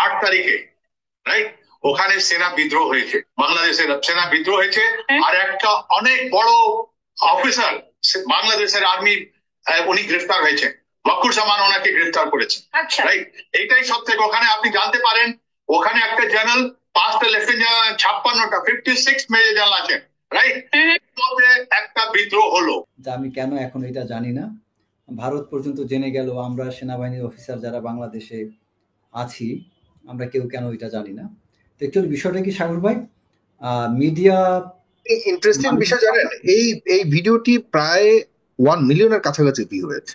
8 তারিখে, রাইট, ওখানে সেনা বিদ্রোহ হয়েছে, বাংলাদেশের সেনা বিদ্রোহ হয়েছে, আর একটা অনেক বড় অফিসার বাংলাদেশের আর্মি উনি গ্রেফতার হয়েছে, ওয়াকুর জামান ওনাকে গ্রেফতার করেছে, রাইট। এইটাই সব থেকে ওখানে আপনি জানতে পারেন ওখানে একটা জেনারেল, 5টা লেফটেন্যান্ট, 56টা 56 মেজর জেনারেল আছেন, রাইট। একটা বিদ্রোহ হলো। আমি কেন এখন এটা জানি না, ভারত পর্যন্ত জেনে গেল আমরা সেনাবাহিনীর অফিসার যারা বাংলাদেশে আছি আমরা কেউ কেন এটা জানি না। তো একচুয়ালি বিষয়টা কি সাগর ভাই, মিডিয়া ইন্টারেস্টিং বিষয় জানেন, এই ভিডিওটি প্রায় 1 মিলিয়নের কাছাকাছি ভিউ হয়েছে।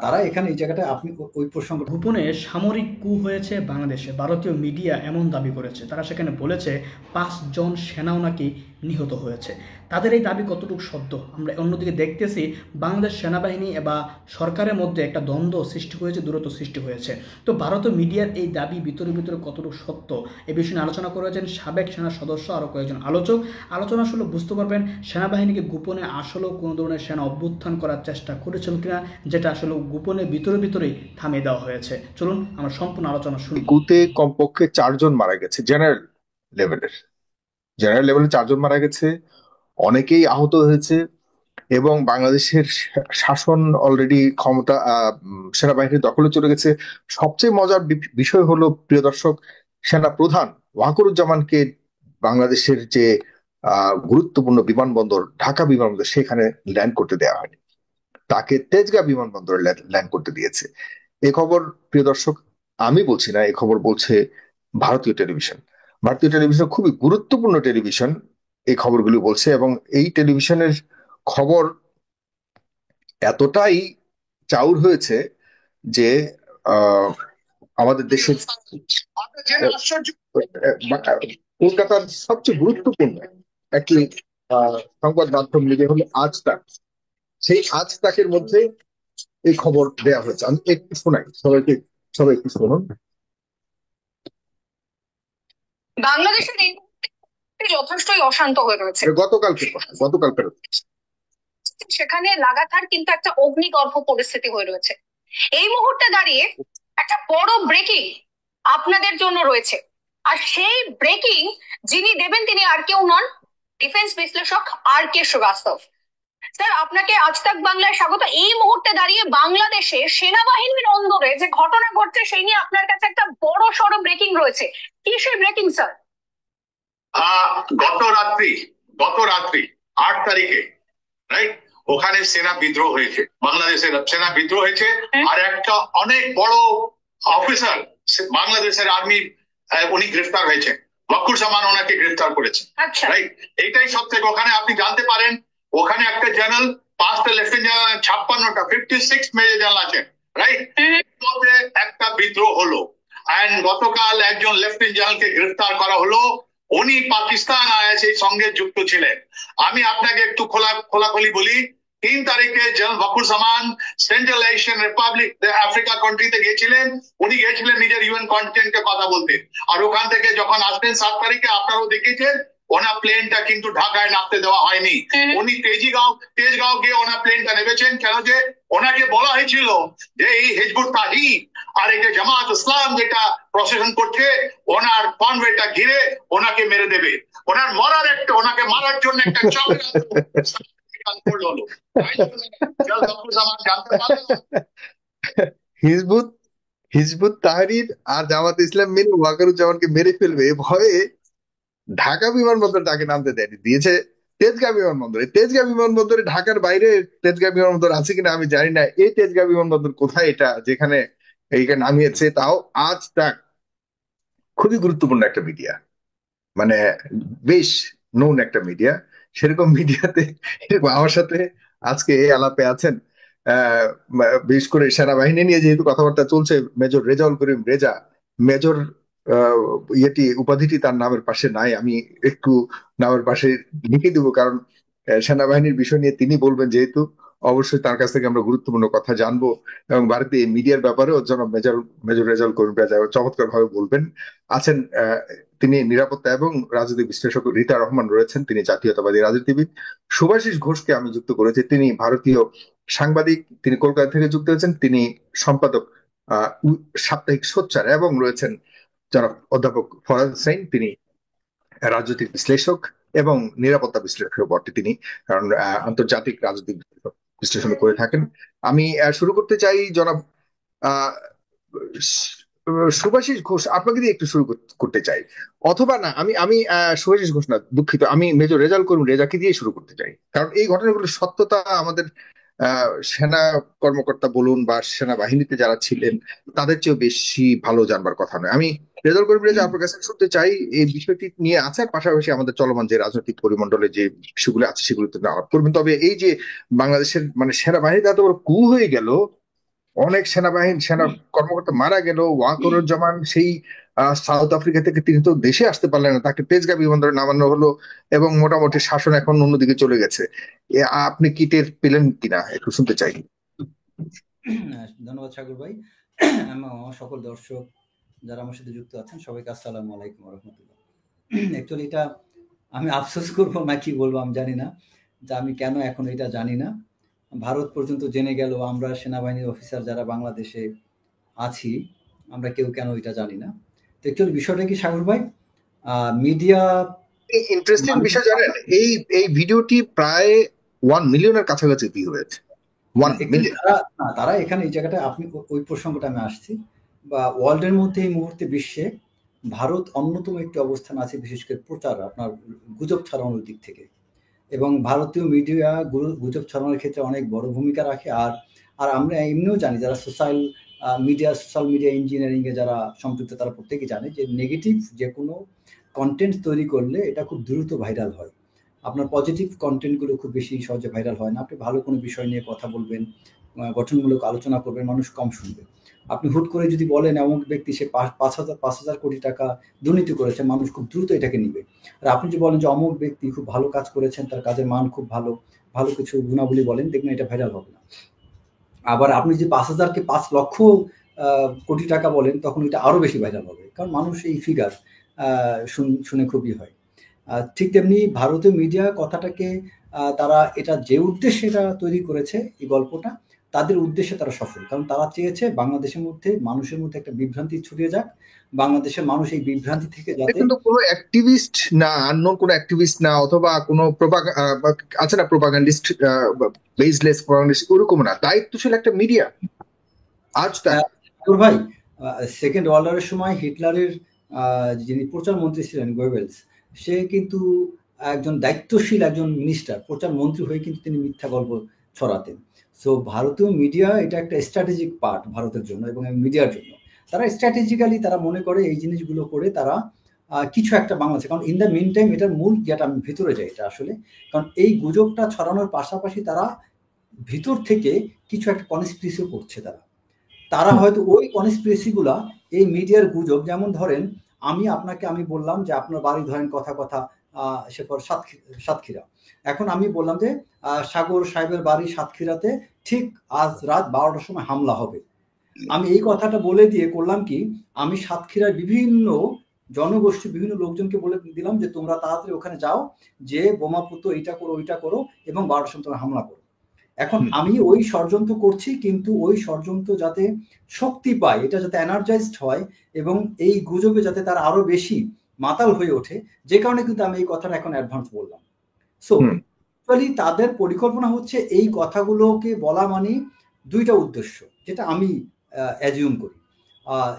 তারা এখানে এই জায়গাটা আপনি ওই প্রসঙ্গ, গোপনে সামরিক কু হয়েছে বাংলাদেশে, ভারতীয় মিডিয়া এমন দাবি করেছে। তারা সেখানে বলেছে 5 জন সেনাও নাকি নিহত হয়েছে। তাদের এই দাবি কতটুকু সত্য? আমরা অন্যদিকে দেখতেছি বাংলাদেশ সেনাবাহিনী বা সরকারের মধ্যে একটা দ্বন্দ্ব সৃষ্টি হয়েছে, দূরত্ব সৃষ্টি হয়েছে। তো ভারতীয় মিডিয়ার এই দাবি ভিতরে ভিতরে কতটুকু সত্য এ বিষয়ে নিয়ে আলোচনা করেছেন সাবেক সেনা সদস্য আরও কয়েকজন আলোচক। আলোচনা শুনলে বুঝতে পারবেন সেনাবাহিনীকে গোপনে আসলেও কোনো ধরনের সেনা অভ্যুত্থান করার চেষ্টা করেছিল কিনা, যেটা আসলে গোপনে ভিতরে ভিতরেই থামিয়ে দেওয়া হয়েছে। চলুন আমরা সম্পূর্ণ আলোচনা শুনি। কুতে কমপক্ষে 4 জন মারা গেছে, জেনারেল লেভেলে 4 জন মারা গেছে, অনেকেই আহত হয়েছে, এবং বাংলাদেশের শাসন অলরেডি ক্ষমতা সেনাবাহিনীর দখলে চলে গেছে। সবচেয়ে মজার বিষয় হলো প্রিয় দর্শক, সেনা প্রধান ওয়াকারুজ্জামানকে বাংলাদেশের যে গুরুত্বপূর্ণ বিমানবন্দর ঢাকা বিমানবন্দর সেখানে ল্যান্ড করতে দেওয়া হয়নি, তাকে তেজগাঁ বিমানবন্দরে ল্যান্ড করতে দিয়েছে। এ খবর প্রিয় দর্শক আমি বলছি না, এ খবর বলছে ভারতীয় টেলিভিশন। ভারতীয় টেলিভিশন খুবই গুরুত্বপূর্ণ টেলিভিশন এই খবরগুলো বলছে, এবং এই টেলিভিশনের খবর এতটাই চাউর হয়েছে যে আমাদের দেশের কলকাতার সবচেয়ে গুরুত্বপূর্ণ একটি সংবাদ মাধ্যম মিডিয়া হলো আজ তাক, সেই আজ তাকের মধ্যে এই খবর দেয়া হয়েছে। আমি একটু শোনাই, সবাই একটু শুনুন। বাংলাদেশের এই যথেষ্টই অশান্ত হয়ে রয়েছে, গতকালকের সেখানে লাগাতার কিন্তু একটা অগ্নিগর্ভ পরিস্থিতি হয়ে রয়েছে। এই মুহূর্তে দাঁড়িয়ে একটা বড় ব্রেকিং আপনাদের জন্য রয়েছে, আর সেই ব্রেকিং যিনি দেবেন তিনি আর কেউ নন, ডিফেন্স বিশ্লেষক আর.কে. শ্রীবাস্তব। স্যার, আপনাকে আজ তাক বাংলায় স্বাগত। এই মুহূর্তে দাঁড়িয়ে বাংলাদেশে সেনাবাহিনীর অন্দরে যে ঘটনা ঘটছে সেই নিয়ে আপনার কাছে একটা বড় সড় ব্রেকিং রয়েছে, কি সেই ব্রেকিং স্যার? গত রাত্রি 8 তারিখে, রাইট, ওখানে সেনা বিদ্রোহ হয়েছে, বাংলাদেশের সেনা বিদ্রোহ হয়েছে, আর একটা অনেক বড় অফিসার বাংলাদেশের আর্মি উনি গ্রেফতার হয়েছে, ওয়াকুর জামান ওনাকে গ্রেফতার করেছে, রাইট। এইটাই সব থেকে ওখানে আপনি জানতে পারেন ওখানে একটা জেনারেল, 5টা লেফটেন্যান্ট, 56টা 56 মেজর জেনারেল আছেন, রাইট। একটা বিদ্রোহ হলো, এন্ড গতকাল একজন লেফটেন্যান্ট জেনারেলকে গ্রেফতার করা হলো, উনি পাকিস্তান আইএসের সঙ্গে যুক্ত ছিলেন। আমি আপনাকে একটু খোলাখুলি বলি, 3 তারিখে জেনারেল ওয়াকুর জামান সেন্ট্রাল এশিয়ান রিপাবলিক আফ্রিকা কান্ট্রিতে গিয়েছিলেন, উনি গিয়েছিলেন নিজের ইউএন কন্টিনেন্টে কথা বলতে, আর ওখান থেকে যখন আসবেন 7 তারিখে আপনারাও দেখেছেন ওনার প্লেনটা কিন্তু ঢাকায় নামতে দেওয়া হয়নি, উনি তেজগাঁও গিয়ে ওনার প্লেনটা নেমেছেন। কেন যে ওনাকে বলা হয়েছিল যে এই হিজবুত তাহরির আর এই যে জামাত ইসলাম যেটা প্রশাসন করছে ওনার কনভয়েটা ঘিরে ওনাকে মেরে দেবে, ওনাকে মারার জন্য একটা হিজবুত তাহরির আর জামাত ইসলাম মিলে ওয়াকারুজ্জামানকে মেরে ফেলবে ভয়ে ঢাকা বিমানবন্দর তাকে নামতে দেয়নি, দিয়েছে তেজগাঁ বিমানবন্দরে। তেজগাঁ বিমানবন্দরে, ঢাকার বাইরে তেজগাঁ বিমানবন্দর আছে কিনা আমি জানি না। এই তেজগাঁ বিমানবন্দর কোথায় এটা যেখানে এইখানে নামিয়েছে, তাও আজ তাক খুবই গুরুত্বপূর্ণ একটা মিডিয়া, মানে বেশ নোন একটা মিডিয়া। সেরকম মিডিয়াতে আমার সাথে আজকে এই আলাপে আছেন বিশেষ করে সেনাবাহিনী নিয়ে যেহেতু কথাবার্তা চলছে, মেজর রেজাউল করিম রেজা। মেজর উপাধিটি তার নামের পাশে নাই, আমি একটু নামের পাশে লিখে দিব, কারণ সেনাবাহিনীর বিষয় নিয়ে তিনি বলবেন যেহেতু, অবশ্যই তার কাছ থেকে আমরা গুরুত্বপূর্ণ কথা জানবো, এবং ভারতীয় মিডিয়ার ব্যাপারেও জনাব মেজর রেজাউল করিম রেজা চমৎকার ভাবে বলবেন। আছেন তিনি নিরাপত্তা এবং রাজনৈতিক বিশ্লেষক রীতা রহমান রয়েছেন, তিনি জাতীয়তাবাদী রাজনীতিবিদ। শুভাশিস ঘোষকে আমি যুক্ত করেছি, তিনি ভারতীয় সাংবাদিক, তিনি কলকাতা থেকে যুক্ত হয়েছেন, তিনি সম্পাদক সাপ্তাহিক সোচ্চার, এবং রয়েছেন যারা অধ্যাপক ফরাজ হোসেন, তিনি রাজনৈতিক বিশ্লেষক এবং নিরাপত্তা বিশ্লেষক বটে তিনি, কারণ আন্তর্জাতিক রাজনৈতিক বিশ্লেষণ করে থাকেন। আমি শুরু করতে চাই জনাব আহ শুভাশিস ঘোষ, আপনাকে দিয়ে একটু শুরু করতে চাই, অথবা না, আমি আমি শুভাশিস ঘোষ না, দুঃখিত, আমি মেজর রেজাল করিম রেজাকে দিয়ে শুরু করতে চাই, কারণ এই ঘটনাগুলোর সত্যতা আমাদের সেনা কর্মকর্তা বলুন বা সেনাবাহিনীতে যারা ছিলেন তাদের চেয়েও বেশি ভালো জানবার কথা নয়। আমি রেজাল করিম রেজা আপনার কাছে শুনতে চাই এই বিষয়টি নিয়ে আছে, আর পাশাপাশি আমাদের চলমান যে রাজনৈতিক পরিমণ্ডলে যে বিষয়গুলো আছে সেগুলোতে আলাপ করবেন। তবে এই যে বাংলাদেশের মানে সেনাবাহিনীতে এত বড় কু হয়ে গেল, অনেক সেনা কর্মকর্তা মারা গেল, ওয়াকরুজ্জামান সেই সাউথ আফ্রিকা থেকে তিনি তো দেশে আসতে পারলেন না, তাকে তেজগাঁ বিমানবন্দরে নামানো হলো, এবং মোটামুটি শাসন এখন অন্যদিকে চলে গেছে। আপনি কি টের পেলেন কিনা একটু শুনতে চাই। ধন্যবাদ সাগর ভাই এবং আমার সকল দর্শক যারা আমার সাথে যুক্ত আছেন সবাইকে আসসালামু আলাইকুম ওয়া রাহমাতুল্লাহ। অ্যাকচুয়ালি এটা আমি আফসোস করবো না কি বলবো আমি জানি না, যে আমি কেন এখন এটা জানি না। ভারত পর্যন্ত জেনে গেল আমরা সেনাবাহিনীর অফিসার যারা বাংলাদেশে আছি আমরা কেউ কেন এটা জানি না। তো অ্যাকচুয়ালি বিষয়টা কি সাগর ভাই, মিডিয়া ইন্টারেস্টিং বিষয় জানেন, এই এই ভিডিওটি প্রায় 1 মিলিয়নের কাছাকাছি ভিউ হয়েছে। 1 মিলিয়ন। তারা এখানে এই জায়গাটা আপনি ওই প্রসঙ্গটা আমি আসছি, বা ওয়ার্ল্ডের মধ্যে এই মুহূর্তে বিশ্বে ভারত অন্যতম একটি অবস্থান আছে, বিশেষ করে প্রচার আপনার গুজব ছড়ানোর দিক থেকে, এবং ভারতীয় মিডিয়া গুজব ছড়ানোর ক্ষেত্রে অনেক বড় ভূমিকা রাখে। আর আমরা এমনিও জানি যারা সোশ্যাল মিডিয়া ইঞ্জিনিয়ারিং এ যারা সম্পৃক্ত তারা প্রত্যেকেই জানে যে নেগেটিভ যে কোনো কন্টেন্ট তৈরি করলে এটা খুব দ্রুত ভাইরাল হয়। আপনার পজিটিভ কন্টেন্টগুলো খুব বেশি সহজে ভাইরাল হয় না। আপনি ভালো কোনো বিষয় নিয়ে কথা বলবেন, গঠনমূলক আলোচনা করবেন, মানুষ কম শুনবে। আপনি হুট করে যদি বলেন এমন ব্যক্তি সে 5,000 কোটি টাকা দুর্নীতি করেছে, মানুষ খুব দ্রুত এটাকে নিবে। আর আপনি যদি বলেন যে অমুক ব্যক্তি খুব ভালো কাজ করেছেন, তার কাজের মান খুব ভালো, ভালো কিছু গুণাবলী বলেন, দেখবেন এটা ভাইরাল হবে না। আবার আপনি যদি 5,000কে 5 লক্ষ কোটি টাকা বলেন, তখন এটা আরো বেশি ভাইরাল হবে, কারণ মানুষ এই ফিগার শুনে খুবই হয়। ঠিক তেমনি ভারতীয় মিডিয়া কথাটাকে তারা এটা যে উদ্দেশ্যে এটা তৈরি করেছে এই গল্পটা, তাদের উদ্দেশ্যে তারা সফল, কারণ তারা চেয়েছে বাংলাদেশের মধ্যে মানুষের মধ্যে একটা বিভ্রান্তি ছড়িয়ে যাক, বাংলাদেশের মানুষ এই বিভ্রান্তি থেকে যাতে। কিন্তু কোনো অ্যাক্টিভিস্ট না, আননোন কোনো অ্যাক্টিভিস্ট না, অথবা কোনো আছে না প্রোপাগান্ডিস্ট, বেসলেস প্রোপাগান্ডিস্ট, ওরকম না, দায়িত্বশীল একটা মিডিয়া। আজ ভাই সেকেন্ড ওয়ার্ল্ড ওয়ারের সময় হিটলারের যিনি প্রচার মন্ত্রী ছিলেন গোয়েবেলস, সে কিন্তু একজন দায়িত্বশীল একজন মিনিস্টার, প্রচার মন্ত্রী হয়ে কিন্তু তিনি মিথ্যা গল্প ছড়াতেন। সো ভারতীয় মিডিয়া এটা একটা স্ট্র্যাটেজিক পার্ট ভারতের জন্য এবং মিডিয়ার জন্য। তারা স্ট্র্যাটেজিক্যালি তারা মনে করে এই জিনিসগুলো করে তারা কিছু একটা বাংলাদেশে, কারণ ইন দ্য মিন টাইম এটার মূল যেটা আমি ভিতরে যাই এটা আসলে, কারণ এই গুজবটা ছড়ানোর পাশাপাশি তারা ভিতর থেকে কিছু একটা কনস্পিরেসিও করছে। তারা হয়তো ওই কনস্পিরেসিগুলা এই মিডিয়ার গুজব, যেমন ধরেন আমি বললাম যে আপনার বাড়ি ধরেন কথা সেপর সাতক্ষীরা, এখন আমি বললাম যে সাগর সাহেবের বাড়ি সাতক্ষীরাতে ঠিক আজ রাত 12টার সময় হামলা হবে। আমি এই কথাটা বলে দিয়ে করলাম কি, আমি সাতক্ষীরার বিভিন্ন জনগোষ্ঠী বিভিন্ন লোকজনকে বলে দিলাম যে তোমরা তাড়াতাড়ি ওখানে যাও, যে বোমা পুতো এইটা করো ওইটা করো এবং 12টার সময় তোমরা হামলা করো। এখন আমি ওই ষড়যন্ত্র করছি, কিন্তু ওই ষড়যন্ত্র যাতে শক্তি পায়, এটা যাতে এনার্জাইজড হয় এবং এই গুজবে যাতে তারা আরো বেশি মাতাল হয়ে ওঠে, যে কারণে কিন্তু আমি এই কথাটা এখন অ্যাডভান্স বললাম। সো তাদের পরিকল্পনা হচ্ছে এই কথাগুলোকে বলা মানে দুইটা উদ্দেশ্য, যেটা আমি অ্যাজিউম করি।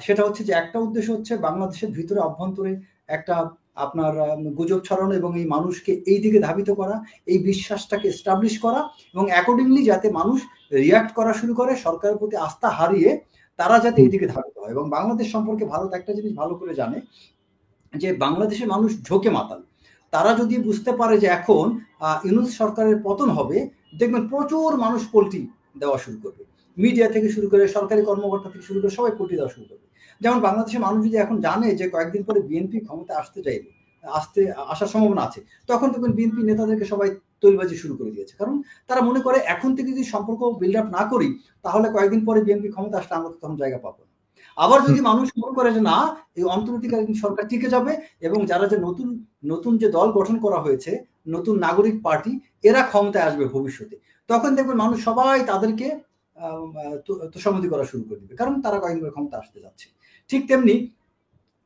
সেটা হচ্ছে যে একটা উদ্দেশ্য হচ্ছে বাংলাদেশের ভিতরে অভ্যন্তরে একটা আপনার গুজব ছড়ানো এবং এই মানুষকে এই দিকে ধাবিত করা, এই বিশ্বাসটাকে এস্টাবলিশ করা, এবং অ্যাকর্ডিংলি যাতে মানুষ রিয়াক্ট করা শুরু করে, সরকারের প্রতি আস্থা হারিয়ে তারা যাতে এই দিকে ধাবিত হয়। এবং বাংলাদেশ সম্পর্কে ভারত একটা জিনিস ভালো করে জানে যে বাংলাদেশের মানুষ ঝোঁকে মাতাল। তারা যদি বুঝতে পারে যে এখন ইউনূস সরকারের পতন হবে, দেখবেন প্রচুর মানুষ পল্টি দেওয়া শুরু করবে, মিডিয়া থেকে শুরু করে সরকারি কর্মকর্তা থেকে শুরু করে সবাই পল্টি দেওয়া শুরু করবে। যেমন বাংলাদেশের মানুষ যদি এখন জানে যে কয়েকদিন পরে বিএনপি ক্ষমতা আসার সম্ভাবনা আছে, তখন দেখবেন বিএনপি নেতাদেরকে সবাই তৈলবাজি শুরু করে দিয়েছে, কারণ তারা মনে করে এখন থেকে যদি সম্পর্ক বিল্ড আপ না করি তাহলে কয়েকদিন পরে বিএনপি ক্ষমতা আসলে আমরা তখন জায়গা পাবো না। আবার যদি মানুষ মনে করে যে না, এই অন্তর্বর্তীকালীন সরকার টিকে যাবে এবং যারা যে নতুন যে দল গঠন করা হয়েছে, নতুন নাগরিক পার্টি, এরা ক্ষমতায় আসবে ভবিষ্যতে, তখন দেখবেন মানুষ সবাই তাদেরকে তোষামতি করা শুরু করে দিবে, কারণ তারা কয়েকদিন ক্ষমতা আসতে যাচ্ছে। ঠিক তেমনি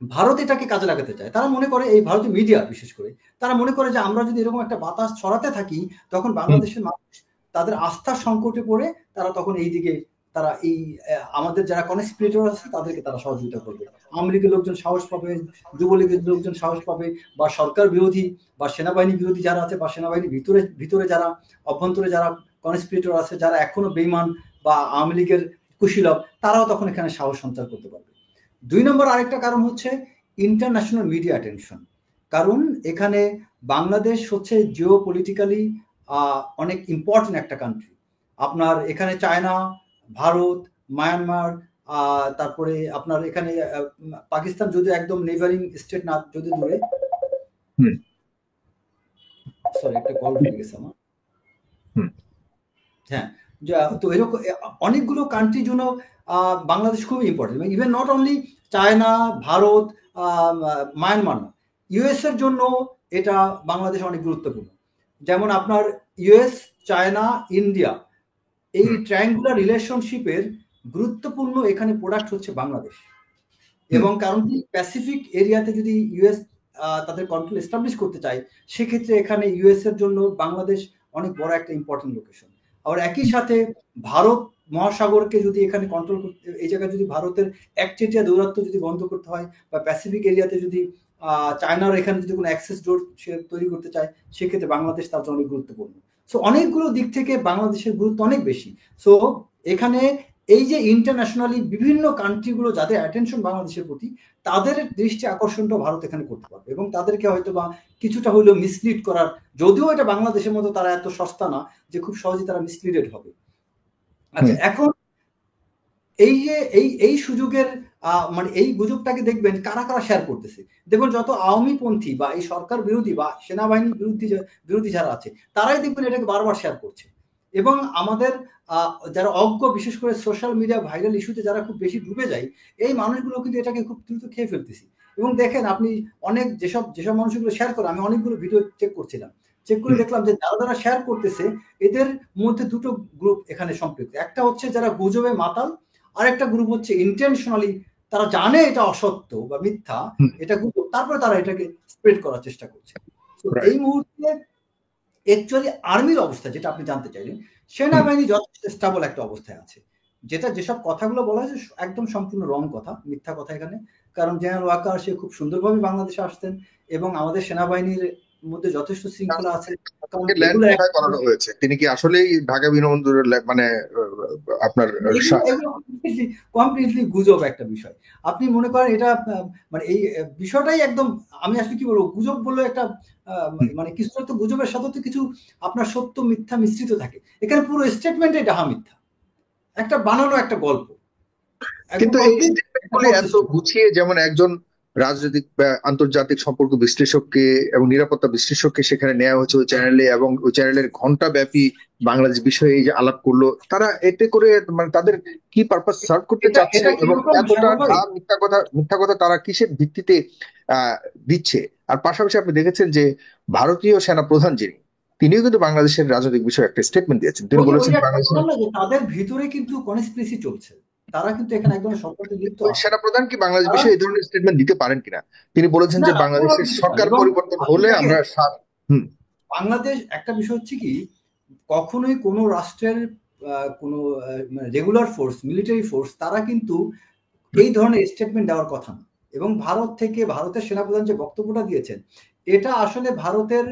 ভারত এটাকে কাজে লাগাতে চায়। তারা মনে করে, এই ভারতীয় মিডিয়া বিশেষ করে, তারা মনে করে যে আমরা যদি এরকম একটা বাতাস ছড়াতে থাকি, তখন বাংলাদেশের মানুষ তাদের আস্থার সংকটে পড়ে তারা তখন এই দিকে তারা এই আমাদের যারা কনস্পিরেটর আছে তাদেরকে তারা সহযোগিতা করবে। আওয়ামী লীগের লোকজন সাহস পাবে, যুবলীগের লোকজন সাহস পাবে, বা সরকার বিরোধী বা সেনাবাহিনী বিরোধী যারা আছে, বা সেনাবাহিনীর ভিতরে যারা অভ্যন্তরে যারা কনস্পিরেটর আছে, যারা এখনো বেইমান বা আওয়ামী লীগের কুশীলব, তারাও তখন এখানে সাহস সঞ্চার করতে পারবে। 2 নম্বর আরেকটা কারণ হচ্ছে ইন্টারন্যাশনাল মিডিয়া অ্যাটেনশন। কারণ এখানে বাংলাদেশ হচ্ছে জিও পলিটিক্যালি অনেক ইম্পর্টেন্ট একটা কান্ট্রি। আপনার এখানে চায়না, ভারত, মায়ানমার, তারপরে আপনার এখানে পাকিস্তান যদিও একদম নেইবারিং স্টেট না, যদি দূরে, সরি একটা কল হয়ে গেছে আমার। হ্যাঁ, তো এরকম অনেকগুলো কান্ট্রির জন্য বাংলাদেশ খুবই important. Even not only China, Bharat, Myanmar না, ইউএস এর জন্য এটা বাংলাদেশ অনেক গুরুত্বপূর্ণ। যেমন আপনার ইউএস, চায়না, ইন্ডিয়া, এই ট্রায়াঙ্গুলার রিলেশনশিপের গুরুত্বপূর্ণ এখানে প্রোডাক্ট হচ্ছে বাংলাদেশ। এবং কারণ কি, প্যাসিফিক এরিয়াতে যদি ইউএস তাদের কন্ট্রোল এস্টাবলিশ করতে চায়, সেক্ষেত্রে এখানে ইউএস এর জন্য বাংলাদেশ অনেক বড় একটা ইম্পর্টেন্ট লোকেশন। আবার একই সাথে ভারত মহাসাগরকে যদি এখানে কন্ট্রোল করতে, এই জায়গায় যদি ভারতের একচেটিয়া দৌরাত্ম যদি বন্ধ করতে হয়, বা প্যাসিফিক এরিয়াতে যদি চায়নার এখানে যদি কোনো অ্যাক্সেস রোড সে তৈরি করতে চায়, সেক্ষেত্রে বাংলাদেশ তার জন্য অনেক গুরুত্বপূর্ণ। সো অনেকগুলো দিক থেকে বাংলাদেশের গুরুত্ব অনেক বেশি। সো এখানে এই যে ইন্টারন্যাশনালি বিভিন্ন কান্ট্রিগুলো যাদের অ্যাটেনশন বাংলাদেশের প্রতি, তাদের দৃষ্টি আকর্ষণটা ভারত এখানে করতে পারবে, এবং তাদেরকে হয়তো বা কিছুটা হলেও মিসলিড করার, যদিও এটা বাংলাদেশের মতো তারা এত সস্তা না যে খুব সহজে তারা মিসলিডেড হবে। আচ্ছা, এখন এই যে এই সুযোগের মানে এই গুজবটাকে দেখবেন কারা কারা শেয়ার করতেছে। দেখুন, যত আওয়ামী পন্থী বা এই সরকার বিরোধী বা সেনাবাহিনী বিরোধী যারা আছে, তারাই দেখবেন এটাকে বারবার শেয়ার করছে। এবং আমাদের যারা অজ্ঞ, বিশেষ করে সোশ্যাল মিডিয়া ভাইরাল ইস্যুতে যারা খুব বেশি ডুবে যায়, এই মানুষগুলো কিন্তু এটাকে খুব দ্রুত খেয়ে ফেলতেছি। এবং দেখেন আপনি অনেক যেসব মানুষগুলো শেয়ার করে, আমি অনেকগুলো ভিডিও চেক করছিলাম, চেক করে দেখলাম যে যারা শেয়ার করতেছে এদের মধ্যে দুটো গ্রুপ এখানে সম্পৃক্ত। একটা হচ্ছে যারা গুজবে মাতাল, আর একটা গ্রুপ হচ্ছে ইন্টেনশনালি তারা জানে এটা অসত্য বা মিথ্যা, এটা গুজব, তারপরে তারা এটাকে স্প্রেড করার চেষ্টা করছে। এই মুহূর্তে অ্যাকচুয়ালি আর্মির অবস্থা যেটা আপনি জানতে চাইলেন, সেনাবাহিনী যথেষ্ট স্টেবল একটা অবস্থায় আছে। যেসব কথাগুলো বলা হয়েছে একদম সম্পূর্ণ রং কথা, মিথ্যা কথা এখানে। কারণ জেনারেল ওয়াকার সে খুব সুন্দরভাবে বাংলাদেশে আসতেন, এবং আমাদের সেনাবাহিনীর মধ্যে যথেষ্ট শৃঙ্খলা আছে। তিনি কি আসলেই ঢাকা বিমানবন্দরের মানে আপনার কমপ্লিটলি গুজব একটা বিষয়। আপনি মনে করেন এটা মানে এই বিষয়টাই একদম, আমি আসলে কি বলবো, গুজব বললে একটা মানে কিছু তো গুজবের সাথে তো কিছু আপনার সত্য মিথ্যা মিশ্রিত থাকে। এখানে পুরো স্টেটমেন্টে ডাহা মিথ্যা, একটা বানানো একটা গল্প। কিন্তু এই স্টেটমেন্টগুলি এত গুছিয়ে, যেমন একজন রাজনৈতিক আন্তর্জাতিক সম্পর্ক বিশ্লেষককে এবং নিরাপত্তা বিশ্লেষককে সেখানে নেওয়া হয়েছে ওই চ্যানেলে, এবং ওই চ্যানেলের ঘন্টা ব্যাপী বাংলাদেশ বিষয়ে এই যে আলাপ করলো, তারা এতে করে মানে তাদের কি পারপাস সার্ভ করতে চাচ্ছে, এবং এতটা মিথ্যা কথা তারা কিসের ভিত্তিতে দিচ্ছে। আর পাশাপাশি আপনি দেখেছেন যে ভারতীয় সেনা প্রধান তিনিও কিন্তু বাংলাদেশের রাজনৈতিক বিষয়ে একটা স্টেটমেন্ট দিয়েছেন। তিনি বলেছেন তাদের ভিতরে কিন্তু কনস্পিরেসি চলছে, তারা কিন্তু এখানে একদম সম্পর্কে লিপ্ত। সেনাপ্রধান কি বাংলাদেশ বিষয়ে এই ধরনের স্টেটমেন্ট দিতে পারেন কিনা? তিনি বলেছেন যে বাংলাদেশের সরকার পরিবর্তন হলে আমরা বাংলাদেশ, একটা বিষয় হচ্ছে কি, কখনোই কোনো রাষ্ট্রের কোনো রেগুলার ফোর্স, মিলিটারি ফোর্স, তারা কিন্তু এই ধরনের স্টেটমেন্ট দেওয়ার কথা না। এবং ভারতের সেনাপ্রধান যে বক্তব্যটা দিয়েছেন, এটা আসলে ভারতের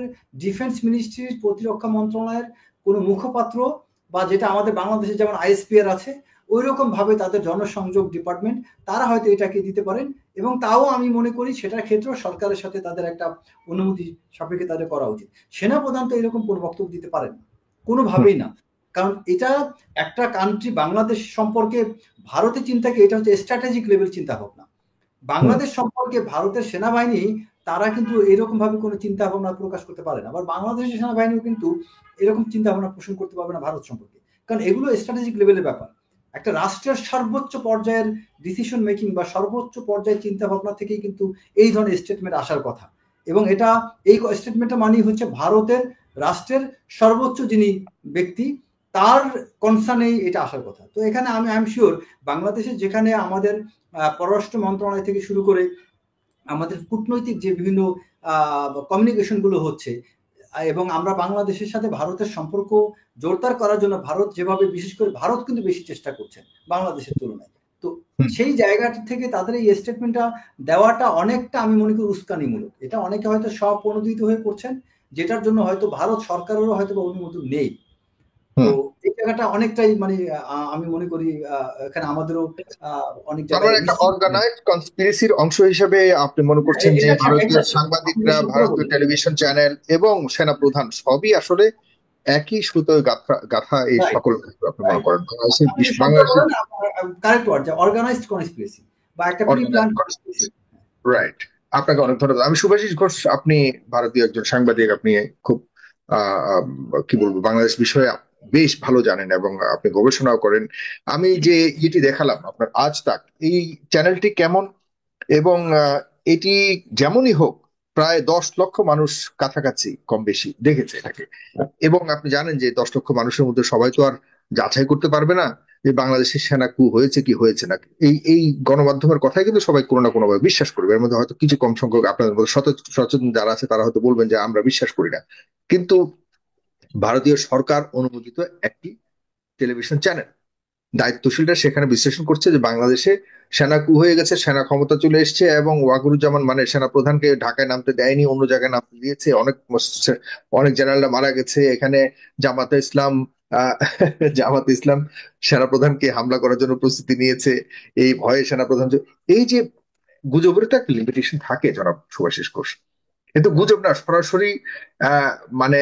ডিফেন্স মিনিস্ট্রির, প্রতিরক্ষা মন্ত্রণালয়ের কোনো মুখপাত্র, বা যেটা আমাদের বাংলাদেশে যেমন আইএসপিআর আছে, ওই রকম ভাবে তাদের জনসংযোগ ডিপার্টমেন্ট, তারা হয়তো এটাকে দিতে পারেন। এবং তাও আমি মনে করি সেটার ক্ষেত্রেও সরকারের সাথে তাদের একটা অনুমতি সাপেক্ষে তাদের করা উচিত। সেনাপ্রধান তো এরকম কোনো বক্তব্য দিতে পারেন না, কোনোভাবেই না। কারণ এটা একটা কান্ট্রি, বাংলাদেশ সম্পর্কে ভারতের চিন্তাকে, এটা হচ্ছে স্ট্র্যাটেজিক লেভেল চিন্তা ভাবনা। বাংলাদেশ সম্পর্কে ভারতের সেনাবাহিনী তারা কিন্তু এরকম ভাবে কোনো চিন্তা ভাবনা প্রকাশ করতে পারে না। আবার বাংলাদেশের সেনাবাহিনীও কিন্তু এরকম চিন্তা ভাবনা পোষণ করতে পারবে না ভারত সম্পর্কে, কারণ এগুলো স্ট্র্যাটেজিক লেভেলের ব্যাপার। একটা রাষ্ট্রের সর্বোচ্চ পর্যায়ের ডিসিশন মেকিং বা সর্বোচ্চ পর্যায়ের চিন্তা ভাবনা থেকেই কিন্তু এই ধরনের স্টেটমেন্ট আসার কথা। এবং এটা, এই স্টেটমেন্টটা মানেই হচ্ছে ভারতের রাষ্ট্রের সর্বোচ্চ যিনি ব্যক্তি, তার কনসার্নেই এটা আসার কথা। তো এখানে আমি আই এম শিওর বাংলাদেশে যেখানে আমাদের পররাষ্ট্র মন্ত্রণালয় থেকে শুরু করে আমাদের কূটনৈতিক যে বিভিন্ন কমিউনিকেশনগুলো হচ্ছে এবং আমরা বাংলাদেশের সাথে ভারতের সম্পর্ক জোরদার করার জন্য ভারত যেভাবে, বিশেষ করে ভারত কিন্তু বেশি চেষ্টা করছে বাংলাদেশের তুলনায়। তো সেই জায়গাটা থেকে তাদের এই স্টেটমেন্টটা দেওয়াটা অনেকটা আমি মনে করি উস্কানিমূলক। এটা অনেকে হয়তো স্বপ্রণোদিত হয়ে করছেন, যেটার জন্য হয়তো ভারত সরকারেরও হয়তো অনুমোদন নেই। তো এই জায়গাটা অনেকটাই মানে আমি মনে করি এখানে আমাদেরও অনেক জায়গায় একটা অর্গানাইজড কনস্পিরেসির অংশ হিসেবে আপনি মনে করছেন যে ভারতীয় সাংবাদিকরা, ভারতীয় টেলিভিশন চ্যানেল এবং সেনাপ্রধান সবই আসলে একই সুতোয় গাথা এই সকল আপনি মনে করেন বাংলাদেশের কারেক্ট ওয়ার্ড, অর্গানাইজড কনস্পিরেসি বা একটা প্রি প্ল্যান কনস্পিরেসি। রাইট, আপনাকে অনেক ধন্যবাদ। আমি শুভাশিস ঘোষ, আপনি ভারতীয় একজন সাংবাদিক, আপনি খুব কি বলবো বাংলাদেশ বিষয়ে বেশ ভালো জানেন এবং আপনি গবেষণাও করেন। আমি যে এটি দেখালাম আপনার আজ তাক, এই চ্যানেলটি কেমন, এবং এটি যেমনই হোক প্রায় 10 লক্ষ মানুষ কাছাকাছি কম বেশি দেখেছে এটাকে। এবং আপনি জানেন যে 10 লক্ষ মানুষের মধ্যে সবাই তো আর যাচাই করতে পারবে না যে বাংলাদেশের সেনা কু হয়েছে কি হয়েছে না। এই গণমাধ্যমের কথাই কিন্তু সবাই কোনো না কোনো ভাবে বিশ্বাস করবে। এর মধ্যে হয়তো কিছু কম সংখ্যক আপনাদের মধ্যে সচেতন যারা আছে তারা হয়তো বলবেন যে আমরা বিশ্বাস করি না, কিন্তু ভারতীয় সরকার অনুমোদিত একটি টেলিভিশন চ্যানেল, দায়িত্বশীলরা সেখানে বিশ্লেষণ করছে যে বাংলাদেশে সেনা কু হয়ে গেছে, সেনা ক্ষমতা চলে এসছে এবং ওয়াকারুজ্জামান মানে সেনা প্রধানকে ঢাকায় নামতে দেয়নি, অন্য জায়গায় নামতে দিয়েছে, অনেক জেনারেলরা মারা গেছে এখানে। জামাতে ইসলাম জামাতে ইসলাম সেনা প্রধানকে হামলা করার জন্য প্রস্তুতি নিয়েছে এই ভয়ে সেনাপ্রধান। এই যে গুজবের তো একটা লিমিটেশন থাকে জনাব শুভাশিস ঘোষ, কিন্তু গুজব না, সরাসরি মানে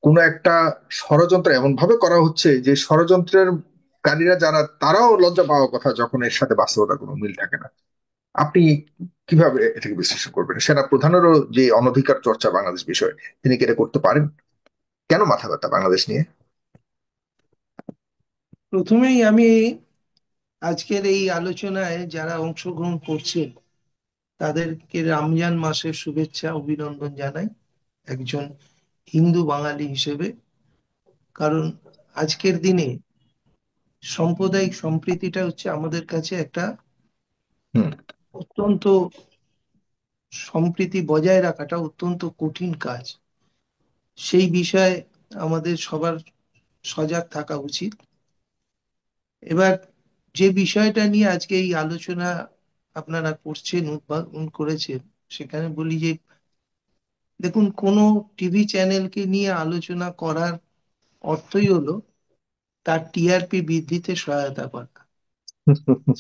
কোন একটা ষড়যন্ত্র এমন ভাবে করা হচ্ছে যে ষড়যন্ত্রের কারীরা যারা তারাও লজ্জা পাওয়ার কথা যখন এর সাথে বাস্তবতার কোনো মিল থাকে না। আপনি কিভাবে এটাকে বিশ্লেষণ করবেন? সেনা প্রধানেরও যে অনধিকার চর্চা বাংলাদেশ বিষয়ে, তিনি কি এটা করতে পারেন? কেন মাথা ব্যথা বাংলাদেশ নিয়ে? প্রথমেই আমি আজকের এই আলোচনায় যারা অংশগ্রহণ করছেন তাদেরকে রমজান মাসের শুভেচ্ছা অভিনন্দন জানাই একজন হিন্দু বাঙালি হিসেবে। কারণ আজকের দিনে সাম্প্রদায়িক সম্প্রীতিটা হচ্ছে আমাদের কাছে একটা অত্যন্ত, সম্প্রীতি বজায় রাখাটা অত্যন্ত কঠিন কাজ। সেই বিষয়ে আমাদের সবার সজাগ থাকা উচিত। এবার যে বিষয়টা নিয়ে আজকে এই আলোচনা আপনারা করছেন, উদ্ভাবন করেছেন, সেখানে বলি যে দেখুন, কোনো টিভি চ্যানেলকে নিয়ে আলোচনা করার অর্থই হলো তার টিআরপি বৃদ্ধিতে সহায়তা করা।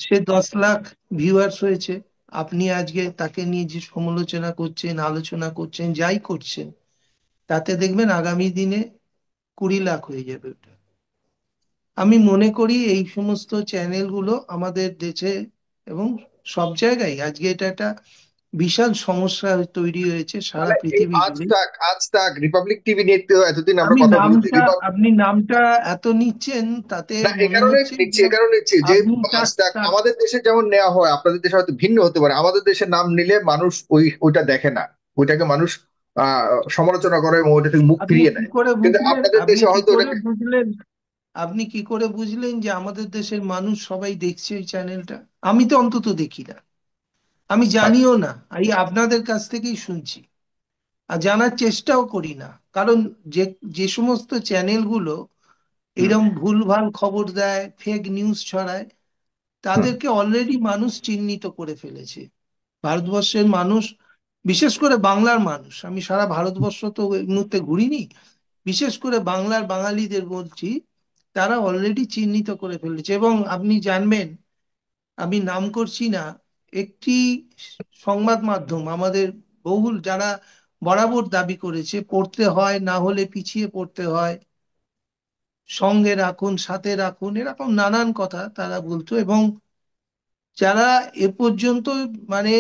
সে 10 লাখ ভিউয়ার্স হয়েছে, আপনি আজকে তাকে নিয়ে যে সমালোচনা করছেন, আলোচনা করছেন, যাই করছেন, তাতে দেখবেন আগামী দিনে 20 লাখ হয়ে যাবে ওটা। আমি মনে করি এই সমস্ত চ্যানেলগুলো আমাদের দেশে এবং সব জায়গায় আজকে এটা একটা বিশাল সমস্যা তৈরি হয়েছে সারা পৃথিবী জুড়ে। আজ তাক রিপাবলিক টিভি নিয়ে এতদিন আমরা কথা বলছি, আপনি নামটা এত নিচ্ছেন তাতে এই কারণে নিচ্ছি যে আজ তাক আমাদের দেশে যেমন নেওয়া হয়, আপনাদের দেশে হয়তো ভিন্ন হতে পারে। আমাদের দেশের নাম নিলে মানুষ ওইটা দেখে না, ওইটাকে মানুষ সমালোচনা করে এবং ওইটা থেকে মুখ ফিরিয়ে নেয়। কিন্তু আপনাদের দেশে হয়তো আপনি কি করে বুঝলেন যে আমাদের দেশের মানুষ সবাই দেখছে ওই চ্যানেলটা? আমি তো অন্তত দেখি না, আমি জানিও না, এই আপনাদের কাছ থেকেই শুনছি আর জানার চেষ্টাও করি না। কারণ যে সমস্ত চ্যানেলগুলো এরকম ভুলভাল খবর দেয়, ফেক নিউজ ছড়ায়, তাদেরকে অলরেডি মানুষ চিহ্নিত করে ফেলেছে। ভারতবর্ষের মানুষ, বিশেষ করে বাংলার মানুষ, আমি সারা ভারতবর্ষ তো এই মুহূর্তে ঘুরিনি, বিশেষ করে বাংলার বাঙালিদের বলছি, তারা অলরেডি চিহ্নিত করে ফেলেছে। এবং আপনি জানবেন, আমি নাম করছি না, একটি সংবাদ মাধ্যম আমাদের বহুল, যারা বরাবর দাবি করেছে পড়তে হয়, না হলে পিছিয়ে পড়তে হয়, সঙ্গে রাখুন, সাথে রাখুন, এরকম নানান কথা তারা বলতো। এবং যারা এ পর্যন্ত মানে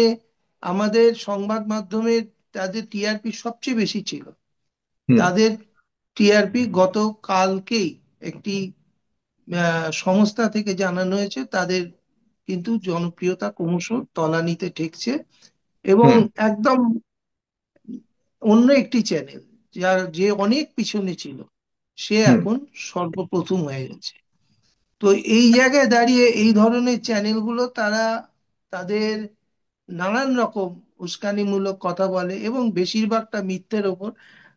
আমাদের সংবাদ মাধ্যমের তাদের টিআরপি সবচেয়ে বেশি ছিল, তাদের টিআরপি গতকালকেই একটি সংস্থা থেকে জানানো হয়েছে তাদের কিন্তু জনপ্রিয়তা ক্রমশ তলানিতে ঠেকছে। এবং একদম অন্য একটি চ্যানেল যে অনেক পিছনে ছিল, সে হুম এখন সর্বপ্রথম হয়ে গেছে। তো এই জায়গায় দাঁড়িয়ে এই ধরনের চ্যানেলগুলো তারা তাদের নানান রকম উস্কানিমূলক কথা বলে এবং বেশিরভাগটা মিথ্যের ওপর।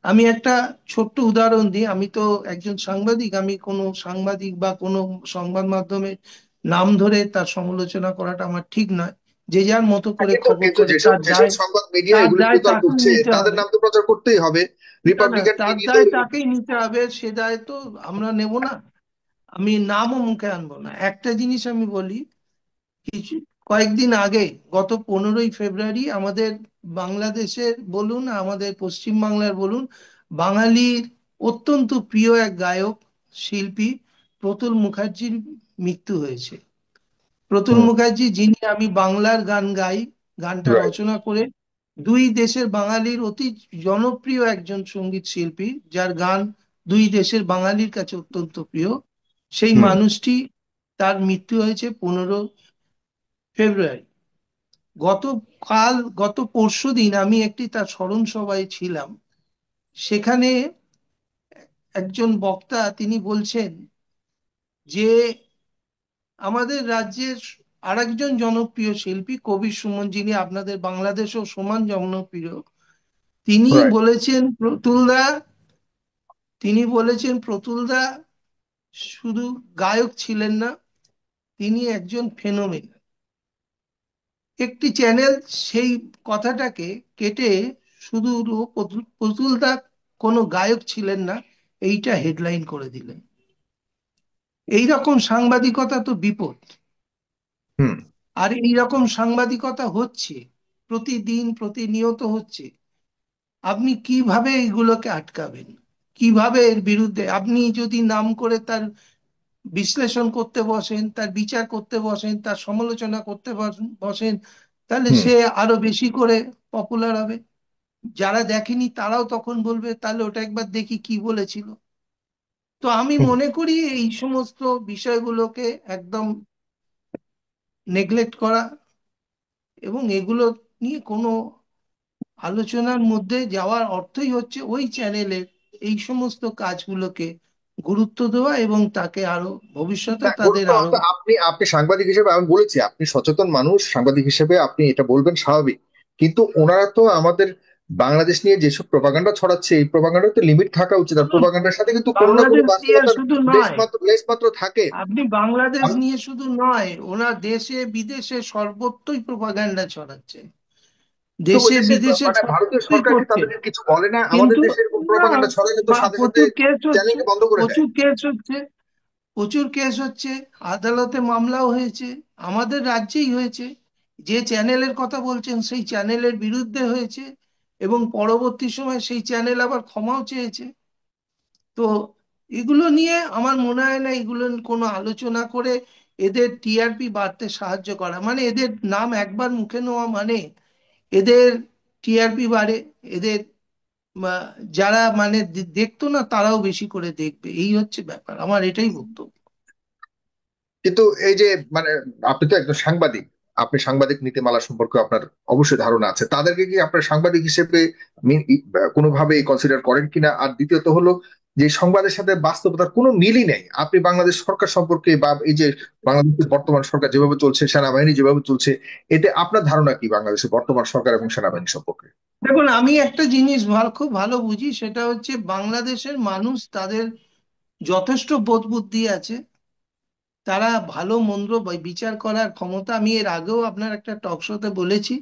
আমি একটা ছোট্ট উদাহরণ দিই, আমি তো একজন সাংবাদিক, আমি কোনো সাংবাদিক বা কোনো সংবাদ মাধ্যমের নাম ধরে তার সমালোচনা করাটা আমার ঠিক নয়। যে যার মতো করে কিন্তু খবর কিন্তু করে যেসব তার যেসব দায়, সংবাদ মিডিয়া তার এগুলি দায় প্রচার তাকেই করছে নিতে তাদের হবে। নাম তো প্রচার করতেই হবে। না না, রিপাবলিকান তার টিভি তো দায় তাকেই নিতে হবে, সে দায় তো আমরা নেব না। আমি নামও মুখে আনবো না। একটা জিনিস আমি বলি, কিছু কয়েকদিন আগে, গত 15ই ফেব্রুয়ারি, আমাদের বাংলাদেশের বলুন, আমাদের পশ্চিম বাংলার বলুন, বাঙালির অত্যন্ত প্রিয় এক গায়ক শিল্পী প্রতুল মুখার্জির মৃত্যু হয়েছে। প্রতুল হুম মুখার্জি, যিনি আমি বাংলার গান গাই গানটা রাইট রচনা করে দুই দেশের বাঙালির অতি জনপ্রিয় একজন সঙ্গীত শিল্পী, যার গান দুই দেশের বাঙালির কাছে অত্যন্ত প্রিয়, সেই হুম মানুষটি, তার মৃত্যু হয়েছে 15 ফেব্রুয়ারি। গত পরশুদিন আমি একটি তার স্মরণ সভায় ছিলাম। সেখানে একজন বক্তা তিনি বলছেন যে আমাদের রাজ্যের আরেকজন জনপ্রিয় শিল্পী কবির সুমন, যিনি আপনাদের বাংলাদেশেও সমান জনপ্রিয়, তিনি রাইট বলেছেন প্রতুলদা, তিনি বলেছেন প্রতুলদা শুধু গায়ক ছিলেন না, তিনি একজন ফেনোমেন। একটি চ্যানেল সেই কথাটাকে কেটে শুধু প্রতুলদা কোনো গায়ক ছিলেন না এইটা হেডলাইন করে দিলেন। এই রকম সাংবাদিকতা তো বিপদ। হুম আর এই রকম সাংবাদিকতা হচ্ছে, প্রতিদিন প্রতিনিয়ত হচ্ছে। আপনি কিভাবে এগুলোকে আটকাবেন? কিভাবে এর বিরুদ্ধে আপনি যদি নাম করে তার বিশ্লেষণ করতে বসেন, তার বিচার করতে বসেন, তার সমালোচনা করতে বসেন, তাহলে হুম সে আরো বেশি করে পপুলার হবে। যারা দেখেনি তারাও তখন বলবে তাহলে ওটা একবার দেখি কি বলেছিল। তো আমি হুম। মনে করি এই সমস্ত বিষয়গুলোকে একদম নেগলেক্ট করা এবং এগুলো নিয়ে কোনো আলোচনার মধ্যে যাওয়ার অর্থই হচ্ছে ওই চ্যানেলের এই সমস্ত কাজগুলোকে গুরুত্ব দেওয়া এবং তাকে আরো ভবিষ্যতে না, তাদের গুরুত্ব আরো। আপনি আপনি সাংবাদিক হিসেবে, আমি বলেছি আপনি সচেতন মানুষ, সাংবাদিক হিসেবে আপনি এটা বলবেন স্বাভাবিক। কিন্তু ওনারা তো আমাদের বাংলাদেশ নিয়ে যেসব প্রপাগান্ডা ছড়াচ্ছে, এই প্রপাগান্ডা তো লিমিট থাকা উচিত। আর প্রপাগান্ডার সাথে কিন্তু কোনো না কোনো বাংলাদেশ নিয়ে বাস্তবতার শুধু নয়, লেশ মাত্র থাকে। আপনি বাংলাদেশ আমি নিয়ে শুধু নয়, ওনার দেশে বিদেশে সর্বত্রই প্রপাগান্ডা ছড়াচ্ছেন, তো ওই দেশে দেশের বিদেশে মানে ভারতীয় সর্বত্রই সরকার কি করছেন। তাদেরকে কিছু বলে না? আমাদের কিন্তু দেশে এরকম না, প্রপাগান্ডা ছড়ালে তো সাথে সাথে প্রচুর কেস হচ্ছে, চ্যানেলকে বন্ধ করে দেয়। প্রচুর কেস হচ্ছে, প্রচুর কেস হচ্ছে, আদালতে মামলাও হয়েছে, আমাদের রাজ্যেই হয়েছে। যে চ্যানেলের কথা বলছেন সেই চ্যানেলের বিরুদ্ধে হয়েছে এবং পরবর্তী সময় সেই চ্যানেল আবার ক্ষমাও চেয়েছে। তো এগুলো নিয়ে আমার মনে হয় না এগুলো কোনো আলোচনা করে এদের টিআরপি বাড়তে সাহায্য করা, মানে এদের নাম একবার মুখে নেওয়া মানে এদের টিআরপি বাড়ে, এদের বা যারা মানে দেখতো না তারাও বেশি করে দেখবে, এই হচ্ছে ব্যাপার, আমার এটাই বক্তব্য। কিন্তু এই যে মানে আপনি তো একজন সাংবাদিক, আপনি সাংবাদিক নীতিমালা সম্পর্কে আপনার অবশ্যই ধারণা আছে। তাদেরকে কি আপনার সাংবাদিক হিসেবে কোনোভাবে কনসিডার করেন কিনা? আর দ্বিতীয়ত হলো যে সংবাদের সাথে বাস্তবতার কোনো মিলই নেই। আপনি বাংলাদেশ সরকার সম্পর্কে বা এই যে বাংলাদেশের বর্তমান সরকার যেভাবে চলছে, সেনাবাহিনী যেভাবে চলছে, এতে আপনার ধারণা কি বাংলাদেশের বর্তমান সরকার এবং সেনাবাহিনী সম্পর্কে? দেখুন, আমি একটা জিনিস খুব ভালো বুঝি, সেটা হচ্ছে বাংলাদেশের মানুষ, তাদের যথেষ্ট বোধ বুদ্ধি আছে, তারা ভালো মন্দ বিচার করার ক্ষমতা। আমি এর আগেও আপনার একটা টক শোতে বলেছি,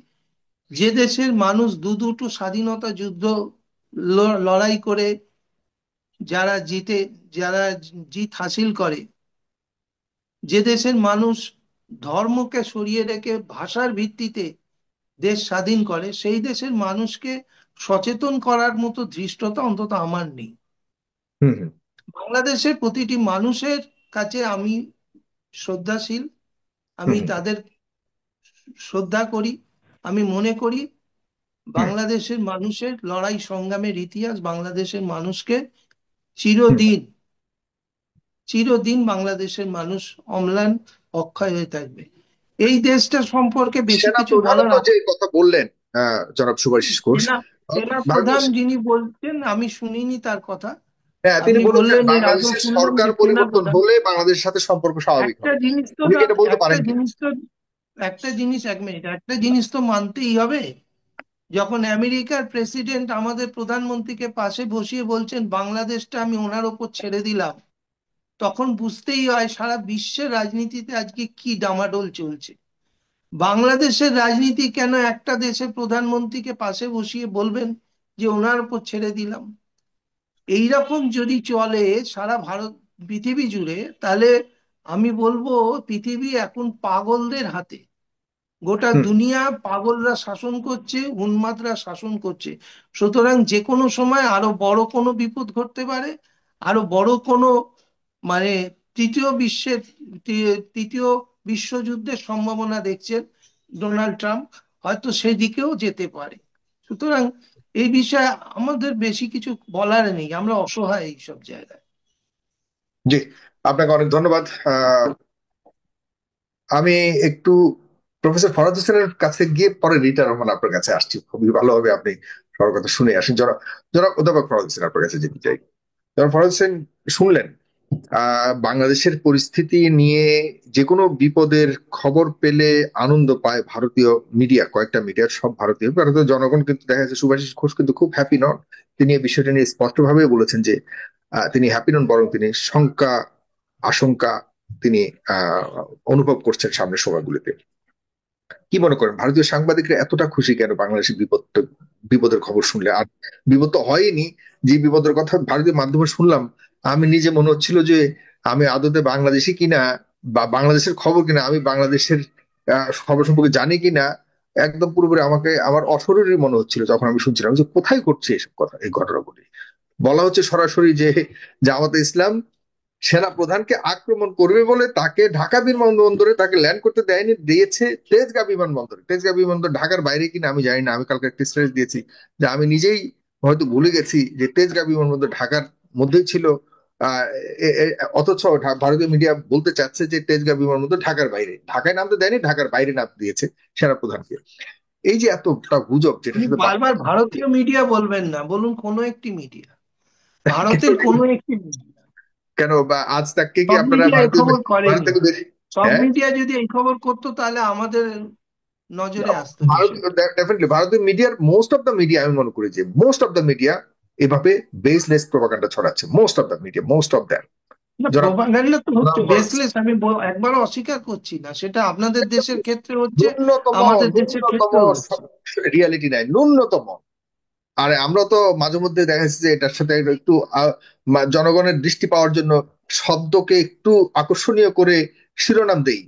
যে দেশের মানুষ দুটো স্বাধীনতা যুদ্ধ লড়াই করে যারা জিতে, যারা জিত হাসিল করে, যে দেশের মানুষ ধর্মকে সরিয়ে রেখে ভাষার ভিত্তিতে দেশ স্বাধীন করে, সেই দেশের মানুষকে সচেতন করার মতো ধৃষ্টতা অন্তত আমার নেই। হুম হুম বাংলাদেশের প্রতিটি মানুষের কাছে আমি শ্রদ্ধাশীল, হুম আমি হুম তাদের শ্রদ্ধা করি। আমি মনে করি হুম বাংলাদেশের মানুষের লড়াই সংগ্রামের ইতিহাস বাংলাদেশের মানুষকে হুম। চিরদিন, চিরদিন বাংলাদেশের মানুষ অম্লান অক্ষয় হয়ে থাকবে। এই দেশটা সম্পর্কে বেশি সেনা কিছু প্রধানও বলার তো যে কথা বললেন, জনাব সুভাষিস ঘোষ, সেনা সেনা প্রধান ভারতীয় যিনি বলছেন আমি শুনিনি তার কথা, হ্যাঁ, তিনি আপনি বলেছেন বললেন এর আগেও বাংলাদেশের শুনলাম সরকার যে পরিবর্তন সেনাপ্রধান হলে বাংলাদেশের সাথে সম্পর্ক স্বাভাবিক একটা হবে। জিনিস তো উনি কি এটা বলতে একটা পারেন কি? জিনিস তো একটা জিনিস, এক মিনিট, একটা জিনিস তো মানতেই হবে। যখন আমেরিকার প্রেসিডেন্ট আমাদের প্রধানমন্ত্রীকে পাশে বসিয়ে বলছেন বাংলাদেশটা আমি ওনার ওপর ছেড়ে দিলাম, তখন বুঝতেই হয় সারা বিশ্বের রাজনীতিতে আজকে কি ডামাডোল চলছে। বাংলাদেশের রাজনীতি কেন একটা দেশের প্রধানমন্ত্রীকে পাশে বসিয়ে বলবেন যে ওনার উপর ছেড়ে দিলাম? এইরকম যদি চলে সারা ভারত পৃথিবী জুড়ে, তাহলে আমি বলবো পৃথিবী এখন পাগলদের হাতে। গোটা হুম। দুনিয়া পাগলরা শাসন করছে, উন্মাদরা শাসন করছে। সুতরাং যে কোনো সময় আরো বড় কোনো বিপদ ঘটতে পারে, আরো বড় কোনো মানে তৃতীয় বিশ্বযুদ্ধের সম্ভাবনা দেখছেন ডোনাল্ড ট্রাম্প, হয়তো সেদিকেও যেতে পারে। সুতরাং এই বিষয়ে আমাদের বেশি কিছু বলার নেই, আমরা অসহায় এইসব জায়গায়। জি, আপনাকে অনেক ধন্যবাদ। আমি একটু প্রফেসর ফরাদ হোসেনের কাছে গিয়ে পরে রিটা রহমান আপনার কাছে আসছি। খুবই ভালো হবে আপনি সবার কথা শুনে আসেন। জনাব অধ্যাপক ফরাদ হোসেন আপনার কাছে যেতে চাই। জনাব ফরাদ হোসেন, শুনলেন বাংলাদেশের পরিস্থিতি নিয়ে যে কোনো বিপদের খবর পেলে আনন্দ পায় ভারতীয় মিডিয়া, কয়েকটা মিডিয়ার, সব ভারতীয় জনগণ কিন্তু দেখা যাচ্ছে সুভাষিস ঘোষ কিন্তু খুব হ্যাপি নন। তিনি এই বিষয়টা নিয়ে স্পষ্টভাবে বলেছেন যে তিনি হ্যাপি নন, বরং তিনি শঙ্কা আশঙ্কা তিনি আহ অনুভব করছেন সামনের সময়গুলিতে। কি মনে করেন ভারতীয় সাংবাদিকরা এতটা খুশি কেন বাংলাদেশের বিপদের খবর শুনলে? আর বিপদ তো হয়নি, যে বিপদের কথা ভারতীয় মাধ্যমে শুনলাম, আমি নিজে মনে হচ্ছিল যে আমি আদতে বাংলাদেশি কিনা বা বাংলাদেশের খবর কিনা, আমি বাংলাদেশের খবর সম্পর্কে জানি কিনা, একদম পুরোপুরি আমাকে আমার অশরীরই মনে হচ্ছিল যখন আমি শুনছিলাম যে কোথায় ঘটছে এসব কথা। এই ঘটনাগুলি বলা হচ্ছে সরাসরি যে জামাতে ইসলাম সেনা প্রধানকে আক্রমণ করবে বলে তাকে ঢাকা বিমানবন্দরে তাকে ল্যান্ড করতে দেয়নি, দিয়েছে তেজগাঁ বিমানবন্দরে। তেজগাঁ বিমানবন্দর ঢাকার বাইরে কিনা আমি জানি না, আমি কালকে একটা স্ট্যাটাস দিয়েছি যে আমি নিজেই হয়তো ভুলে গেছি যে তেজগাঁ বিমানবন্দর ঢাকার মধ্যেই ছিল। আহ অথচ ভারতীয় মিডিয়া বলতে চাচ্ছে যে তেজগাঁ বিমানবন্দর ঢাকার বাইরে, ঢাকায় নামতে দেয়নি, ঢাকার বাইরে নামতে দিয়েছে সেনা প্রধানকে। এই যে এতটা গুজব, যেটা আপনি শুধু বারবার ভারতীয় মিডিয়া বলবেন না, বলুন কোনো একটি মিডিয়া, ভারতের কোনো একটি মিডিয়া। কেন বা আজ তাককে কি সব আপনারা মিডিয়া এই ভারতীয় খবর ভারত করেনি। থেকে বেশি? সব হ্যাঁ, মিডিয়া যদি এই খবর করতো তাহলে আমাদের নজরে আসতো ভারত বিষয়। ডেফিনেটলি ভারতীয় মিডিয়ার মোস্ট অফ দ্য মিডিয়া, আমি মনে করি যে মোস্ট অফ দ্য মিডিয়া এভাবে বেসলেস প্রপাগান্ডা ছড়াচ্ছে। Most of the media, most of them. না, যারা প্রোপাগান্ডা তো হচ্ছে বেসলেস, আমি একবারও অস্বীকার করছি না, সেটা আপনাদের দেশের ক্ষেত্রে হচ্ছে, ন্যূনতম আমাদের দেশের ন্যূনতম ক্ষেত্রেও হচ্ছে। রিয়ালিটি নাই, ন্যূনতম। আর আমরা তো মাঝে মধ্যে দেখা যাচ্ছে যে এটার সাথে একটু জনগণের দৃষ্টি পাওয়ার জন্য শব্দকে একটু আকর্ষণীয় করে শিরোনাম দেই,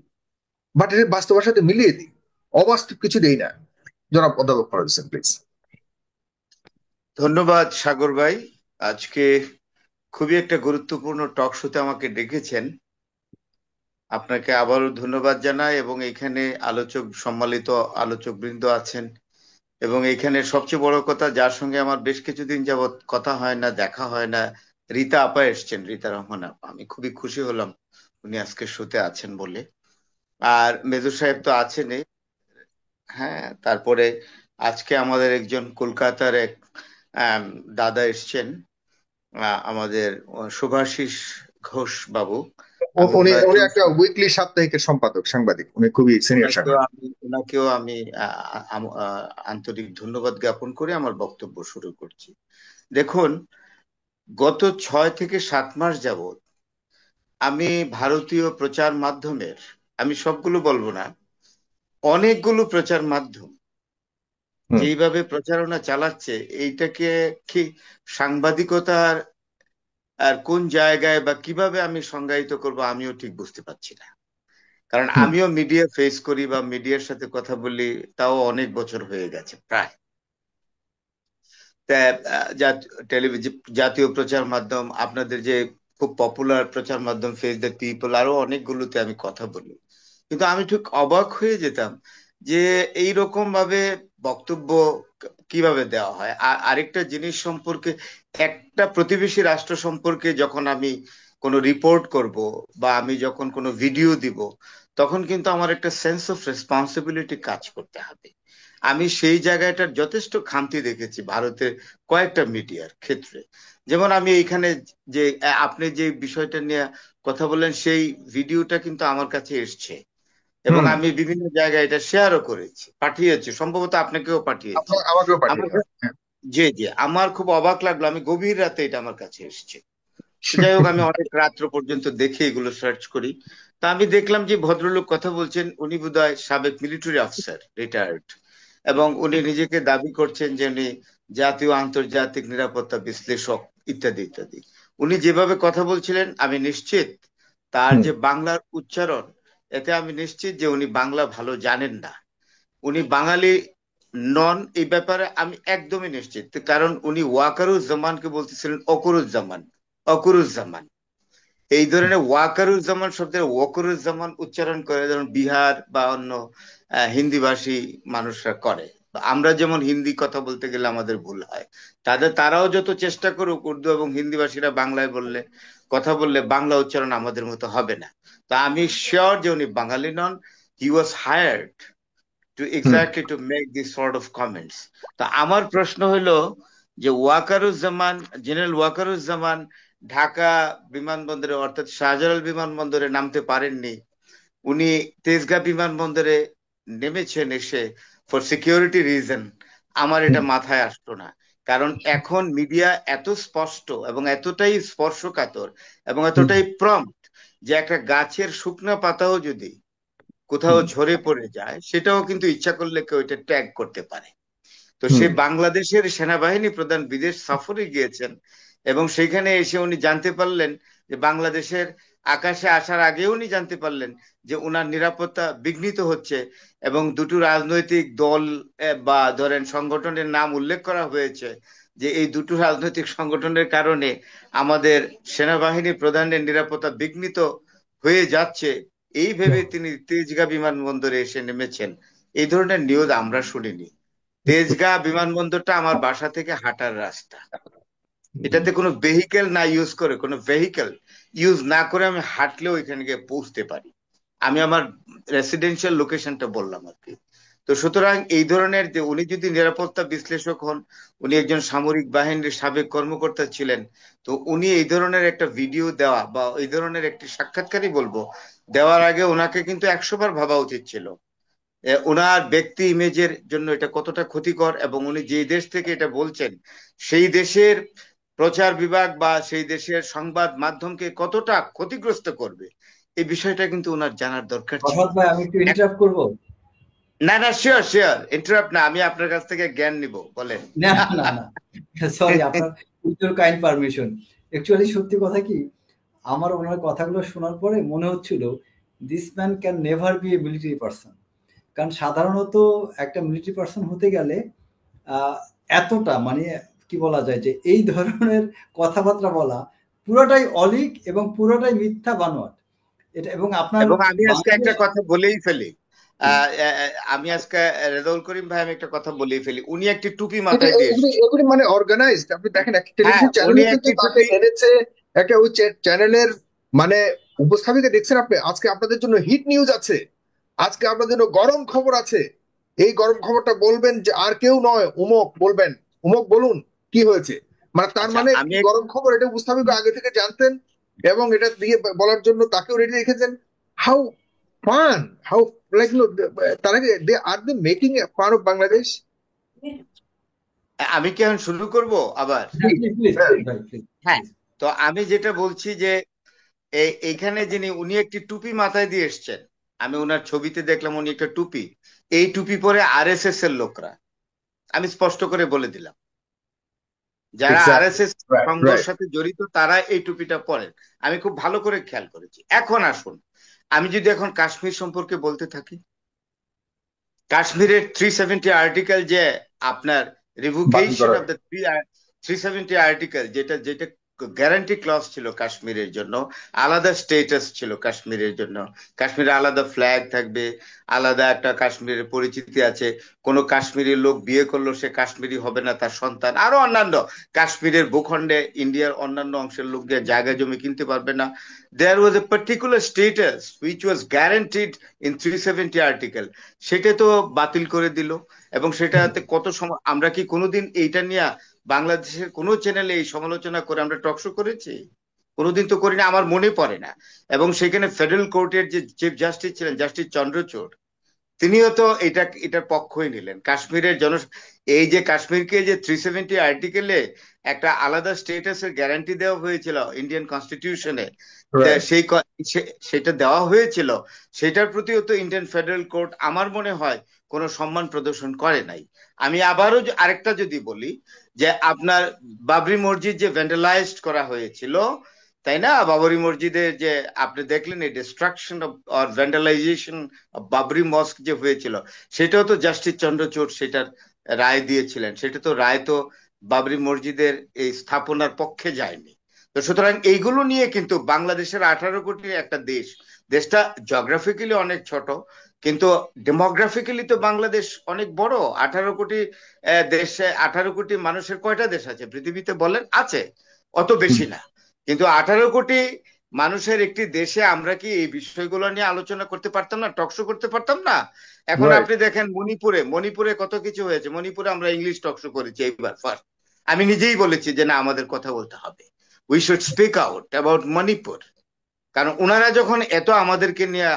বাট এর বাস্তবের সাথে মিলিয়ে দিই, অবাস্তব কিছু দেই না। জনাব অধ্যাপক ফরাদ হোসেন, প্লিজ। ধন্যবাদ সাগর ভাই। আজকে খুবই একটা গুরুত্বপূর্ণ টক শোতে আমাকে ডেকেছেন। আপনাকে আবারও ধন্যবাদ জানাই, এবং এখানে সম্মানিত আলোচক বৃন্দ আছেন, এবং এখানে সবচেয়ে বড় কথা, যার সঙ্গে আমার বেশ কিছুদিন যাবৎ কথা হয় না, দেখা হয় না, রীতা আপা এসছেন, রীতা রহমান আপা। আমি খুবই খুশি হলাম উনি আজকে শোতে আছেন বলে। আর মেজর সাহেব তো আছেনই। হ্যাঁ, তারপরে আজকে আমাদের একজন কলকাতার এক দাদা এসছেন, আমাদের শুভাশিস ঘোষ বাবু। আমি উনি উনি ওনাকেও একটা উইকলি সাপ্তাহিকের সম্পাদক, সাংবাদিক, উনি খুবই সিনিয়র সাংবাদিক। ওনাকেও আমি আন্তরিক ধন্যবাদ জ্ঞাপন করে আমার বক্তব্য শুরু করছি। দেখুন, গত 6 থেকে 7 মাস যাবৎ আমি ভারতীয় প্রচার মাধ্যমের, আমি সবগুলো বলবো না, অনেকগুলো প্রচার মাধ্যম যেইভাবে প্রচারণা চালাচ্ছে, এইটাকে কি সাংবাদিকতার আর কোন জায়গায় বা কিভাবে আমি সংজ্ঞায়িত করব আমিও ঠিক বুঝতে পারছি না। কারণ আমিও মিডিয়া ফেস করি বা মিডিয়ার সাথে কথা বলি, তাও অনেক বছর হয়ে গেছে প্রায়। টেলিভিশন, জাতীয় প্রচার মাধ্যম, আপনাদের যে খুব পপুলার প্রচার মাধ্যম ফেস দ্য পিপল, আরো অনেকগুলোতে আমি কথা বলি, কিন্তু আমি ঠিক অবাক হয়ে যেতাম যে এইরকম ভাবে বক্তব্য কিভাবে দেওয়া হয়। আর আরেকটা জিনিস সম্পর্কে, একটা প্রতিবেশী রাষ্ট্র সম্পর্কে যখন আমি কোনো রিপোর্ট করব বা আমি যখন কোনো ভিডিও দিব, তখন কিন্তু আমার একটা সেন্স অফ রেসপন্সিবিলিটি কাজ করতে হবে। আমি সেই জায়গাটার যথেষ্ট খামতি দেখেছি ভারতের কয়েকটা মিডিয়ার ক্ষেত্রে। যেমন আমি এইখানে যে আপনি যে বিষয়টা নিয়ে কথা বললেন সেই ভিডিওটা কিন্তু আমার কাছে এসছে এবং আমি বিভিন্ন জায়গায় এটা শেয়ারও করেছি, পাঠিয়েছি, সম্ভবত আপনাকেও পাঠিয়েছি। আমাকেও আমার পাঠিয়েছেন। জি জি, আমার খুব অবাক লাগলো, আমি গভীর রাতে এটা আমার কাছে এসেছে। যাই হোক, আমি অনেক রাত্র পর্যন্ত দেখে এগুলো সার্চ করি। তা আমি দেখলাম যে ভদ্রলোক কথা বলছেন, উনি বোধহয় সাবেক মিলিটারি অফিসার, রিটায়ার্ড, এবং উনি নিজেকে দাবি করছেন যে উনি জাতীয় আন্তর্জাতিক নিরাপত্তা বিশ্লেষক ইত্যাদি ইত্যাদি। উনি যেভাবে কথা বলছিলেন আমি নিশ্চিত তার যে বাংলার উচ্চারণ, এতে আমি নিশ্চিত যে উনি বাংলা ভালো জানেন না, উনি বাঙালি নন, এই ব্যাপারে আমি একদমই নিশ্চিত। কারণ উনি ওয়াকারুজ্জামানকে বলতেছিলেন অকুরুজ্জামান, অকুরুজ্জামান। এই ধরনের ওয়াকারুজ্জামান শব্দের ওয়াকুরুজ্জামান উচ্চারণ করে যেমন বিহার বা অন্য হিন্দিভাষী মানুষরা করে। আমরা যেমন হিন্দি কথা বলতে গেলে আমাদের ভুল হয়, তারাও যত চেষ্টা করুক উর্দু এবং হিন্দিভাষীরা বাংলায় কথা বললে বাংলা উচ্চারণ আমাদের মতো হবে না। তা আমি শিওর যে উনি বাঙালি নন। হি ওয়াজ hired to exactly to make this sort of comments. তা আমার প্রশ্ন হলো যে ওয়াকারুজ্জামান, জেনারেল ওয়াকারুজ্জামান ঢাকা বিমানবন্দরে অর্থাৎ শাহজালাল বিমানবন্দরে নামতে পারেননি, উনি তেজগাঁ বিমানবন্দরে নেমেছেন এসে ফর সিকিউরিটি রিজন। আমার এটা মাথায় আসতো না, কারণ এখন মিডিয়া এত স্পষ্ট এবং এতটাই স্পর্শকাতর এবং এতটাই প্রম্পট যে একটা গাছের শুকনা পাতাও যদি কোথাও ঝরে পড়ে যায় সেটাও কিন্তু ইচ্ছা করলে কেউ এটা ট্যাগ করতে পারে। তো সে বাংলাদেশের সেনাবাহিনী প্রধান বিদেশ সফরে গিয়েছেন এবং সেখানে এসে উনি জানতে পারলেন যে বাংলাদেশের আকাশে আসার আগে উনি জানতে পারলেন যে ওনার নিরাপত্তা বিঘ্নিত হচ্ছে এবং দুটো রাজনৈতিক দল বা ধরেন সংগঠনের নাম উল্লেখ করা হয়েছে যে এই দুটো রাজনৈতিক সংগঠনের কারণে আমাদের সেনাবাহিনী প্রধানের নিরাপত্তা বিঘ্নিত হয়ে যাচ্ছে। এই ভেবে তিনি তেজগাঁ বিমানবন্দরে এসে নেমেছেন। এই ধরনের নিউজ আমরা শুনিনি। তেজগাঁ বিমানবন্দরটা আমার বাসা থেকে হাঁটার রাস্তা, এটাতে কোনো ভেহিকেল না ইউজ করে, কোনো ভেহিকেল ইউজ না করে আমি হাঁটলেও এখানে গিয়ে পৌঁছতে পারি। আমি আমার রেসিডেন্সিয়াল লোকেশনটা বললাম আর কি। তো সুতরাং এই ধরনের যে উনি যদি নিরাপত্তা বিশ্লেষক হন, উনি একজন সামরিক বাহিনীর সাবেক কর্মকর্তা ছিলেন, তো উনি এই ধরনের একটা ভিডিও দেওয়া বা এই ধরনের একটি সাক্ষাৎকারই বলবো দেওয়ার আগে ওনাকে কিন্তু 100 বার ভাবা উচিত ছিল ওনার ব্যক্তি ইমেজের জন্য এটা কতটা ক্ষতিকর, এবং উনি যে দেশ থেকে এটা বলছেন সেই দেশের প্রচার বিভাগ বা সেই দেশের সংবাদ মাধ্যমকে কতটা ক্ষতিগ্রস্ত করবে, এই বিষয়টা কিন্তু ওনার জানার দরকার ছিল। ভাই আমি একটু ইন্টারাপ্ট করব? না না, শিওর শিওর, ইন্টারাপ্ট না, আমি আপনার কাছ থেকে জ্ঞান নিব, বলেন। না না না, সরি, আপনার উইথ কাইন্ড পারমিশন। অ্যাকচুয়ালি সত্যি কথা কি, আমার ওনার কথাগুলো শোনার পরে মনে হচ্ছিল this man can never B A military person. কারণ সাধারণত একটা মিলিটারি পার্সন হতে গেলে এতটা মানে কি বলা যায় যে এই ধরনের কথাবার্তা বলা পুরোটাই অলিক এবং পুরোটাই মিথ্যা বানোয়াট এটা। এবং আপনার আমি আজকে একটা কথা বলেই ফেলি, আমি আজকে রেজাউল করিম ভাই আমি একটা কথা বলেই ফেলি, উনি একটি টুপি মাথায় দিয়ে এগুলি মানে অর্গানাইজড। আপনি দেখেন একটা টেলিভিশন চ্যানেলে কিন্তু তাকে এনেছে, একটা ওই চ্যানেলের মানে উপস্থাপিকা দেখছেন আপনি, আজকে আপনাদের জন্য হিট নিউজ আছে, আজকে আপনাদের জন্য গরম খবর আছে, এই গরম খবরটা বলবেন যে আর কেউ নয় উমক বলবেন, উমক বলুন কি হয়েছে। মানে তার মানে গরম খবর এটা উপস্থাপিকা আগে থেকে জানতেন এবং এটা দিয়ে বলার জন্য তাকেও রেডি রেখেছেন। হাউ ফান, হাউ লাইক তারা they are they making a fun of Bangladesh. আমি কি এখন শুরু করব আবার? হ্যাঁ, তো আমি যেটা বলছি যে এইখানে যিনি উনি একটি টুপি মাথায় দিয়ে এসছেন, আমি ওনার ছবিতে দেখলাম উনি একটা টুপি, এই টুপি পরে আরএসএস এর লোকরা, আমি স্পষ্ট করে বলে দিলাম যারা আরএসএস সংঘের সাথে জড়িত তারা এই টুপিটা পরেন, আমি খুব ভালো করে খেয়াল করেছি। এখন আসুন, আমি যদি এখন কাশ্মীর সম্পর্কে বলতে থাকি, কাশ্মীরের 370 আর্টিকেল যে আপনার রিভোকেশন অফ দ্য 370 আর্টিকেল, যেটা গ্যারান্টি ক্লজ ছিল কাশ্মীরের জন্য, আলাদা স্টেটাস ছিল কাশ্মীরের জন্য, কাশ্মীরে আলাদা ফ্ল্যাগ থাকবে, আলাদা একটা কাশ্মীরের পরিচিতি আছে, কোন কাশ্মীরি লোক বিয়ে করলো সে কাশ্মীরি হবে না, তার সন্তান, আরো অন্যান্য কাশ্মীরের ভূখণ্ডে ইন্ডিয়ার অন্যান্য অংশের লোকদের জায়গা জমি কিনতে পারবে না, there was a particular status which was guaranteed in 370 article, সেটা তো বাতিল করে দিল। এবং সেটাতে কত সময়, আমরা কি কোনোদিন এইটা নিয়ে বাংলাদেশের কোনো চ্যানেলে এই সমালোচনা করে আমরা টকশো করেছি? কোনোদিন তো করি না, আমার মনে পড়ে না। এবং সেখানে ফেডারেল কোর্টের যে চিফ জাস্টিস ছিলেন, জাস্টিস চন্দ্রচূড়, তিনিও তো এটার পক্ষই নিলেন। কাশ্মীরের এই যে কাশ্মীরকে যে 370 আর্টিকেলে একটা আলাদা স্টেটাসের গ্যারান্টি দেওয়া হয়েছিল ইন্ডিয়ান কনস্টিটিউশনে, সেটা দেওয়া হয়েছিল, সেটার প্রতিও তো ইন্ডিয়ান ফেডারেল কোর্ট আমার মনে হয় কোনো সম্মান প্রদর্শন করে নাই। আমি আবারও আরেকটা যদি বলি, যে আপনার বাবরি মসজিদ যে ভ্যান্ডালাইজড করা হয়েছিল, তাই না, বাবরি মসজিদের যে আপনি দেখলেন এই ডিস্ট্রাকশন অর ভ্যান্ডালাইজেশন অফ বাবরি মস্ক যে হয়েছিল, সেটাও তো জাস্টিস চন্দ্রচূড় সেটার রায় দিয়েছিলেন। সেটা তো রায় তো বাবরি মসজিদের এই স্থাপনার পক্ষে যায়নি। তো সুতরাং এইগুলো নিয়ে কিন্তু বাংলাদেশের 18 কোটির একটা দেশ, দেশটা জিওগ্রাফিক্যালি অনেক ছোট, কিন্তু ডেমোগ্রাফিক্যালি তো বাংলাদেশ অনেক বড়। 18 কোটি দেশে 18 কোটি মানুষের কয়টা দেশ আছে পৃথিবীতে বলেন? আছে, অত বেশি না। কিন্তু 18 কোটি মানুষের একটি দেশে আমরা কি এই বিষয়গুলো নিয়ে আলোচনা করতে পারতাম না, টকশো করতে পারতাম না? এখন আপনি দেখেন মণিপুরে কত কিছু হয়েছে। মণিপুরে আমরা ইংলিশ টকশো করেছি এইবার ফার্স্ট। আমি নিজেই বলেছি যে না, আমাদের কথা বলতে হবে, we should speak out about Manipur. কারণ ওনারা যখন এত আমাদেরকে নিয়ে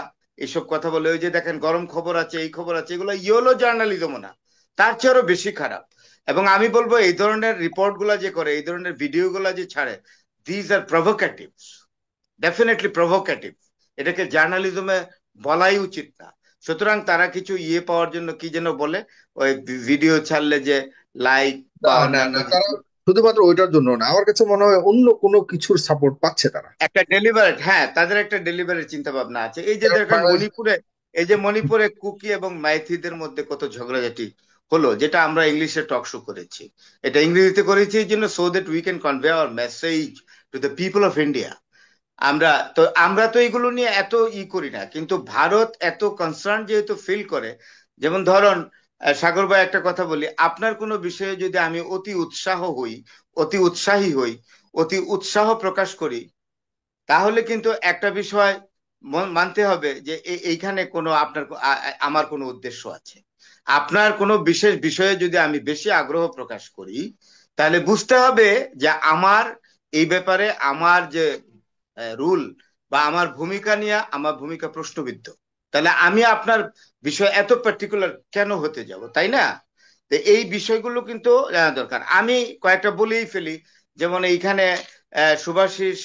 এইসব কথা বলে, ওই যে দেখেন গরম খবর আছে, এই খবর আছে, এগুলো ইয়েলো জার্নালিজমও না, তার চেয়ে আরো বেশি খারাপ। এবং আমি বলবো এই ধরনের রিপোর্ট গুলা যে করে, এই ধরনের ভিডিও গুলা যে ছাড়ে, these are provocatives, definitely provocative, এটাকে জার্নালিজমে বলাই উচিত না। সুতরাং তারা কিছু পাওয়ার জন্য কি যেন বলে, ওই ভিডিও ছাড়লে যে লাইক বা অন্যান্য, শুধুমাত্র ওইটার জন্য না, আমার কাছে মনে হয় অন্য কোনো কিছুর সাপোর্ট পাচ্ছে তারা, একটা ডেলিভারেট, হ্যাঁ তাদের একটা ডেলিভারেট চিন্তা ভাবনা আছে। এই যে দেখেন মণিপুরে কুকি এবং মাইথিদের মধ্যে কত ঝগড়াঝাটি হলো, যেটা আমরা ইংলিশে টকশো করেছি, এটা ইংরেজিতে করেছি এই জন্য, so that we can convey our message to the people of India. আমরা তো এগুলো নিয়ে এত করি না, কিন্তু ভারত এত কনসার্ন যেহেতু ফিল করে। যেমন ধরুন সাগর ভাই, একটা কথা বলি, আপনার কোনো বিষয়ে যদি আমি অতি উৎসাহী হই, অতি উৎসাহ প্রকাশ করি, তাহলে কিন্তু একটা বিষয় মানতে হবে যে এইখানে কোনো আমার কোনো উদ্দেশ্য আছে। আপনার কোনো বিশেষ বিষয়ে যদি আমি বেশি আগ্রহ প্রকাশ করি, তাহলে বুঝতে হবে যে আমার এই ব্যাপারে আমার যে রুল বা আমার ভূমিকা নিয়ে আমার ভূমিকা প্রশ্নবিদ্ধ। তাহলে আমি আপনার বিষয় এত পার্টিকুলার কেন হতে যাব, তাই না? তো এই বিষয়গুলো কিন্তু জানা দরকার। আমি কয়েকটা বলেই ফেলি, যেমন এইখানে শুভাশিস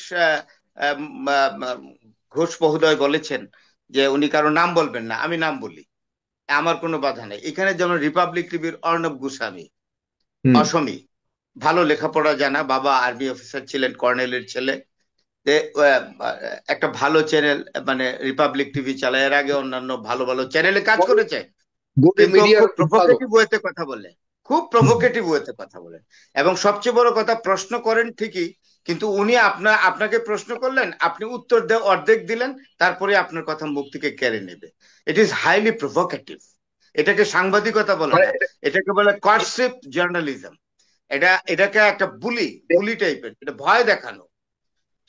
ঘোষ মহোদয় বলেছেন যে উনি কারো নাম বলবেন না, আমি নাম বলি, আমার কোনো বাধা নেই। এখানে যেমন রিপাবলিক টিভির অর্ণব গোস্বামী, অসমী, ভালো লেখাপড়া জানা, বাবা আর্মি অফিসার ছিলেন, কর্নেলের ছেলে, একটা ভালো চ্যানেল মানে রিপাবলিক টিভি চালায়, এর আগে অন্যান্য ভালো ভালো চ্যানেলে কাজ করেছে, খুব প্রভোকেটিভ ওয়েতে কথা বলে, এবং সবচেয়ে বড় কথা, প্রশ্ন করেন ঠিকই, কিন্তু উনি আপনাকে প্রশ্ন করলেন, আপনি উত্তর অর্ধেক দিলেন, তারপরে আপনার কথা মুখ থেকে কেড়ে নেবে। It is highly provocative. এটাকে সাংবাদিকতা বলে না, এটাকে বলে কর্সিভ জার্নালিজম। এটাকে একটা বুলি টাইপের, এটা ভয় দেখানো।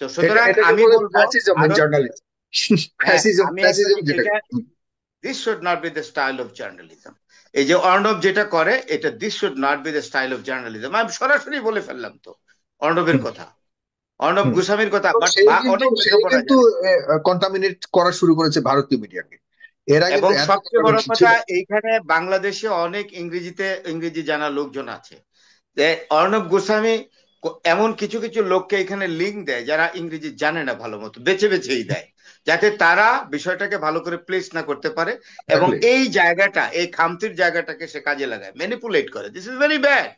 তো সুতরাং আমি বলবো this should not be the style of journalism. এই যে অর্ণব যেটা করে, এটা this should not be the style of journalism. আমি সরাসরি বলে ফেললাম তো অর্ণবের কথা, অর্ণব গোস্বামীর কথা, কিন্তু কন্টামিনেট করা শুরু করেছে ভারতীয় মিডিয়াকে এর আগে। এবং সবচেয়ে বড় কথা, এইখানে বাংলাদেশে অনেক ইংরেজি জানা লোকজন আছে। অর্ণব গোস্বামী এমন কিছু কিছু লোককে এখানে লিঙ্ক দেয় যারা ইংরেজি জানে না ভালো মতো, বেছেই দেয়, যাতে তারা বিষয়টাকে ভালো করে প্লেস না করতে পারে, এবং এই খামতির জায়গাটাকে সে কাজে লাগায়, ম্যানিপুলেট করে। This is very bad.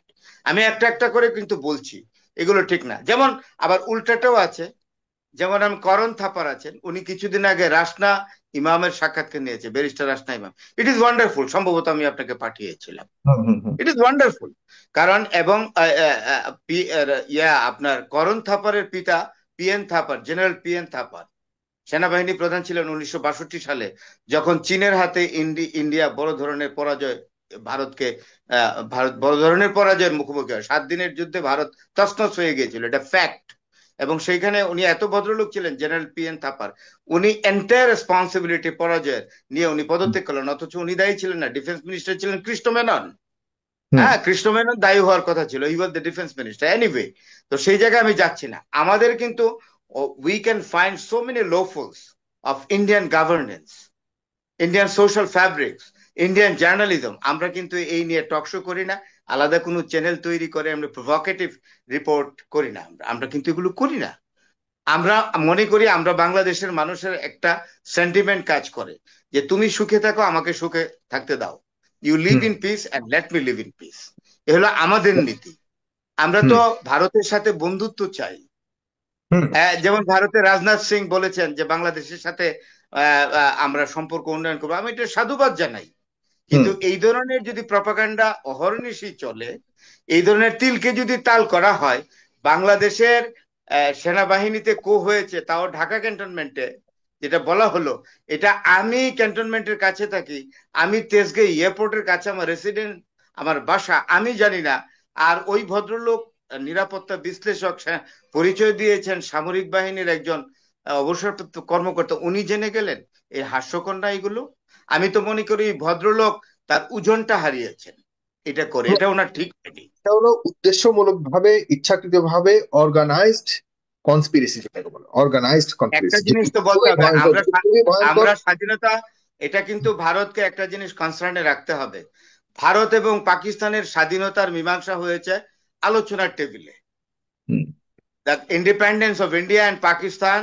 আমি একটা করে কিন্তু বলছি, এগুলো ঠিক না। যেমন আবার উল্টাটাও আছে, যেমন আমি করণ থাপার আছেন, উনি কিছুদিন আগে রাসনা ইমামের সাক্ষাৎকার নিয়েছে, ব্যারিস্টার রাসনা ইমাম। ইট ইজ ওয়ান্ডারফুল, সম্ভবত আমি আপনাকে পাঠিয়েছিলাম। ইট ইজ ওয়ান্ডারফুল, কারণ এবং আপনার করণ থাপারের পিতা PN Thapar, general PN Thapar সেনাবাহিনী প্রধান ছিলেন 1962 সালে, যখন চীনের হাতে ইন্ডিয়া বড় ধরনের পরাজয়ের মুখোমুখি হয়। 7 দিনের যুদ্ধে ভারত তছনছ হয়ে গিয়েছিল, এটা ফ্যাক্ট। এবং সেইখানে উনি এত ভদ্রলোক ছিলেন, জেনারেল PN থাপার, উনি এন্টায়ার রেসপন্সিবিলিটি পরাজয়ের নিয়ে উনি পদত্যাগ করলেন, অথচ উনি দায়ী ছিলেন না, ডিফেন্স মিনিস্টার ছিলেন কৃষ্ণ মেনন। হ্যাঁ, কৃষ্ণ মেনন দায়ী হওয়ার কথা ছিল, he was the defence minister. Anyway, তো সেই জায়গায় আমি যাচ্ছি না। আমাদের কিন্তু we can find so many loopholes of Indian governance, Indian social fabrics, Indian journalism. আমরা কিন্তু এই নিয়ে টক শো করি না, আলাদা কোনো চ্যানেল তৈরি করে আমরা প্রভোকেটিভ রিপোর্ট করি না, আমরা কিন্তু এগুলো করি না। আমরা মনে করি আমরা বাংলাদেশের মানুষের একটা সেন্টিমেন্ট কাজ করে যে তুমি সুখে থাকো, আমাকে সুখে থাকতে দাও, you live in peace and let me live in peace. এ হলো আমাদের নীতি। আমরা তো ভারতের সাথে বন্ধুত্ব চাই। যেমন ভারতের রাজনাথ সিং বলেছেন যে বাংলাদেশের সাথে আমরা সম্পর্ক উন্নয়ন করবো, আমি এটা সাধুবাদ জানাই। কিন্তু এই ধরনের যদি প্রপাগান্ডা অহর্নিশি চলে, এই ধরনের তিলকে যদি তাল করা হয়, বাংলাদেশের সেনাবাহিনীতে হয়েছে, তাও ঢাকা ক্যান্টনমেন্টে, যেটা বলা হলো, এটা আমি ক্যান্টনমেন্টের কাছে থাকি, আমি তেজগাঁও এয়ারপোর্টের কাছে আমার রেসিডেন্ট, আমার বাসা, আমি জানি না। আর ওই ভদ্রলোক নিরাপত্তা বিশ্লেষক পরিচয় দিয়েছেন সামরিক বাহিনীর একজন অবসরপ্রাপ্ত কর্মকর্তা, উনি জেনে গেলেন। এই হাস্যকর না এগুলো? আমি তো মনে করি ভদ্রলোক তার ওজনটা হারিয়েছেন এটা করে, এটা ওনার ঠিক হয়নি। এটা হলো উদ্দেশ্যমূলক ভাবে, ইচ্ছাকৃত ভাবে অর্গানাইজড কনস্পিরেসি, যেটাকে বলে অর্গানাইজড একটা কনস্পিরেসি। জিনিস তো বলতে হবে, আমরা স্বাধীনতা, এটা কিন্তু ভারতকে একটা জিনিস কনসার্নে রাখতে হবে। ভারত এবং পাকিস্তানের স্বাধীনতার মীমাংসা হয়েছে আলোচনার টেবিলে। The independence of India and Pakistan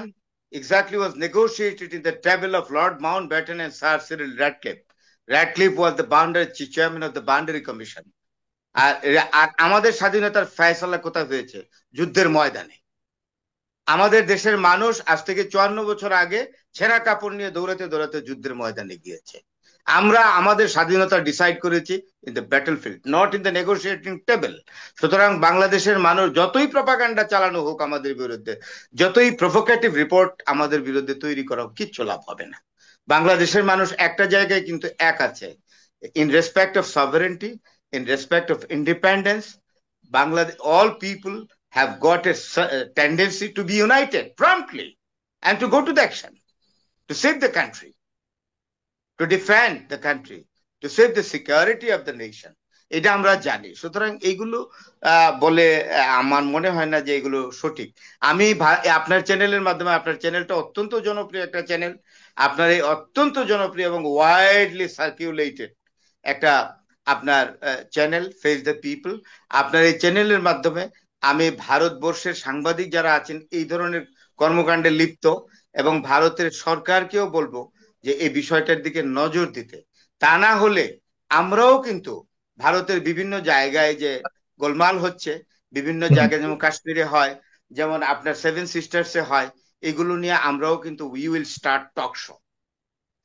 exactly was negotiated in the table of Lord Mountbatten and Sir Cyril Ratcliffe. Ratcliffe was the chairman of the Boundary Commission. আর আমাদের স্বাধীনতার ফয়সালা কোথায় হয়েছে? যুদ্ধের ময়দানে। আমাদের দেশের মানুষ আজ থেকে 54 বছর আগে ছেঁড়া কাপড় নিয়ে দৌড়াতে দৌড়াতে যুদ্ধের ময়দানে গিয়েছে। আমরা আমাদের স্বাধীনতা ডিসাইড করেছি in the battlefield, not in the negotiating table. সুতরাং বাংলাদেশের মানুষ যতই প্রপাগান্ডা চালানো হোক আমাদের বিরুদ্ধে, যতই প্রভোকেটিভ রিপোর্ট আমাদের বিরুদ্ধে তৈরি করা হোক, কিচ্ছু লাভ হবে না। বাংলাদেশের মানুষ একটা জায়গায় কিন্তু এক আছে, in respect of sovereignty, in respect of independence. Bangladesh, all people have got a tendency to be united promptly and to go to the action, to save the country, to defend the country, to save the security of the nation. এটা আমরা জানি। সুতরাং এইগুলো বলে আমার মনে হয় না যে এগুলো সঠিক। আমি আপনার চ্যানেলের মাধ্যমে, আপনার চ্যানেলটা অত্যন্ত জনপ্রিয় একটা চ্যানেল, আপনার এই অত্যন্ত জনপ্রিয় এবং ওয়াইডলি সার্কিউলেটেড একটা আপনার চ্যানেল ফেস দ্য পিপল। আপনার এই চ্যানেলের মাধ্যমে আমি ভারতবর্ষের সাংবাদিক যারা আছেন এই ধরনের কর্মকাণ্ডে লিপ্ত, এবং ভারতের সরকারকেও বলবো যে এই বিষয়টার দিকে নজর দিতে। তা না হলে আমরাও কিন্তু ভারতের বিভিন্ন জায়গায় যে গোলমাল হচ্ছে, বিভিন্ন জায়গায় যেমন কাশ্মীরে হয়, যেমন আপনার 7 সিস্টার্সে হয়, এগুলো নিয়ে আমরাও কিন্তু we will start talk show.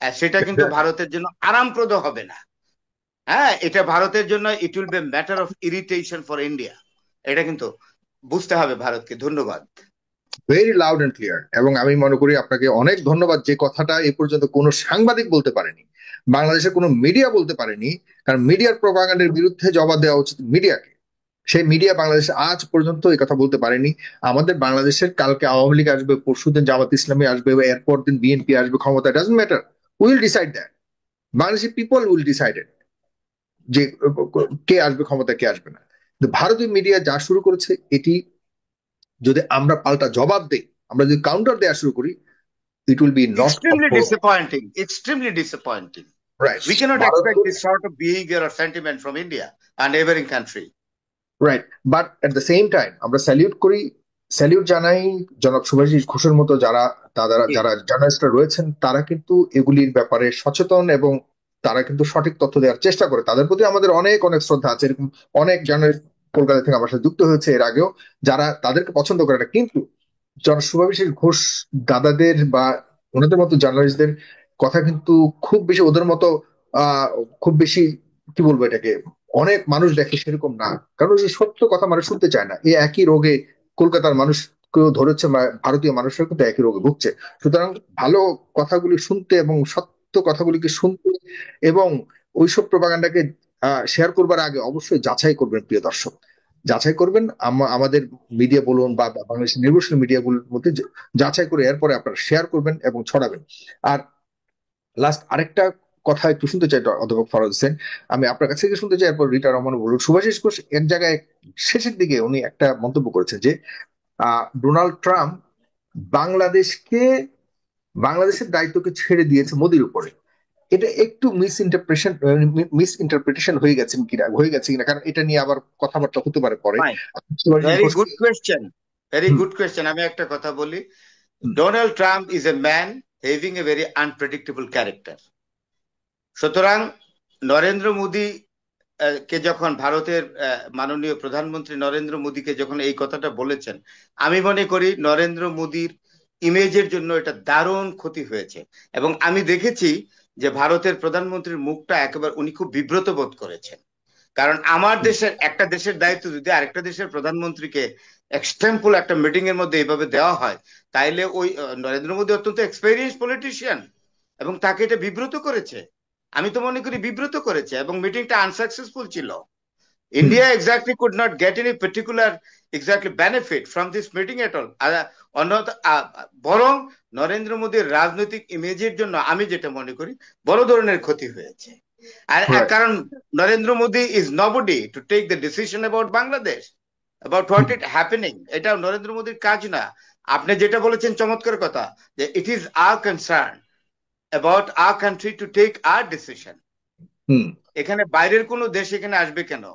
সেটা কিন্তু ভারতের জন্য আরামপ্রদ হবে না। হ্যাঁ, এটা ভারতের জন্য it will be matter of irritation for India. এটা কিন্তু বুঝতে হবে ভারতকে। ধন্যবাদ। Very loud and clear. এবং আমি মনে করি আপনাকে অনেক ধন্যবাদ, যে কথাটা এ পর্যন্ত কোনো সাংবাদিক বলতে পারেনি, বাংলাদেশের কোনো মিডিয়া বলতে পারেনি। কারণ মিডিয়ার প্রপাগান্ডার বিরুদ্ধে জবাব দেওয়া উচিত মিডিয়াকে। সেই মিডিয়া বাংলাদেশে আজ পর্যন্ত এই কথা বলতে পারেনি। আমাদের বাংলাদেশের কালকে আওয়ামী লীগ আসবে, পরশুদিন জামাত ইসলামী আসবে, এরপর দিন বিএনপি আসবে ক্ষমতা, doesn't matter, will decide that. Bangladeshi people will decide যে কে আসবে ক্ষমতা, কে আসবে না। ভারতীয় মিডিয়া যা শুরু করেছে, এটি যদি আমরা পাল্টা জবাব দেই, আমরা যদি কাউন্টার দেওয়া শুরু করি, it will be not extremely disappointing, extremely disappointing. Right. We cannot expect this sort of behavior or sentiment from India, a neighboring country. Right. But at the same time, আমরা স্যালিউট জানাই জনাব শুভাশিস ঘোষের মতো যারা জার্নালিস্টরা রয়েছেন, তারা কিন্তু এগুলির ব্যাপারে সচেতন এবং তারা কিন্তু সঠিক তথ্য দেওয়ার চেষ্টা করে। তাদের প্রতি আমাদের অনেক অনেক শ্রদ্ধা আছে। এরকম অনেক জার্নালিস্ট কলকাতা থেকে আমার সাথে যুক্ত হয়েছে এর আগেও, যারা তাদেরকে পছন্দ করে না। কিন্তু শুভাশিস ঘোষ দাদাদের বা ওনাদের মতো জার্নালিস্টদের কথা কিন্তু খুব বেশি ওদের মতো খুব বেশি কি বলবো এটাকে অনেক মানুষ দেখে সেরকম না। কারণ যে সত্য কথা মানুষ শুনতে চায় না। এই একই রোগে কলকাতার মানুষকেও ধরেছে, ভারতীয় মানুষরা কিন্তু একই রোগে ভুগছে। সুতরাং ভালো কথাগুলি শুনতে এবং সত্য কথাগুলিকে শুনতে এবং ওইসব প্রপাগান্ডাকে শেয়ার করবার আগে অবশ্যই যাচাই করবেন প্রিয় দর্শক। যাচাই করবেন, আমাদের মিডিয়া বলুন বা বাংলাদেশের নির্ভরশীল মিডিয়াগুলোর মধ্যে যাচাই করে এরপরে আপনারা শেয়ার করবেন এবং ছড়াবেন। আর লাস্ট আরেকটা কথা একটু শুনতে চাই অধ্যাপক ফরহাদ হোসেন, আমি আপনার কাছ থেকে শুনতে চাই, এরপর রিটা রহমান বলুন। সুভাষিস ঘোষ এক জায়গায় শেষের দিকে উনি একটা মন্তব্য করেছেন যে ডোনাল্ড ট্রাম্প বাংলাদেশের দায়িত্বকে ছেড়ে দিয়েছে মোদির উপরে। এটা একটু মিস ইন্টারপ্রিটেশন হয়ে গেছে কিনা, কারণ এটা নিয়ে আবার কথাবার্তা হতে পারে পরে। Very good question, very good question. আমি একটা কথা বলি, Donald Trump is a man having a very unpredictable character. সুতরাং নরেন্দ্র মোদী কে যখন ভারতের মাননীয় প্রধানমন্ত্রী নরেন্দ্র মোদীকে যখন এই কথাটা বলেছেন, আমি মনে করি নরেন্দ্র মোদীর ইমেজের জন্য এটা দারুণ ক্ষতি হয়েছে। এবং আমি দেখেছি যে ভারতের প্রধানমন্ত্রীর মুখটা একেবারে উনি খুব বিব্রত বোধ করেছেন। কারণ আমার দেশের একটা দেশের দায়িত্ব যদি আরেকটা দেশের প্রধানমন্ত্রীকে এক্সটেম্পল একটা মিটিং এর মধ্যে এইভাবে দেওয়া হয়, তাইলে ওই নরেন্দ্র মোদী অত্যন্ত এক্সপেরিয়েন্স পলিটিশিয়ান এবং তাকে এটা বিব্রত করেছে। আমি তো মনে করি বিব্রত করেছে, এবং মিটিংটা আনসাকসেসফুল ছিল। India exactly could not get any particular exactly benefit from this meeting at all. বরং নরেন্দ্র মোদীর রাজনৈতিক ইমেজের জন্য আমি যেটা মনে করি বড় ধরনের ক্ষতি হয়েছে। আর কারণ Narendra Modi is nobody to take the decision about Bangladesh, about what it happening. এটা নরেন্দ্র মোদীর কাজ না। আপনি যেটা বলেছেন চমৎকার কথা, যে it is our concern about our country to take our decision. এখানে বাইরের কোনো দেশ এখানে আসবে কেন?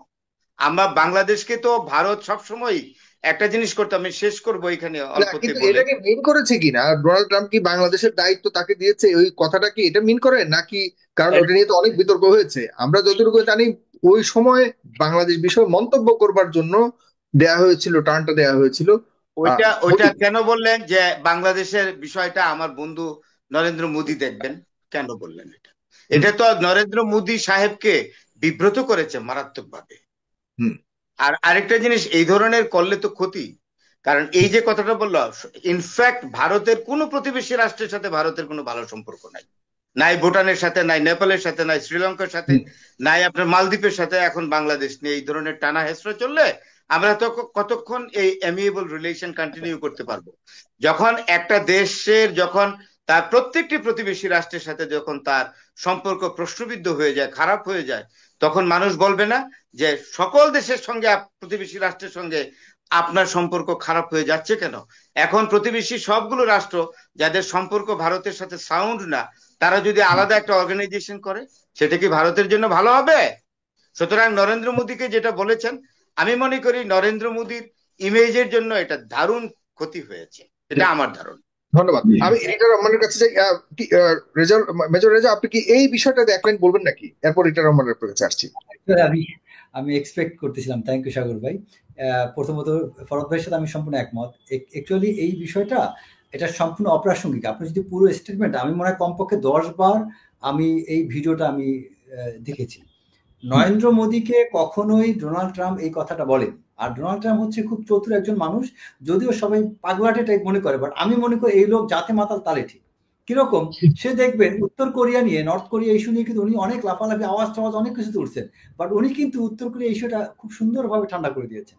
আমরা বাংলাদেশকে তো ভারত সবসময় একটা জিনিস করতে, আমি শেষ করবো এখানে অল্পতে বলে। এটাকে মিন করেছে কিনা ডোনাল্ড ট্রাম্প, কি বাংলাদেশের দায়িত্ব তাকে দিয়েছে, ওই কথাটা কি এটা মিন করে নাকি? কারণ ওটা নিয়ে তো অনেক বিতর্ক হয়েছে। আমরা যতটুকু জানি ওই সময় বাংলাদেশ বিষয়ে মন্তব্য করবার জন্য টার্নটা দেওয়া হয়েছিল। ওইটা কেন বললেন যে বাংলাদেশের বিষয়টা আমার বন্ধু নরেন্দ্র মোদী দেখবেন? কেন বললেন এটা? এটা তো নরেন্দ্র মোদী সাহেবকে বিব্রত করেছে মারাত্মকভাবে। আর আরেকটা জিনিস, এই ধরনের করলে তো ক্ষতি। কারণ এই যে কথাটা বললো, ইনফ্যাক্ট ভারতের কোনো প্রতিবেশী রাষ্ট্রের সাথে ভারতের কোনো ভালো সম্পর্ক নাই, নাই ভুটানের সাথে, নাই নেপালের সাথে, নাই শ্রীলঙ্কার সাথে, নাই আপনার মালদ্বীপের সাথে। এখন বাংলাদেশ নিয়ে এই ধরনের টানা হেসড়া চললে আমরা তো কতক্ষণ এই অ্যামিয়েবল রিলেশন কন্টিনিউ করতে পারবো? যখন একটা দেশের যখন তার প্রত্যেকটি প্রতিবেশী রাষ্ট্রের সাথে যখন তার সম্পর্ক প্রশ্নবিদ্ধ হয়ে যায়, খারাপ হয়ে যায়, তখন মানুষ বলবে না যে সকল দেশের সঙ্গে প্রতিবেশী রাষ্ট্রের সঙ্গে আপনার সম্পর্ক খারাপ হয়ে যাচ্ছে কেন? এখন প্রতিবেশী সবগুলো রাষ্ট্র যাদের সম্পর্ক ভারতের সাথে সাউন্ড না, তারা যদি আলাদা একটা অর্গানাইজেশন করে, সেটা কি ভারতের জন্য ভালো হবে? সুতরাং নরেন্দ্র মোদীকে যেটা বলেছেন, আমি মনে করি নরেন্দ্র মোদীর ইমেজের জন্য এটা দারুণ ক্ষতি হয়েছে, এটা আমার ধারণা। ধন্যবাদ। আমি রিটা রহমানের কাছে যাই। মেজর রেজা, আপনি কি এই বিষয়টা দেখলেন, বলবেন নাকি? এরপর রিটা রহমানের কাছে আসছি। আমি এক্সপেক্ট করতেছিলাম। থ্যাংক ইউ সাগর ভাই। প্রথমত ফরহাদ ভাইয়ের সাথে আমি সম্পূর্ণ একমত। অ্যাকচুয়ালি এই বিষয়টা এটা সম্পূর্ণ অপ্রাসঙ্গিক। আপনি যদি পুরো স্টেটমেন্ট, আমি মনে হয় কমপক্ষে 10 বার আমি এই ভিডিওটা আমি দেখেছি। নরেন্দ্র মোদীকে কখনোই ডোনাল্ড ট্রাম্প এই কথাটা বলেন। আর ডোনাল্ড ট্রাম্প হচ্ছে খুব চতুর একজন মানুষ, যদিও সবাই পাগলাটে টাইপ মনে করে, বাট আমি মনে করি এই লোক জাতে মাতাল তালে ঠিক। কিরকম? সে দেখবেন উত্তর কোরিয়া নিয়ে, নর্থ কোরিয়া ইস্যু নিয়ে কিন্তু উনি অনেক লাফালাফি, আওয়াজ টাওয়াজ অনেক কিছু তুলছেন, বাট উনি কিন্তু উত্তর কোরিয়া ইস্যুটা খুব সুন্দরভাবে ঠান্ডা করে দিয়েছেন।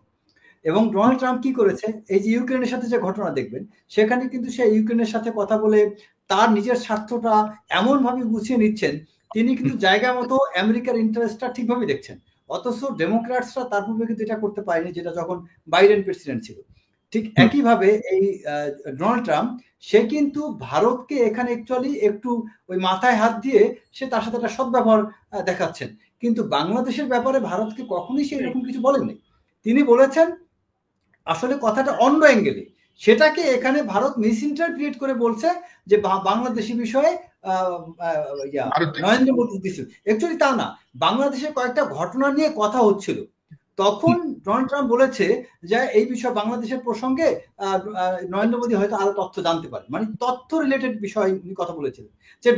এবং ডোনাল্ড ট্রাম্প কি করেছে, এই যে ইউক্রেনের সাথে যে ঘটনা দেখবেন, সেখানে কিন্তু সে ইউক্রেনের সাথে কথা বলে তার নিজের স্বার্থটা এমনভাবে গুছিয়ে নিচ্ছেন, তিনি কিন্তু জায়গা মতো আমেরিকার ইন্টারেস্টটা ঠিকভাবে দেখছেন। অথচ ডেমোক্র্যাটসরা তার পূর্বে কিন্তু এটা করতে পারেনি, যেটা যখন বাইডেন প্রেসিডেন্ট ছিল। ঠিক একইভাবে এই ডোনাল্ড ট্রাম্প, সে কিন্তু ভারতকে এখানে অ্যাকচুয়ালি একটু ওই মাথায় হাত দিয়ে সে তার সাথে একটা সদ্ব্যবহার দেখাচ্ছেন, কিন্তু বাংলাদেশের ব্যাপারে ভারতকে কখনোই সে এরকম কিছু বলেননি। তিনি বলেছেন আসলে কথাটা অন্য অ্যাঙ্গেলে, সেটাকে এখানে ভারত মিসইন্টারপ্রিট করে বলছে যে বাংলাদেশি বিষয়ে নরেন্দ্র মোদী দিচ্ছে। অ্যাকচুয়ালি তা না, বাংলাদেশের কয়েকটা ঘটনা নিয়ে কথা হচ্ছিল, তখন ডোনাল্ড ট্রাম্প বলেছে যে এই বিষয়ে বাংলাদেশের প্রসঙ্গে নরেন্দ্র মোদী হয়তো আরো তথ্য জানতে পারে, মানে তথ্য রিলেটেড বিষয় উনি কথা বলেছিলেন, যে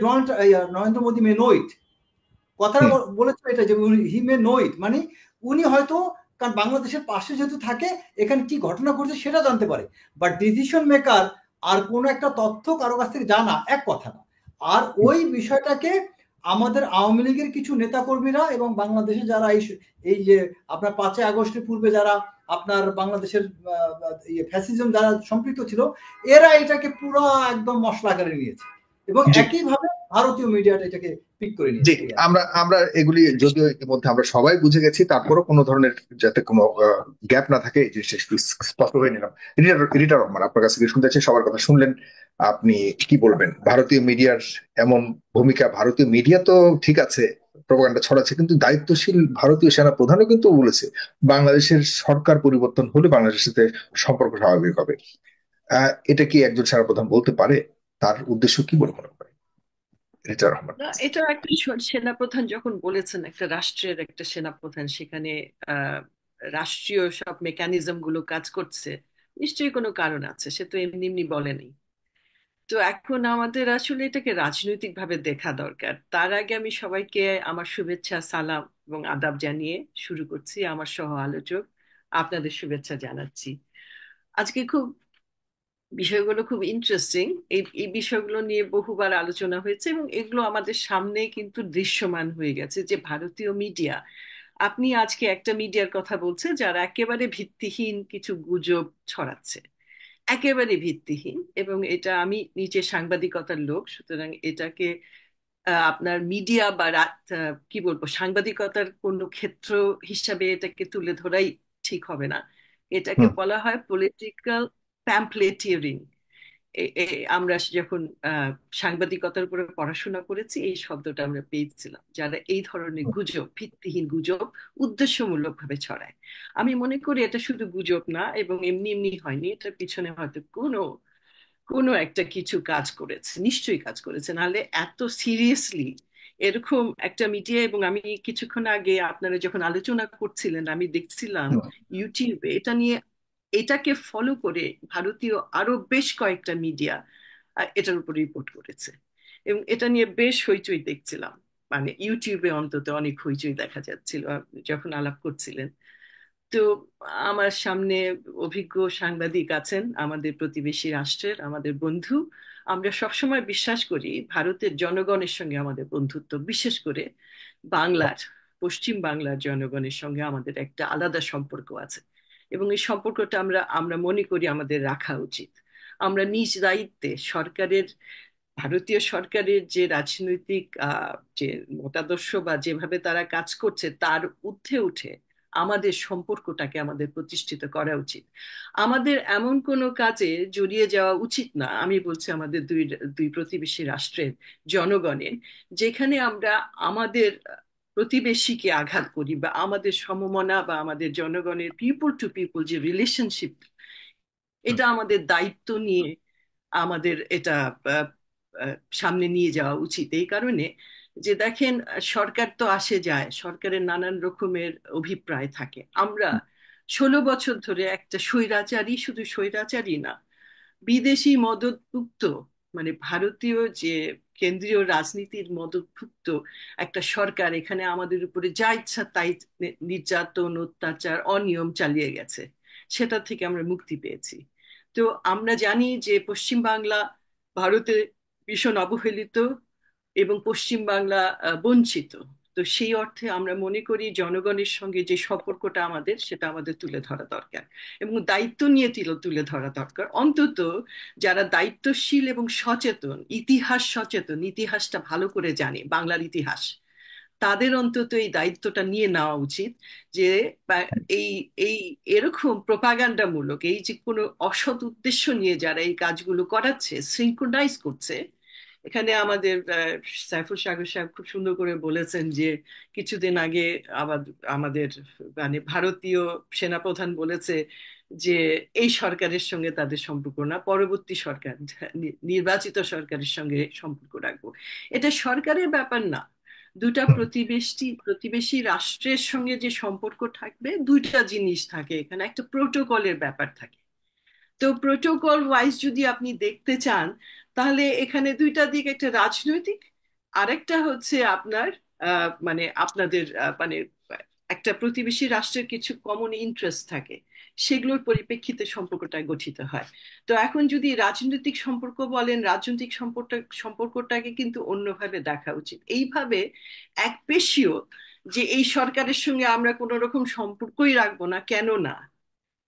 নরেন্দ্র মোদী মে নো ইট, কথাটা বলেছিল এটা যে হি মে নো ইট, মানে উনি হয়তো, কারণ বাংলাদেশের পাশে যেহেতু থাকে, এখানে কি ঘটনা ঘটছে সেটা জানতে পারে, বাট ডিসিশন মেকার আর কোনো একটা তথ্য কারো কাছ থেকে জানা এক কথা না। আর ওই বিষয়টাকে আমাদের আওয়ামী লীগের কিছু নেতাকর্মীরা এবং বাংলাদেশে যারা এই যে আপনার 5ই আগস্টের পূর্বে যারা আপনার বাংলাদেশের ফ্যাসিজম যারা সম্পৃক্ত ছিল, এরা এটাকে পুরো একদম মশলা আকারে নিয়েছে এবং একইভাবে ভারতীয় মিডিয়াটা এটাকে পিক করে জি, নিয়েছে। আমরা এগুলি যদিও ইতিমধ্যে আমরা সবাই বুঝে গেছি, তারপরও কোনো ধরনের যাতে কোনো গ্যাপ না থাকে এই জিনিসটা একটু স্পষ্ট হয়ে নিলাম। রিটা রহমান, আপনার কাছে কি শুনতে চাই, সবার কথা শুনলেন, আপনি কি বলবেন? ভারতীয় মিডিয়ার এমন ভূমিকা, ভারতীয় মিডিয়া তো ঠিক আছে প্রোপাগান্ডা ছড়াচ্ছে, কিন্তু দায়িত্বশীল ভারতীয় সেনা প্রধানও কিন্তু বলেছে বাংলাদেশের সরকার পরিবর্তন হলে বাংলাদেশের সাথে সম্পর্ক স্বাভাবিক হবে। এটা কি একজন সেনাপ্রধান বলতে পারে? তার উদ্দেশ্য কি বলে মনে করেন রিটা রহমান? না, এটা একটা সেনাপ্রধান যখন বলেছেন, একটা রাষ্ট্রের একটা সেনাপ্রধান, সেখানে আহ রাষ্ট্রীয় সব মেকানিজম গুলো কাজ করছে, নিশ্চয়ই কোনো কারণ আছে, সে তো এমনি এমনি বলেনি। তো এখন আমাদের আসলে এটাকে রাজনৈতিক ভাবে দেখা দরকার। তার আগে আমি সবাইকে আমার শুভেচ্ছা, সালাম এবং আদাব জানিয়ে শুরু করছি। আমার সহ আলোচক আপনাদের শুভেচ্ছা জানাচ্ছি। আজকে বিষয়গুলো খুব ইন্টারেস্টিং। এই বিষয়গুলো নিয়ে বহুবার আলোচনা হয়েছে এবং এগুলো আমাদের সামনে কিন্তু দৃশ্যমান হয়ে গেছে যে ভারতীয় মিডিয়া, আপনি আজকে একটা মিডিয়ার কথা বলছে যারা একেবারে ভিত্তিহীন কিছু গুজব ছড়াচ্ছে, একেবারে ভিত্তিহীন। এবং এটা, আমি নিজে সাংবাদিকতার লোক, সুতরাং এটাকে আপনার মিডিয়া বা কি বলবো, সাংবাদিকতার কোনো ক্ষেত্র হিসাবে এটাকে তুলে ধরাই ঠিক হবে না। এটাকে বলা হয় পলিটিক্যাল প্যাম্পলেটিয়ারিং। আমরা যখন সাংবাদিকতার উপরে পড়াশোনা করেছি, এই শব্দটা আমরা পেয়েছিলাম, যারা এই ধরনের গুজব, ভিত্তিহীন গুজব উদ্দেশ্যমূলক ভাবে ছড়ায়। আমি মনে করি এটা শুধু গুজব না, এবং এমনি এমনি হয়নি, এটার পিছনে হয়তো কোনো কোনো একটা কিছু কাজ করেছে, নিশ্চয়ই কাজ করেছে, নাহলে এত সিরিয়াসলি এরকম একটা মিডিয়া। এবং আমি কিছুক্ষণ আগে আপনারা যখন আলোচনা করছিলেন, আমি দেখছিলাম ইউটিউবে এটা নিয়ে, এটাকে ফলো করে ভারতীয় আরো বেশ কয়েকটা মিডিয়া এটার উপর রিপোর্ট করেছে, এবং এটা নিয়ে বেশ হইচই দেখছিলাম। মানে ইউটিউবে অন্তত অনেক হইচই দেখা যাচ্ছিল যখন আলাপ করছিলেন। তো আমার সামনে অভিজ্ঞ সাংবাদিক আছেন, আমাদের প্রতিবেশী রাষ্ট্রের আমাদের বন্ধু। আমরা সবসময় বিশ্বাস করি ভারতের জনগণের সঙ্গে আমাদের বন্ধুত্ব, বিশেষ করে বাংলার, পশ্চিম বাংলার জনগণের সঙ্গে আমাদের একটা আলাদা সম্পর্ক আছে, এবং এই সম্পর্কটা আমরা আমরা মনে করি আমাদের রাখা উচিত। আমরা নিজ দায়িত্বে সরকারের, ভারতীয় সরকারের যে রাজনৈতিক যে মতাদর্শ বা যেভাবে তারা কাজ করছে তার ঊর্ধ্বে উঠে আমাদের সম্পর্কটাকে আমাদের প্রতিষ্ঠিত করা উচিত। আমাদের এমন কোনো কাজে জড়িয়ে যাওয়া উচিত না, আমি বলছি আমাদের দুই দুই প্রতিবেশী রাষ্ট্রের জনগণের, যেখানে আমরা আমাদের প্রতিবেশীকে আঘাত করি, বা আমাদের সমমনা বা আমাদের জনগণের পিপল টু পিপল যে রিলেশনশিপ, এটা আমাদের দায়িত্ব নিয়ে আমাদের এটা আহ, সামনে নিয়ে যাওয়া উচিত। এই কারণে যে দেখেন, সরকার তো আসে যায়, সরকারের নানান রকমের অভিপ্রায় থাকে। আমরা 16 বছর ধরে একটা স্বৈরাচারী, শুধু স্বৈরাচারী না, বিদেশি মদদভুক্ত, মানে ভারতীয় যে কেন্দ্রীয় রাজনীতির মদদভুক্ত একটা সরকার এখানে আমাদের উপরে যা ইচ্ছা তাই নির্যাতন, অত্যাচার, অনিয়ম চালিয়ে গেছে। সেটা থেকে আমরা মুক্তি পেয়েছি। তো আমরা জানি যে পশ্চিম বাংলা ভারতে ভীষণ অবহেলিত, এবং পশ্চিম বাংলা বঞ্চিত। তো সেই অর্থে আমরা মনে করি জনগণের সঙ্গে যে সম্পর্কটা আমাদের, সেটা আমাদের তুলে ধরা দরকার, এবং দায়িত্ব নিয়ে তুলে ধরা দরকার। অন্তত যারা দায়িত্বশীল এবং সচেতন, ইতিহাস সচেতন, ইতিহাসটা ভালো করে জানে, বাংলার ইতিহাস, তাদের অন্তত এই দায়িত্বটা নিয়ে নেওয়া উচিত যে এই এই এরকম প্রোপাগান্ডামূলক, এই যে কোনো অসৎ উদ্দেশ্য নিয়ে যারা এই কাজগুলো করাচ্ছে, সিনক্রোনাইজ করছে। এখানে আমাদের সাইফুল সাগর সাহেব খুব সুন্দর করে বলেছেন যে কিছুদিন আগে আবার আমাদের মানে ভারতীয় সেনাপ্রধান বলেছে যে এই সরকারের সঙ্গে তাদের সম্পর্ক না, পরবর্তী সরকার, নির্বাচিত সরকারের সঙ্গে সম্পর্ক রাখবো। এটা সরকারের ব্যাপার না, দুটা প্রতিবেশী রাষ্ট্রের সঙ্গে যে সম্পর্ক থাকবে, দুইটা জিনিস থাকে এখানে, একটা প্রোটোকলের ব্যাপার থাকে। তো প্রোটোকল ওয়াইজ যদি আপনি দেখতে চান, তাহলে এখানে দুইটা দিক, একটা রাজনৈতিক, আরেকটা হচ্ছে আপনার মানে আপনাদের মানে একটা প্রতিবেশী রাষ্ট্রের কিছু কমন ইন্টারেস্ট থাকে, সেগুলোর পরিপ্রেক্ষিতে সম্পর্কটা গঠিত হয়। তো এখন যদি রাজনৈতিক সম্পর্ক বলেন, রাজনৈতিক সম্পর্কটাকে কিন্তু অন্যভাবে দেখা উচিত। এইভাবে একপেশীয় যে এই সরকারের সঙ্গে আমরা কোনো রকম সম্পর্কই রাখবো না, কেন না?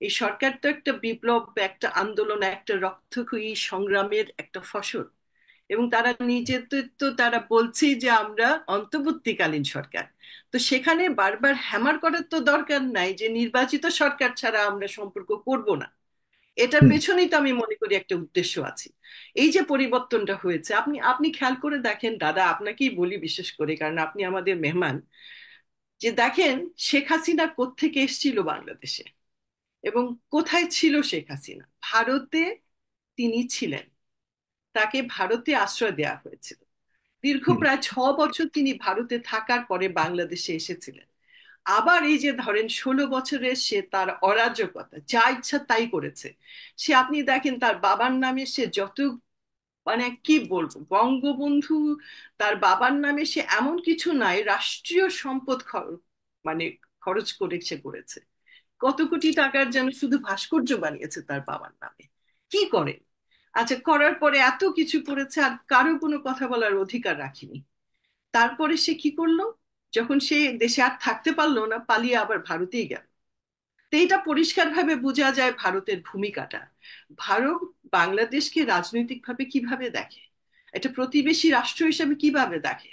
এই সরকার তো একটা বিপ্লব, একটা আন্দোলন, একটা রক্তক্ষয়ী সংগ্রামের একটা ফসল, এবং তারা নিজেদের তো তারা বলছেই যে আমরা অন্তর্বর্তীকালীন সরকার। তো সেখানে বারবার হ্যামার করার তো দরকার নাই যে নির্বাচিত সরকার ছাড়া আমরা সম্পর্ক করব না। এটার হুম। পেছনেই তো আমি মনে করি একটা উদ্দেশ্য আছে। এই যে পরিবর্তনটা হয়েছে, আপনি আপনি খেয়াল করে দেখেন দাদা, আপনাকেই বলি বিশেষ করে, কারণ আপনি আমাদের মেহমান, যে দেখেন শেখ হাসিনা কোত্থেকে এসেছিল বাংলাদেশে এবং কোথায় ছিল শেখ হাসিনা। ভারতে তিনি ছিলেন, তাকে ভারতে আশ্রয় দেওয়া হয়েছিল। দীর্ঘ হুম। প্রায় 6 বছর তিনি ভারতে থাকার পরে বাংলাদেশে এসেছিলেন। আবার এই যে ধরেন 16 বছরে সে তার অরাজকতা যা ইচ্ছা তাই করেছে। সে আপনি দেখেন তার বাবার নামে সে যত, মানে কি বলবো, বঙ্গবন্ধু তার বাবার নামে সে এমন কিছু নাই, রাষ্ট্রীয় সম্পদ মানে খরচ করে সে করেছে। কত কোটি টাকার যেন শুধু ভাস্কর্য বানিয়েছে তার বাবার নামে। কি করে? আচ্ছা, করার পরে এত কিছু করেছে আর কারো কোনো কথা বলার অধিকার রাখিনি। তারপরে সে কি করলো? যখন সে দেশে আর থাকতে পারলো না, পালিয়ে আবার ভারতেই গেল। তো এটা পরিষ্কারভাবে বোঝা যায় ভারতের ভূমিকাটা। ভারত বাংলাদেশকে রাজনৈতিকভাবে কিভাবে দেখে, এটা প্রতিবেশী রাষ্ট্র হিসেবে কিভাবে দেখে,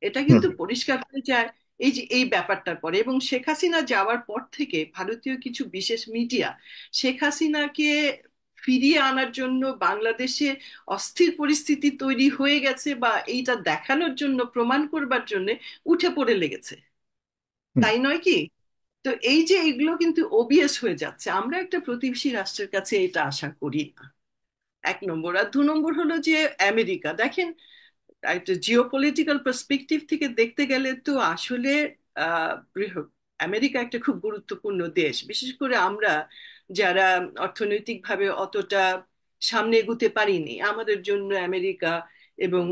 এটা হুম। কিন্তু পরিষ্কার হয়ে যায় এই যে এই ব্যাপারটার পরে। এবং শেখ হাসিনা যাওয়ার পর থেকে ভারতীয় কিছু বিশেষ মিডিয়া শেখ হাসিনাকে ফিরিয়ে আনার জন্য বাংলাদেশে অস্থির পরিস্থিতি তৈরি হয়ে গেছে বা এইটা দেখানোর জন্য, প্রমাণ করবার জন্য উঠে পড়ে লেগেছে, হুম। তাই নয় কি? তো এই যে এগুলো কিন্তু ওবিয়াস হয়ে যাচ্ছে, আমরা একটা প্রতিবেশী রাষ্ট্রের কাছে এটা আশা করি না। 1 নম্বর। আর 2 নম্বর হলো যে আমেরিকা, দেখেন একটা জিওপলিটিক্যাল পার্সপেক্টিভ থেকে দেখতে গেলে তো আসলে বৃহৎ আমেরিকা একটা খুব গুরুত্বপূর্ণ দেশ। বিশেষ করে আমরা যারা অর্থনৈতিকভাবে অতটা সামনে এগুতে পারিনি, আমাদের জন্য আমেরিকা এবং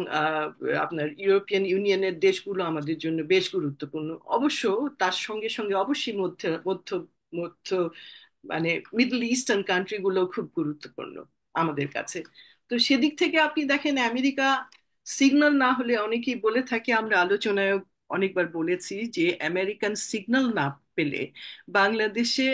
আপনার ইউরোপিয়ান ইউনিয়নের দেশগুলো আমাদের জন্য বেশ গুরুত্বপূর্ণ। অবশ্য তার সঙ্গে সঙ্গে অবশ্যই মধ্য মধ্য মধ্য মানে মিডল ইস্টার্ন কান্ট্রি গুলো খুব গুরুত্বপূর্ণ আমাদের কাছে। তো সেদিক থেকে আপনি দেখেন আমেরিকা সিগন্যাল না হলে, অনেকেই বলে থাকে, আমরা আলোচনায় অনেকবার বলেছি যে আমেরিকান সিগন্যাল না পেলে বাংলাদেশে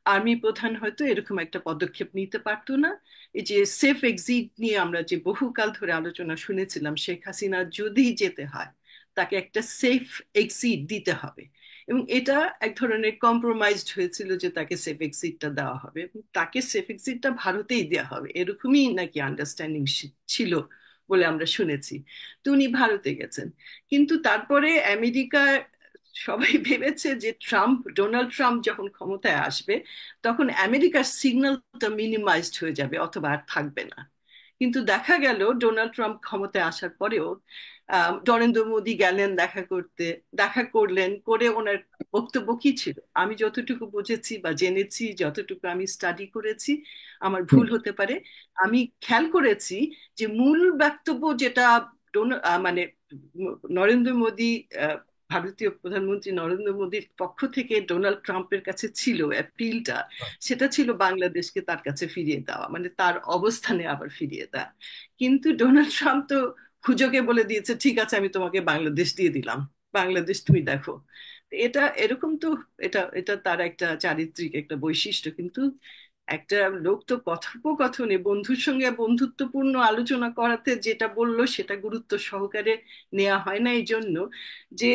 আর্মি প্রধান হয়তো এরকম একটা পদক্ষেপ নিতে পারতো না। এই যে সেফ এক্সিট নিয়ে আমরা যে বহুকাল ধরে আলোচনা শুনেছিলাম, শেখ হাসিনা যদি যেতে হয় তাকে একটা সেফ এক্সিট দিতে হবে, এবং এটা এক ধরনের কম্প্রোমাইজড হয়েছিল যে তাকে সেফ এক্সিটটা দেওয়া হবে এবং তাকে সেফ এক্সিটটা ভারতেই দেওয়া হবে, এরকমই নাকি আন্ডারস্ট্যান্ডিং ছিল বলে আমরা শুনেছি। তো উনি ভারতে গেছেন, কিন্তু তারপরে আমেরিকা সবাই ভেবেছে যে ডোনাল্ড ট্রাম্প যখন ক্ষমতায় আসবে তখন আমেরিকার সিগন্যালটা মিনিমাইজড হয়ে যাবে অথবা আর থাকবে না। কিন্তু দেখা গেল ডোনাল্ড ট্রাম্প ক্ষমতায় আসার পরেও নরেন্দ্র মোদী গেলেন দেখা করতে, দেখা করলেন, করে ওনার বক্তব্য কি ছিল আমি যতটুকু বুঝেছি বা জেনেছি, যতটুকু আমি স্টাডি করেছি, আমার হুম। ভুল হতে পারে, আমি খেয়াল করেছি যে মূল বক্তব্য যেটা মানে নরেন্দ্র মোদী, ভারতীয় প্রধানমন্ত্রী নরেন্দ্র মোদীর পক্ষ থেকে ডোনাল্ড ট্রাম্পের কাছে ছিল অ্যাপিলটা, সেটা ছিল বাংলাদেশকে তার কাছে ফিরিয়ে দেওয়া, মানে তার অবস্থানে আবার ফিরিয়ে দেওয়া। কিন্তু ডোনাল্ড ট্রাম্প তো খুঁজোকে বলে দিয়েছে, ঠিক আছে আমি তোমাকে বাংলাদেশ দিয়ে দিলাম, বাংলাদেশ তুমি দেখো। এটা এরকম তো, এটা এটা তার একটা চারিত্রিক একটা বৈশিষ্ট্য। কিন্তু একটা লোক তো কথোপকথনে বন্ধুর সঙ্গে বন্ধুত্বপূর্ণ আলোচনা করাতে যেটা বললো সেটা গুরুত্ব সহকারে নেওয়া হয় না, এই জন্য যে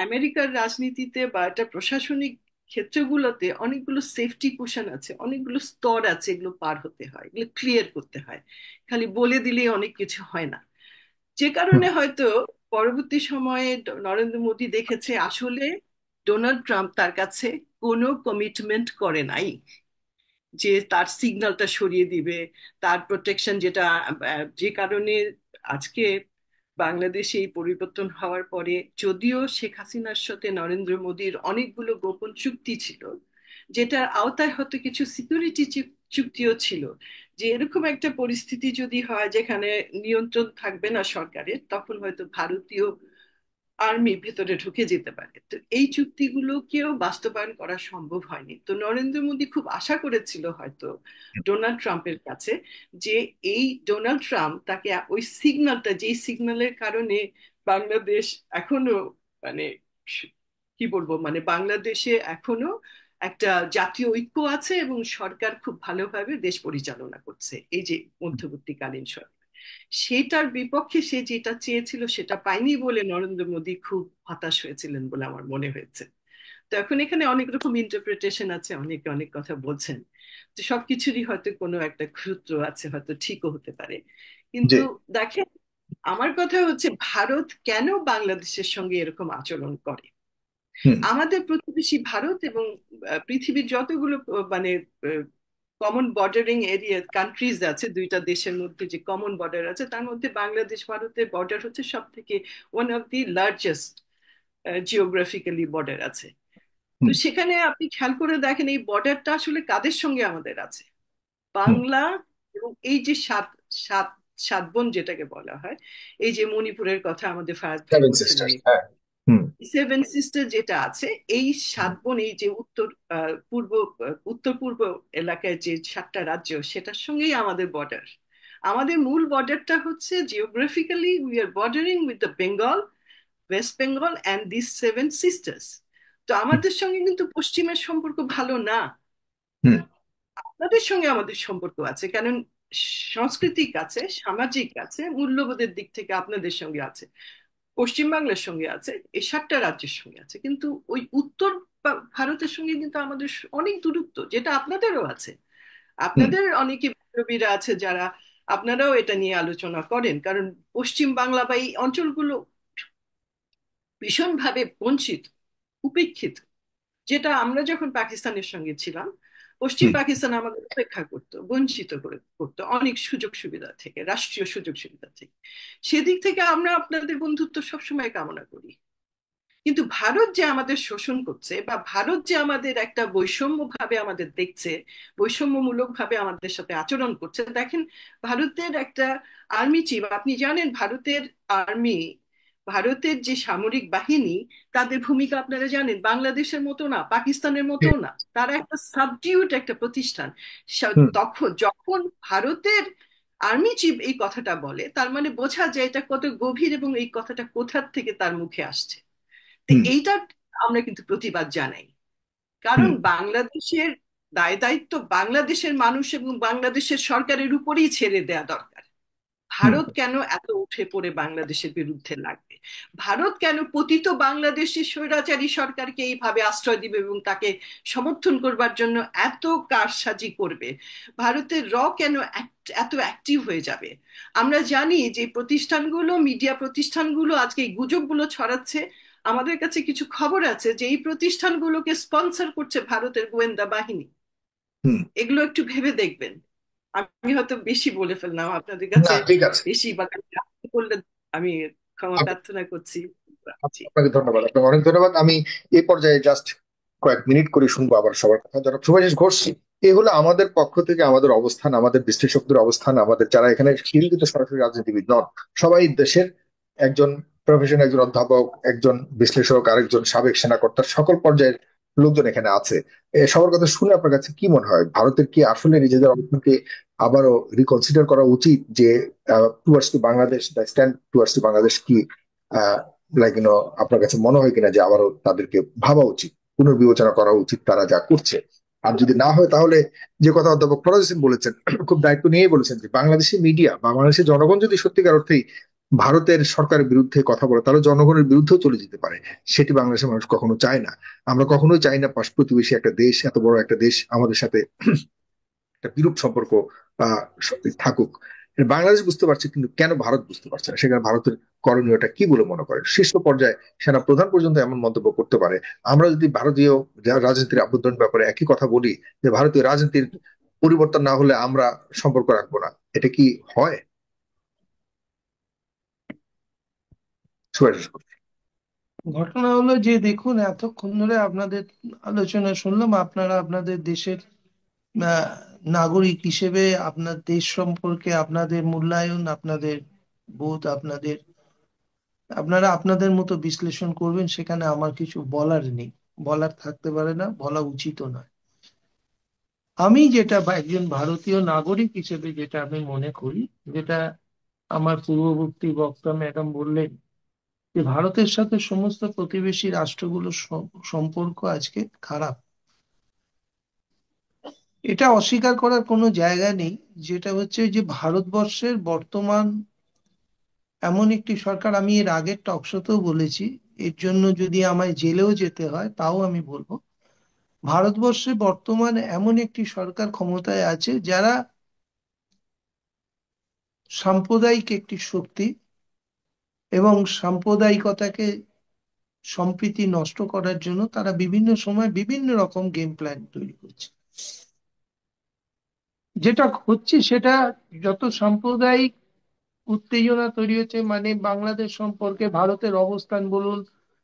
আমেরিকার রাজনীতিতে বা একটা প্রশাসনিক ক্ষেত্রগুলোতে অনেকগুলো সেফটি কুশন আছে, অনেকগুলো স্তর আছে, এগুলো পার হতে হয়, এগুলো ক্লিয়ার করতে হয়। খালি বলে দিলেই অনেক কিছু হয় না। যে হুম। কারণে হয়তো পরবর্তী সময়ে নরেন্দ্র মোদী দেখেছে আসলে ডোনাল্ড ট্রাম্প তার কাছে কোনো কমিটমেন্ট করে নাই যে তার সিগন্যালটা সরিয়ে দিবে, তার প্রোটেকশন যেটা, যে কারণে আজকে বাংলাদেশে এই পরিবর্তন হওয়ার পরে যদিও শেখ হাসিনার সাথে নরেন্দ্র মোদীর অনেকগুলো গোপন চুক্তি ছিল, যেটার আওতায় হয়তো কিছু সিকিউরিটি চুক্তিও ছিল, যে এরকম একটা পরিস্থিতি যদি হয় যেখানে নিয়ন্ত্রণ থাকবে না সরকারের, তখন হয়তো ভারতীয় আর্মি ভেতরে ঢুকে যেতে পারে। তো এই চুক্তিগুলোকেও বাস্তবায়ন করা সম্ভব হয়নি। তো নরেন্দ্র মোদী খুব আশা করেছিল হয়তো ডোনাল্ড ট্রাম্পের কাছে যে এই ডোনাল্ড ট্রাম্প তাকে ওই সিগন্যালটা, যেই সিগন্যালের কারণে বাংলাদেশ এখনো মানে কি বলবো, মানে বাংলাদেশে এখনো একটা জাতীয় ঐক্য আছে এবং সরকার খুব ভালোভাবে দেশ পরিচালনা করছে, এই যে মধ্যবর্তীকালীন সরকার, সেটার বিপক্ষে সে যেটা চেয়েছিল সেটা পায়নি বলে নরেন্দ্র মোদী খুব হতাশ হয়েছিলেন বলে আমার মনে হয়েছে। তো এখন এখানে অনেক রকম ইন্টারপ্রিটেশন আছে, অনেকে অনেক কথা বলছেন, তো সবকিছুরই হয়তো কোনো একটা সূত্র আছে, হয়তো ঠিকও হতে পারে। জি। কিন্তু দেখেন, আমার কথা হচ্ছে ভারত কেন বাংলাদেশের সঙ্গে এরকম আচরণ করে? হুম। আমাদের প্রতিবেশী ভারত এবং পৃথিবীর যতগুলো মানে কমন বর্ডারিং এরিয়া কান্ট্রিজ আছে, দুইটা দেশের মধ্যে যে কমন বর্ডার আছে তার মধ্যে বাংলাদেশ ভারতের বর্ডার হচ্ছে সব থেকে one of the largest geographically border আছে। তো হুম। সেখানে আপনি খেয়াল করে দেখেন এই বর্ডারটা আসলে কাদের সঙ্গে আমাদের আছে? হুম। বাংলা এবং এই যে সাত সাত সাত বোন যেটাকে বলা হয়, এই যে মণিপুরের কথা আমাদের ফায়াজ ভাই সেভেন বলছিলেন, সিস্টার্স, হ্যাঁ। হুম। সেভেন সিস্টার যেটা আছে, এই সাত বোন, এই যে উত্তর পূর্ব এলাকায় যে সাতটা রাজ্য, সেটার সঙ্গেই আমাদের বর্ডার। আমাদের মূল বর্ডারটা হচ্ছে geographically we are bordering with the Bengal, West Bengal and this seven sisters. তো হুম। আমাদের সঙ্গে কিন্তু পশ্চিমের সম্পর্ক ভালো না। হুম। আপনাদের সঙ্গে আমাদের সম্পর্ক আছে, কারণ সাংস্কৃতিক আছে, সামাজিক আছে, মূল্যবোধের দিক থেকে আপনাদের সঙ্গে আছে, পশ্চিমবাংলার সঙ্গে আছে, এই সাতটা রাজ্যের সঙ্গে আছে। কিন্তু ওই উত্তর ভারতের সঙ্গে কিন্তু আমাদের অনেক দূরত্ব, যেটা আপনাদেরও আছে। হুম। আপনাদের অনেকে বিপ্লবীরা আছে যারা, আপনারাও এটা নিয়ে আলোচনা করেন, কারণ পশ্চিম বাংলা বা এই অঞ্চলগুলো ভীষণভাবে বঞ্চিত, উপেক্ষিত। যেটা আমরা যখন পাকিস্তানের সঙ্গে ছিলাম, পশ্চিম হুম। পাকিস্তান আমাদের উপেক্ষা করতো, বঞ্চিত করে করতো অনেক সুযোগ সুবিধা থেকে, রাষ্ট্রীয় সুযোগ সুবিধা থেকে। সেদিক থেকে আমরা আপনাদের বন্ধুত্ব সবসময় কামনা করি। কিন্তু ভারত যে আমাদের শোষণ করছে, বা ভারত যে আমাদের একটা বৈষম্য ভাবে আমাদের দেখছে, বৈষম্যমূলক ভাবে আমাদের সাথে আচরণ করছে, দেখেন ভারতের একটা আর্মি চিফ, আপনি জানেন ভারতের আর্মি, ভারতের যে সামরিক বাহিনী, তাদের ভূমিকা আপনারা জানেন, বাংলাদেশের মতো না, পাকিস্তানের মতো না, তারা একটা সাবডিউট একটা প্রতিষ্ঠান। হুম। তখন যখন ভারতের আর্মি চিফ এই কথাটা বলে, তার মানে বোঝা যায় এটা কত গভীর এবং এই কথাটা কোথার থেকে তার মুখে আসছে। তো হুম। এইটার আমরা কিন্তু প্রতিবাদ জানাই, কারণ হুম। বাংলাদেশের দায় দায়িত্ব বাংলাদেশের মানুষ এবং বাংলাদেশের সরকারের উপরেই ছেড়ে দেয়া দরকার। হুম। ভারত কেন এত উঠে পড়ে বাংলাদেশের বিরুদ্ধে লাগবে? ভারত কেন পতিত বাংলাদেশি স্বৈরাচারী সরকারকে এইভাবে আশ্রয় দিবে এবং তাকে সমর্থন করবার জন্য এত কারসাজি করবে? ভারতের কেন এত অ্যাক্টিভ হয়ে যাবে? আমরা জানি যে প্রতিষ্ঠানগুলো, মিডিয়া প্রতিষ্ঠানগুলো আজকে এই গুজবগুলো ছড়াচ্ছে। আমাদের কাছে কিছু খবর আছে যে এই প্রতিষ্ঠানগুলোকে স্পন্সর করছে ভারতের গোয়েন্দা বাহিনী। হুম। এগুলো একটু ভেবে দেখবেন। আমি হয়তো বেশি বলে ফেললাম আপনাদের না, কাছে, ঠিক আছে। বেশি বা করলে আমি ক্ষমা প্রার্থনা করছি। আপনাকে ধন্যবাদ, আপনাকে অনেক ধন্যবাদ। আমি এই পর্যায়ে জাস্ট কয়েক মিনিট করে শুনবো আবার সবার কথা। যারা শুভাশিস ঘোষ, এই হলো আমাদের পক্ষ থেকে আমাদের অবস্থান, আমাদের বিশ্লেষকদের অবস্থান, আমাদের যারা এখানে কিন্তু সরাসরি রাজনীতিবিদ নন, সবাই দেশের একজন প্রফেশন, একজন অধ্যাপক, একজন বিশ্লেষক, আরেকজন সাবেক সেনাকর্তা, সকল পর্যায়ের লোকজন এখানে আছে। সবার কথা শুনে আপনার কাছে কি মনে হয়, ভারতের কি আসলে নিজেদের অবস্থানকে আবারও রিকনসিডার করা উচিত, যে towards to Bangladesh, the stand towards to Bangladesh কি লাইক আপনার কাছে মনে হয় কিনা যে আবারও তাদেরকে ভাবা উচিত, পুনর্বিবেচনা করা উচিত তারা যা করছে? আর যদি না হয় তাহলে যে কথা অধ্যাপক ফরাজ হোসেন বলেছেন, খুব দায়িত্ব নিয়েই বলেছেন, যে বাংলাদেশি মিডিয়া বা বাংলাদেশের জনগণ যদি সত্যিকার অর্থেই ভারতের সরকারের বিরুদ্ধে কথা বলে, তাহলে জনগণের বিরুদ্ধেও চলে যেতে পারে। সেটি বাংলাদেশের মানুষ কখনো চায় না। আমরা কখনোই চাই না পাশ প্রতিবেশী একটা দেশ, এত বড় একটা দেশ, আমাদের সাথে একটা বিরূপ সম্পর্ক থাকুক। বাংলাদেশ বুঝতে পারছে, কিন্তু কেন ভারত বুঝতে পারছে না? সেখানে ভারতের করণীয়টা কি বলে মনে করেন? শীর্ষ পর্যায়ে সেনা প্রধান পর্যন্ত এমন মন্তব্য করতে পারে। আমরা যদি ভারতীয় রাজনীতির আভ্যন্তরীণ ব্যাপারে একই কথা বলি, যে ভারতীয় রাজনীতির পরিবর্তন না হলে আমরা সম্পর্ক রাখবো না, এটা কি হয়? সুভাষ। ঘটনা হলো যে দেখুন, এতক্ষণ ধরে আপনাদের আলোচনা শুনলাম, আপনারা আপনাদের দেশের আহ, নাগরিক হিসেবে আপনার দেশ সম্পর্কে আপনাদের মূল্যায়ন, আপনাদের বোধ, আপনাদের আপনারা আপনাদের মতো বিশ্লেষণ করবেন, সেখানে আমার কিছু বলার নেই, বলার থাকতে পারে না, বলা উচিত নয়। আমি যেটা একজন ভারতীয় নাগরিক হিসেবে যেটা আমি মনে করি, যেটা আমার পূর্ববর্তী বক্তা ম্যাডাম বললেন, যে ভারতের সাথে সমস্ত প্রতিবেশী রাষ্ট্রগুলোর সম্পর্ক আজকে খারাপ, এটা অস্বীকার করার কোনো জায়গা নেই। যেটা হচ্ছে যে ভারতবর্ষের বর্তমান এমন একটি সরকার, আমি এর আগের টকশোতেও বলেছি, এর জন্য যদি আমায় জেলেও যেতে হয় তাও আমি বলবো, ভারতবর্ষে বর্তমান এমন একটি সরকার ক্ষমতায় আছে যারা সাম্প্রদায়িক একটি শক্তি এবং সাম্প্রদায়িকতাকে, সম্প্রীতি নষ্ট করার জন্য তারা বিভিন্ন সময় বিভিন্ন রকম গেম প্ল্যান তৈরি করছে। যেটা হচ্ছে সেটা, যত সাম্প্রদায়িক উত্তেজনা তৈরি হচ্ছে, মানে বাংলাদেশ সম্পর্কে ভারতের অবস্থান বলুন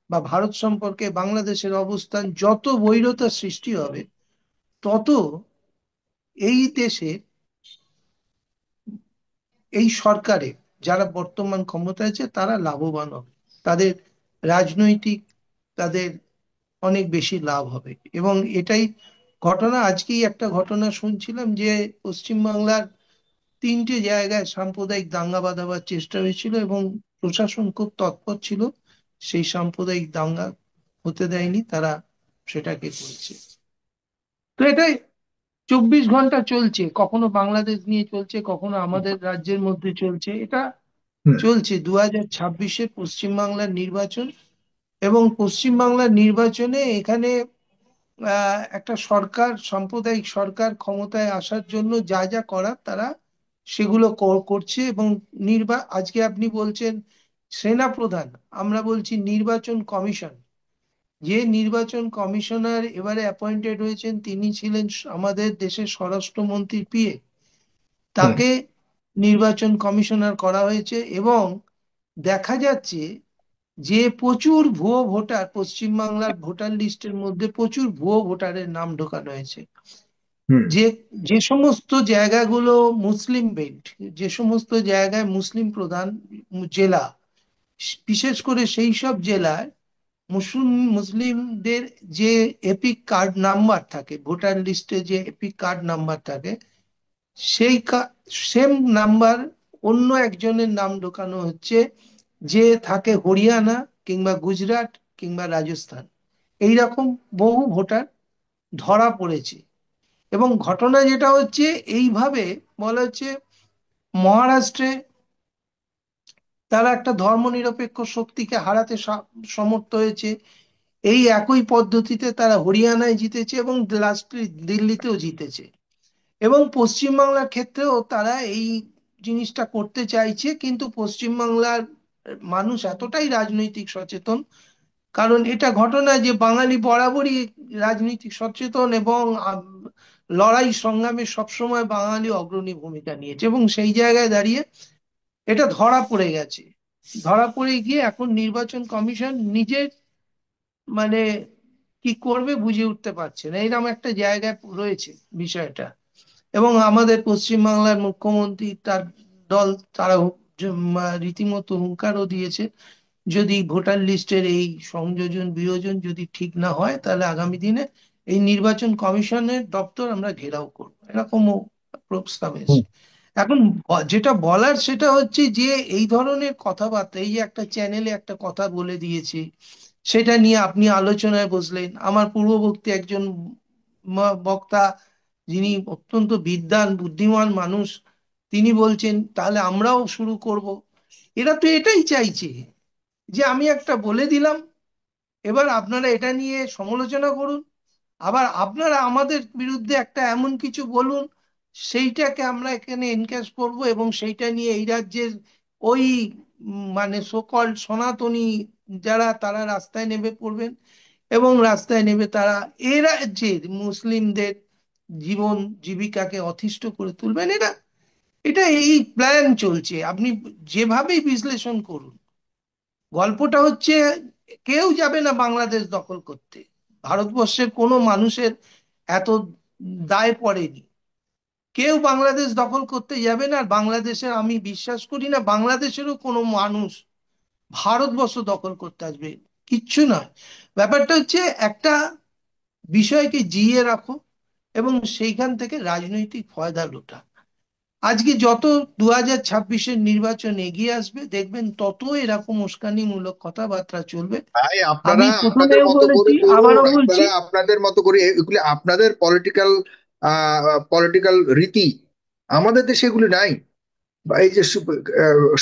বা ভারত সম্পর্কে বাংলাদেশের অবস্থান, যত বৈরতা সৃষ্টি হবে তত এই দেশে, এই সরকারে যারা বর্তমান ক্ষমতায় আছে তারা লাভবান হবে, তাদের রাজনৈতিক, তাদের অনেক বেশি লাভ হবে। এবং এটাই ঘটনা। আজকেই একটা ঘটনা শুনছিলাম যে পশ্চিমবাংলার 3টে জায়গায় সাম্প্রদায়িক দাঙ্গা বাঁধাবার চেষ্টা হয়েছিল এবং প্রশাসন খুব তৎপর ছিল, সেই সাম্প্রদায়িক দাঙ্গা হতে দেয়নি, তারা সেটাকে করেছে। তো এটাই 24 ঘন্টা চলছে, কখনো বাংলাদেশ নিয়ে চলছে, কখনো আমাদের রাজ্যের মধ্যে চলছে, এটা হুম। চলছে। 2026-এ পশ্চিমবাংলার নির্বাচন, এবং পশ্চিমবাংলার নির্বাচনে এখানে একটা সরকার, সাম্প্রদায়িক সরকার ক্ষমতায় আসার জন্য যা যা করার তারা সেগুলো করছে। এবং আজকে আপনি বলছেন সেনা প্রধান, আমরা বলছি নির্বাচন কমিশন। যে নির্বাচন কমিশনার এবারে অ্যাপয়েন্টেড হয়েছেন তিনি ছিলেন আমাদের দেশের স্বরাষ্ট্রমন্ত্রী পিএ, হুম। তাকে নির্বাচন কমিশনার করা হয়েছে। এবং দেখা যাচ্ছে যে প্রচুর ভুয়ো ভোটার, পশ্চিমবাংলার ভোটার লিস্টের মধ্যে প্রচুর ভুয়ো ভোটারের নাম ঢোকানো হয়েছে। হুম। যে যে সমস্ত জায়গাগুলো মুসলিম বেল্ট, যে সমস্ত জায়গায় মুসলিম প্রধান জেলা, বিশেষ করে সেই সব জেলায় মুসলিমদের যে এপিক কার্ড নাম্বার থাকে, ভোটার লিস্টে যে এপিক কার্ড নাম্বার থাকে, সেই সেম নাম্বার অন্য একজনের নাম ঢোকানো হচ্ছে, যে থাকে হরিয়ানা কিংবা গুজরাট কিংবা রাজস্থান। এইরকম বহু ভোটার ধরা পড়েছে। এবং ঘটনা যেটা হচ্ছে, এইভাবে বলা হচ্ছে মহারাষ্ট্রে তারা একটা ধর্মনিরপেক্ষ শক্তিকে হারাতে সমর্থ হয়েছে, এই একই পদ্ধতিতে তারা হরিয়ানায় জিতেছে এবং লাস্টে দিল্লিতেও জিতেছে। এবং পশ্চিমবাংলার ক্ষেত্রেও তারা এই জিনিসটা করতে চাইছে, কিন্তু পশ্চিমবাংলার মানুষ এতটাই রাজনৈতিক সচেতন, কারণ এটা ঘটনা যে বাঙালি বরাবরই রাজনৈতিক সচেতন এবং লড়াই সংগ্রামে সবসময় বাঙালি অগ্রণী ভূমিকা নিয়েছে, এবং সেই জায়গায় দাঁড়িয়ে এটা ধরা পড়ে গেছে। ধরা পড়ে গিয়ে এখন নির্বাচন কমিশন নিজের, মানে কি করবে বুঝে উঠতে পারছে না, এরকম একটা জায়গায় রয়েছে বিষয়টা। এবং আমাদের পশ্চিমবাংলার মুখ্যমন্ত্রী, তার দল, তারা রীতিমতো হুঙ্কারও দিয়েছে, যদি ভোটার লিস্টের এই সংযোজন বিয়োজন যদি ঠিক না হয় তাহলে আগামী দিনে এই নির্বাচন কমিশনের দপ্তর আমরা ঘেরাও করব, এরকমও প্রস্তাব হুম। এসেছে। এখন যেটা বলার সেটা হচ্ছে যে এই ধরনের কথাবার্তা, এই যে একটা চ্যানেলে একটা কথা বলে দিয়েছে, সেটা নিয়ে আপনি আলোচনায় বসলেন, আমার পূর্ববর্তী একজন বক্তা, যিনি অত্যন্ত বিদ্বান বুদ্ধিমান মানুষ, তিনি বলছেন তাহলে আমরাও শুরু করব। এরা তো এটাই চাইছে যে আমি একটা বলে দিলাম, এবার আপনারা এটা নিয়ে সমালোচনা করুন, আবার আপনারা আমাদের বিরুদ্ধে একটা এমন কিছু বলুন, সেইটাকে আমরা এখানে এনক্যাশ করব এবং সেইটা নিয়ে এই রাজ্যের ওই মানে সকল সনাতনী যারা, তারা রাস্তায় নেমে পড়বেন এবং রাস্তায় নেমে তারা এ রাজ্যের মুসলিমদের জীবন জীবিকাকে অতিষ্ঠ করে তুলবেন। এটা এটা এই প্ল্যান চলছে, আপনি যেভাবেই বিশ্লেষণ করুন। গল্পটা হচ্ছে কেউ যাবে না বাংলাদেশ দখল করতে, ভারতবর্ষের কোনো মানুষের এত দায় পড়েনি, কেউ বাংলাদেশ দখল করতে যাবে না। আর বাংলাদেশের, আমি বিশ্বাস করি না বাংলাদেশেরও কোনো মানুষ ভারতবর্ষ দখল করতে আসবে, কিচ্ছু নয়। ব্যাপারটা হচ্ছে একটা বিষয়কে জিইয়ে রাখো এবং সেইখান থেকে রাজনৈতিক ফয়দা লোটা। আজকে যত 2026-এর নির্বাচন এগিয়ে আসবে দেখবেন তত এরকম উস্কানিমূলক কথাবার্তা চলবে। ভাই আমি আপনারা আপনাদের প্রথমেও মতো বলেছি, করে করুন, আবারও বলছি, আপনারা আপনাদের মতো করে, এগুলি আপনাদের পলিটিক্যাল পলিটিক্যাল রীতি। আমাদের দেশে এগুলি নাই। বা এই যে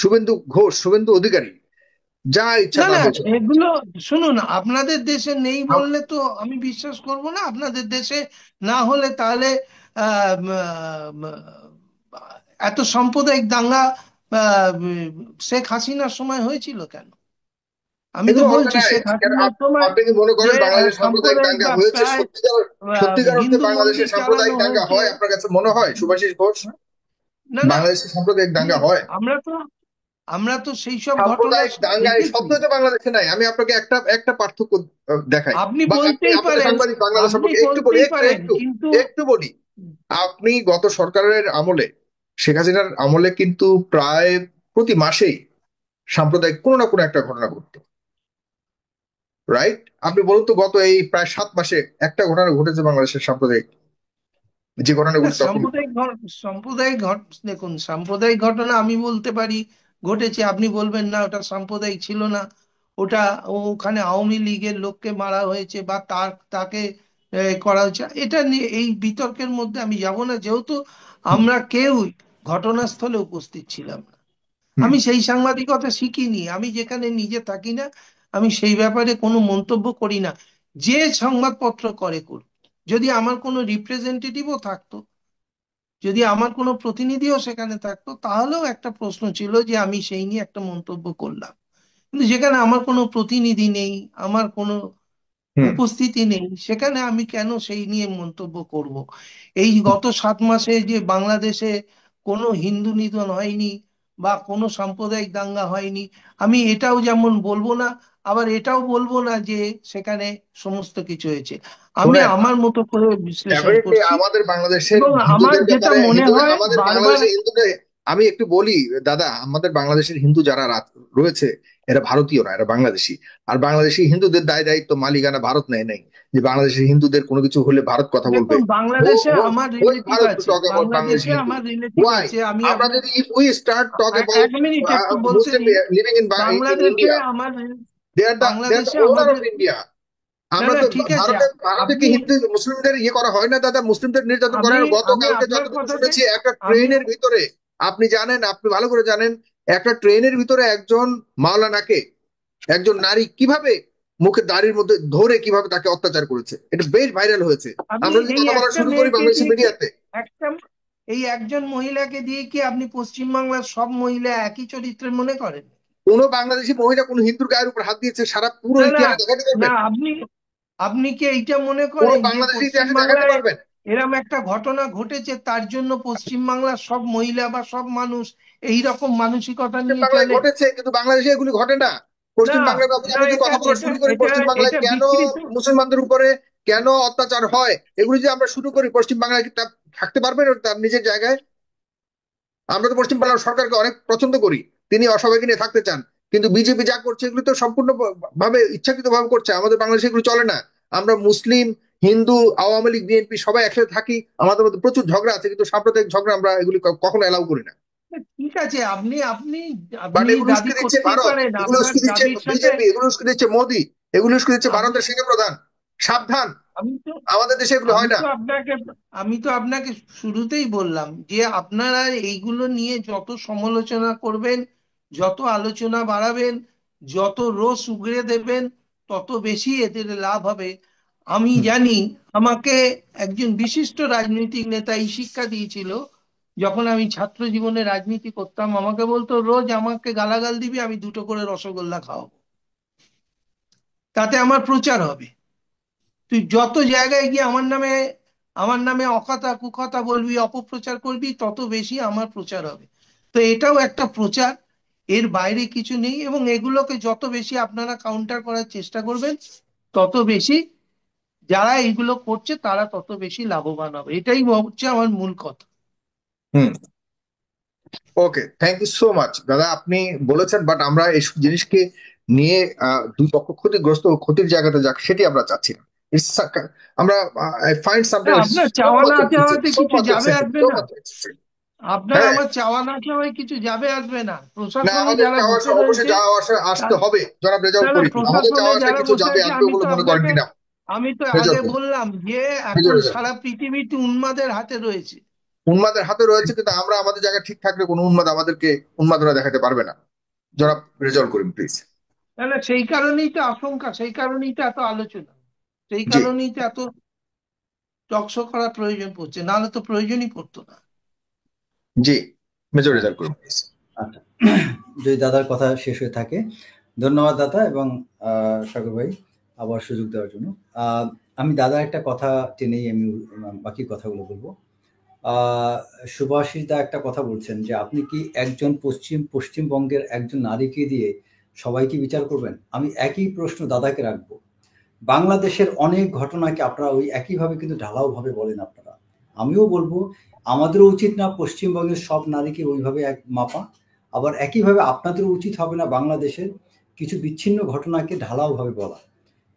শুভেন্দু ঘোষ, শুভেন্দু অধিকারী যা ইচ্ছা না তা না বলছে। এগুলো শুনুন, আপনাদের দেশে নেই আম- বললে তো আমি বিশ্বাস করব না। আপনাদের দেশে না হলে তাহলে আহ, উম, এত সাম্প্রদায়িক দাঙ্গা শেখ হাসিনার সময় হয়েছিল কেন? আমি তো এগুলো হবে বলছি না। শেখ কেন হাসিনার সময় আপনি কি মনে যে করেন বাংলাদেশে সাম্প্রদায়িক সাম্প্রদায়িক দাঙ্গা বা হয়েছে? প্রায় সত্যিকার সত্যিকার অর্থে হিন্দু বাংলাদেশে মন্দির চালানো সাম্প্রদায়িক দাঙ্গা হয়েছে। হয় আপনার কাছে মনে হয়, শুভাশিস ঘোষ? না না, বাংলাদেশে সাম্প্রদায়িক দাঙ্গা হয়? আমরা তো সেই সব ঘটনা সাম্প্রদায়িক দাঙ্গা এই দেখেছি। শব্দ তো বাংলাদেশে নাই। আমি আপনাকে একটা একটা পার্থক্য দেখাই। আপনি বা আপনি বলতেই আমাদের পারেন, সাংবাদিক বাংলাদেশ আপনি সম্পর্কে একটু বলি, বলতেই একটু পারেন, একটু কিন্তু একটু বলি। আপনি গত সরকারের আমলে, শেখ হাসিনার আমলে কিন্তু প্রায় প্রতি মাসেই সাম্প্রদায়িক কোনো না কোনো একটা ঘটনা ঘটতো, রাইট? আপনি বলুন তো গত এই প্রায় 7 মাসে একটা ঘটনা ঘটেছে বাংলাদেশের সাম্প্রদায়িক, যে না ঘটনাগুলি তখন। দেখুন, সাম্প্রদায়িক ঘটনা আমি বলতে পারি ঘটেছে, আপনি বলবেন না ওটা সাম্প্রদায়িক ছিল না, ওটা ওখানে আওয়ামী লীগের লোককে মারা হয়েছে বা তাকে করা হয়েছে, এটা নিয়ে এই বিতর্কের মধ্যে আমি যাব না, যেহেতু আমরা কেউ ঘটনাস্থলে উপস্থিত ছিলাম না। হুম। আমি সেই সাংবাদিকতা শিখিনি, আমি যেখানে নিজে থাকি না, আমি সেই ব্যাপারে কোনো মন্তব্য করি না। যে সংবাদপত্র করে করুক, যদি আমার কোনো রিপ্রেজেন্টেটিভও থাকতো, যদি আমার কোনো প্রতিনিধিও সেখানে থাকতো, তাহলেও একটা প্রশ্ন ছিল যে আমি সেই নিয়ে একটা মন্তব্য করলাম। কিন্তু যেখানে আমার কোনো প্রতিনিধি নেই, আমার কোনো হুম। উপস্থিতি নেই, সেখানে আমি কেন সেই নিয়ে মন্তব্য করব? এই গত 7 মাসে যে বাংলাদেশে কোনো হিন্দু নিধন হয়নি বা কোনো সাম্প্রদায়িক দাঙ্গা হয়নি, আমি এটাও যেমন বলবো না, আবার এটাও বলবো না যে সেখানে সমস্ত কিছু হয়েছে। আমি শোনেন, আমার মতো করে বিশ্লেষণ ডেফিনেটলি করছি আমাদের বাংলাদেশের এবং আমার হিন্দুদের যেটা ব্যাপারে, মনে হয় আমাদের বারবার। বাংলাদেশের হিন্দুদের আমি একটু বলি দাদা, আমাদের বাংলাদেশের হিন্দু যারা রয়েছে, এরা ভারতীয় না, এরা বাংলাদেশি। আর বাংলাদেশি হিন্দুদের দায় দায়িত্ব মালিকানা ভারত নেয় নাই, যে বাংলাদেশের হিন্দুদের কোনো কিছু হলে ভারত কথা বলবে। দেখুন, বাংলাদেশে আমার ওই রিলেটিভ ভারত টু আছে, টক অ্যাবাউট বাংলাদেশি বাংলাদেশে হিন্দু। আমার রিলেটিভ ওয়াই? আছে, আমি আমরা আপনার যদি if we start talk about এক মিনিট একটু বলতে মুসলিম দিন। লিভিং ইন বাংলাদেশে ইন্ডিয়া, আমার দে আর দ্য বাংলাদেশে ওনার অফ আমাদের, ইন্ডিয়া। না আমরা না তো ঠিক আছে, ভারতে, ভারতে কি আপনি, হিন্দু মুসলিমদের ইয়ে করা হয় না দাদা? মুসলিমদের নির্যাতন করা আমি হয় না? আমি গতকালকে আপনার যতটুকু কথাতে, শুনেছি, একটা আমি, ট্রেনের ভিতরে, আপনি জানেন, আপনি ভালো করে জানেন, একটা ট্রেনের ভিতরে একজন মাওলানাকে একজন নারী কিভাবে মুখে দাড়ির মধ্যে ধরে কিভাবে তাকে অত্যাচার করেছে, এটা বেশ ভাইরাল হয়েছে। আপনি আমরা যদি এই কথা বলা একটা শুরু করি মেয়েকে বাংলাদেশি দিয়ে কি, মিডিয়াতে, একটা এই একজন মহিলাকে দিয়ে কি আপনি পশ্চিমবাংলার সব মহিলা একই চরিত্রের মনে করেন? কোনো বাংলাদেশি মহিলা কোনো হিন্দুর গায়ের উপর হাত দিয়েছে সারা পুরো না না ইতিহাসে দেখাতে না, পারবেন? আপনি আপনি কি এইটা মনে পুরো করেন যে বাংলাদেশি ইতিহাসে দেখাতে পশ্চিমবাংলায় পারবেন? এরম একটা ঘটনা ঘটেছে তার জন্য পশ্চিমবাংলার সব মহিলা বা সব মানুষ এই রকম মানসিকতা পশ্চিম নিয়ে বাংলায় চলে? ঘটেছে, কিন্তু বাংলাদেশে এগুলি ঘটে না। না পশ্চিম বাংলার ব্যাপারে না, আমি যদি এটা কথা বলা এটা শুরু করি, এটা পশ্চিম বাংলায় এটা কেন বিকৃত। মুসলমানদের উপরে কেন অত্যাচার হয়, এগুলি যদি আমরা শুরু করি, পশ্চিম বাংলায় কি তা থাকতে পারবে না তার নিজের জায়গায়? আমরা তো পশ্চিম বাংলার সরকারকে অনেক পছন্দ করি, তিনি অসবাইকে নিয়ে থাকতে চান, কিন্তু বিজেপি যা করছে এগুলি তো সম্পূর্ণ ভাবে ইচ্ছাকৃত ভাবে করছে। আমাদের বাংলাদেশে এগুলো চলে না। আমরা মুসলিম, হিন্দু, আওয়ামী লীগ, বিএনপি সবাই একসাথে থাকি, আমাদের মধ্যে প্রচুর ঝগড়া আছে, কিন্তু সাম্প্রদায়িক ঝগড়া আমরা এগুলি কখনো এলাও করি না। ঠিক আছে, আপনি আপনি বাট আপনি এগুলো দাবি উস্কে দিচ্ছে করতেই ভারত, পারেন এগুলো আপনার উস্কে দিচ্ছে দাবির সাথে। বিজেপি, এগুলো উস্কে দিচ্ছে মোদি, এগুলো উস্কে দিচ্ছে আপনি, ভারতের সেনাপ্রধান। সাবধান, আমি তো আমাদের দেশে এগুলো আমি হয় না। তো আপনাকে আমি তো আপনাকে শুরুতেই বললাম যে আপনারা এইগুলো নিয়ে যত সমালোচনা করবেন, যত আলোচনা বাড়াবেন, যত রোষ উগরে দেবেন, তত বেশি এদের লাভ হবে। আমি হুম। জানি, আমাকে একজন বিশিষ্ট রাজনৈতিক নেতা এই শিক্ষা দিয়েছিল। যখন আমি ছাত্র জীবনে রাজনীতি করতাম আমাকে বলতো, রোজ আমাকে গালাগাল দিবি, আমি 2টো করে রসগোল্লা খাওয়াবো, তাতে আমার প্রচার হবে। তুই যত জায়গায় গিয়ে আমার নামে অকথা কুকথা বলবি, অপপ্রচার করবি, তত বেশি আমার প্রচার হবে। তো এটাও একটা প্রচার, এর বাইরে কিছু নেই। এবং এগুলোকে যত বেশি আপনারা কাউন্টার করার চেষ্টা করবেন, তত বেশি যারা এইগুলো করছে তারা তত বেশি লাভবান হবে। এটাই হচ্ছে আমার মূল কথা। হুম। ওকে, থ্যাংক ইউ সো মাচ দাদা, আপনি বলেছেন, বাট আমরা এইসব জিনিসকে নিয়ে দুই পক্ষ ক্ষতিগ্রস্ত ক্ষতির জায়গাতে যাক সেটি আমরা চাচ্ছি না। আমরা ফাইন্ড সামটাইম আপনার চাওয়া না চাওয়াতে সো কিছু মাচ যাবে এক্সেসিভ, আসবে সো না। Much excessive. আপনার হ্যাঁ, আমার চাওয়া না চাওয়ায় কিছু যাবে আসবে না। না, প্রশাসনে আমাদের যারা চাওয়া বসে অবশ্যই রয়েছে যাওয়া আসা আসতে তা- হবে জনাব রেজাউল না না, করিম, আমাদের প্রশাসনে চাওয়া আসা যারা কিছু বসে যাবে আছে আপনি আমি ওগুলো তো মনে করেন আপনাকে কিনা? রেজাউল আগে করিম, বললাম যে রেজাউল এখন রেজাউল। সারা পৃথিবীতে উন্মাদের হাতে রয়েছে। উন্মাদের হাতে রয়েছে, কিন্তু আমরা আমাদের জায়গায় ঠিক থাকলে কোনো উন্মাদ আমাদেরকে উন্মাদনা দেখাতে পারবে না। জনাব রেজাউল করিম প্লিজ। না না, সেই কারণেই তো আশঙ্কা, সেই কারণেই তো এত আলোচনা, সেই জি কারণেই তো এত টকশো করার প্রয়োজন পড়ছে, নাহলে তো প্রয়োজনই পড়তো না। জি, মেজর হ্যাঁ, রেজাউল করিম প্লিজ। আচ্ছা, যদি দাদার কথা শেষ হয়ে থাকে, ধন্যবাদ দাদা এবং সাগর ভাই আবার সুযোগ দেওয়ার জন্য। আহ, আমি দাদার একটা কথা টেনেই আমি বাকি কথাগুলো বলবো। সুভাষিস দা একটা কথা বলছেন যে আপনি কি একজন পশ্চিমবঙ্গের একজন নারীকে দিয়ে সবাইকে বিচার করবেন? আমি একই প্রশ্ন দাদাকে রাখবো। বাংলাদেশের অনেক ঘটনাকে আপনারা ওই একইভাবে কিন্তু ঢালাওভাবে বলেন আপনারা। আমিও বলবো আমাদেরও উচিত না পশ্চিমবঙ্গের সব নারীকে ওইভাবে এক মাপা, আবার একইভাবে আপনাদেরও উচিত হবে না বাংলাদেশের কিছু বিচ্ছিন্ন ঘটনাকে ঢালাওভাবে বলা।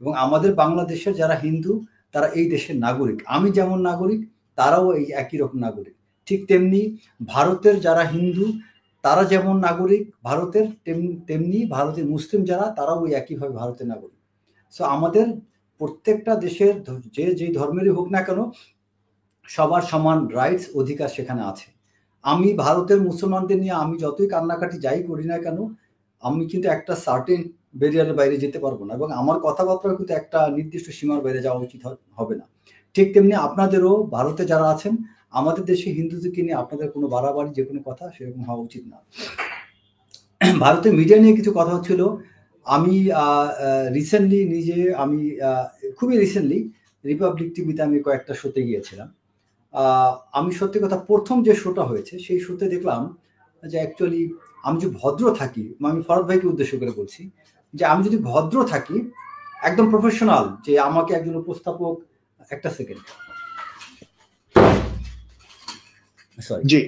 এবং আমাদের বাংলাদেশের যারা হিন্দু তারা এই দেশের নাগরিক, আমি যেমন নাগরিক তারাও এই একই রকম নাগরিক। ঠিক তেমনি ভারতের যারা হিন্দু তারা যেমন নাগরিক ভারতের, তেমনি ভারতের মুসলিম যারা তারাও ওই একইভাবে ভারতের নাগরিক। সো আমাদের প্রত্যেকটা দেশের যে ধর্মেরই হোক না কেন সবার সমান রাইটস অধিকার সেখানে আছে। আমি ভারতের মুসলমানদের নিয়ে আমি যতই কান্নাকাটি যাই করি না কেন আমি কিন্তু একটা সার্টেন ব্যারিয়ারের বাইরে যেতে পারবো না, এবং আমার কথাবার্তা কিন্তু একটা নির্দিষ্ট সীমার বাইরে যাওয়া উচিত হবে না। ঠিক তেমনি আপনাদেরও ভারতে যারা আছেন আমাদের দেশে হিন্দুদেরকে নিয়ে আপনাদের কোনো বাড়াবাড়ি যে কোনো কথা সেরকম হওয়া উচিত না। ভারতের মিডিয়া নিয়ে কিছু কথা হচ্ছিল। আমি রিসেন্টলি নিজে আমি খুবই রিসেন্টলি রিপাবলিক টিভিতে আমি কয়েকটা শোতে গিয়েছিলাম। আমি সত্যি কথা প্রথম যে শোটা হয়েছে সেই শোতে দেখলাম যে অ্যাকচুয়ালি আমি যদি ভদ্র থাকি, আমি ফরদ ভাইকে উদ্দেশ্য করে বলছি যে আমি যদি ভদ্র থাকি একদম প্রফেশনাল, যে আমাকে একজন উপস্থাপক, একটা সেকেন্ড সরি, জি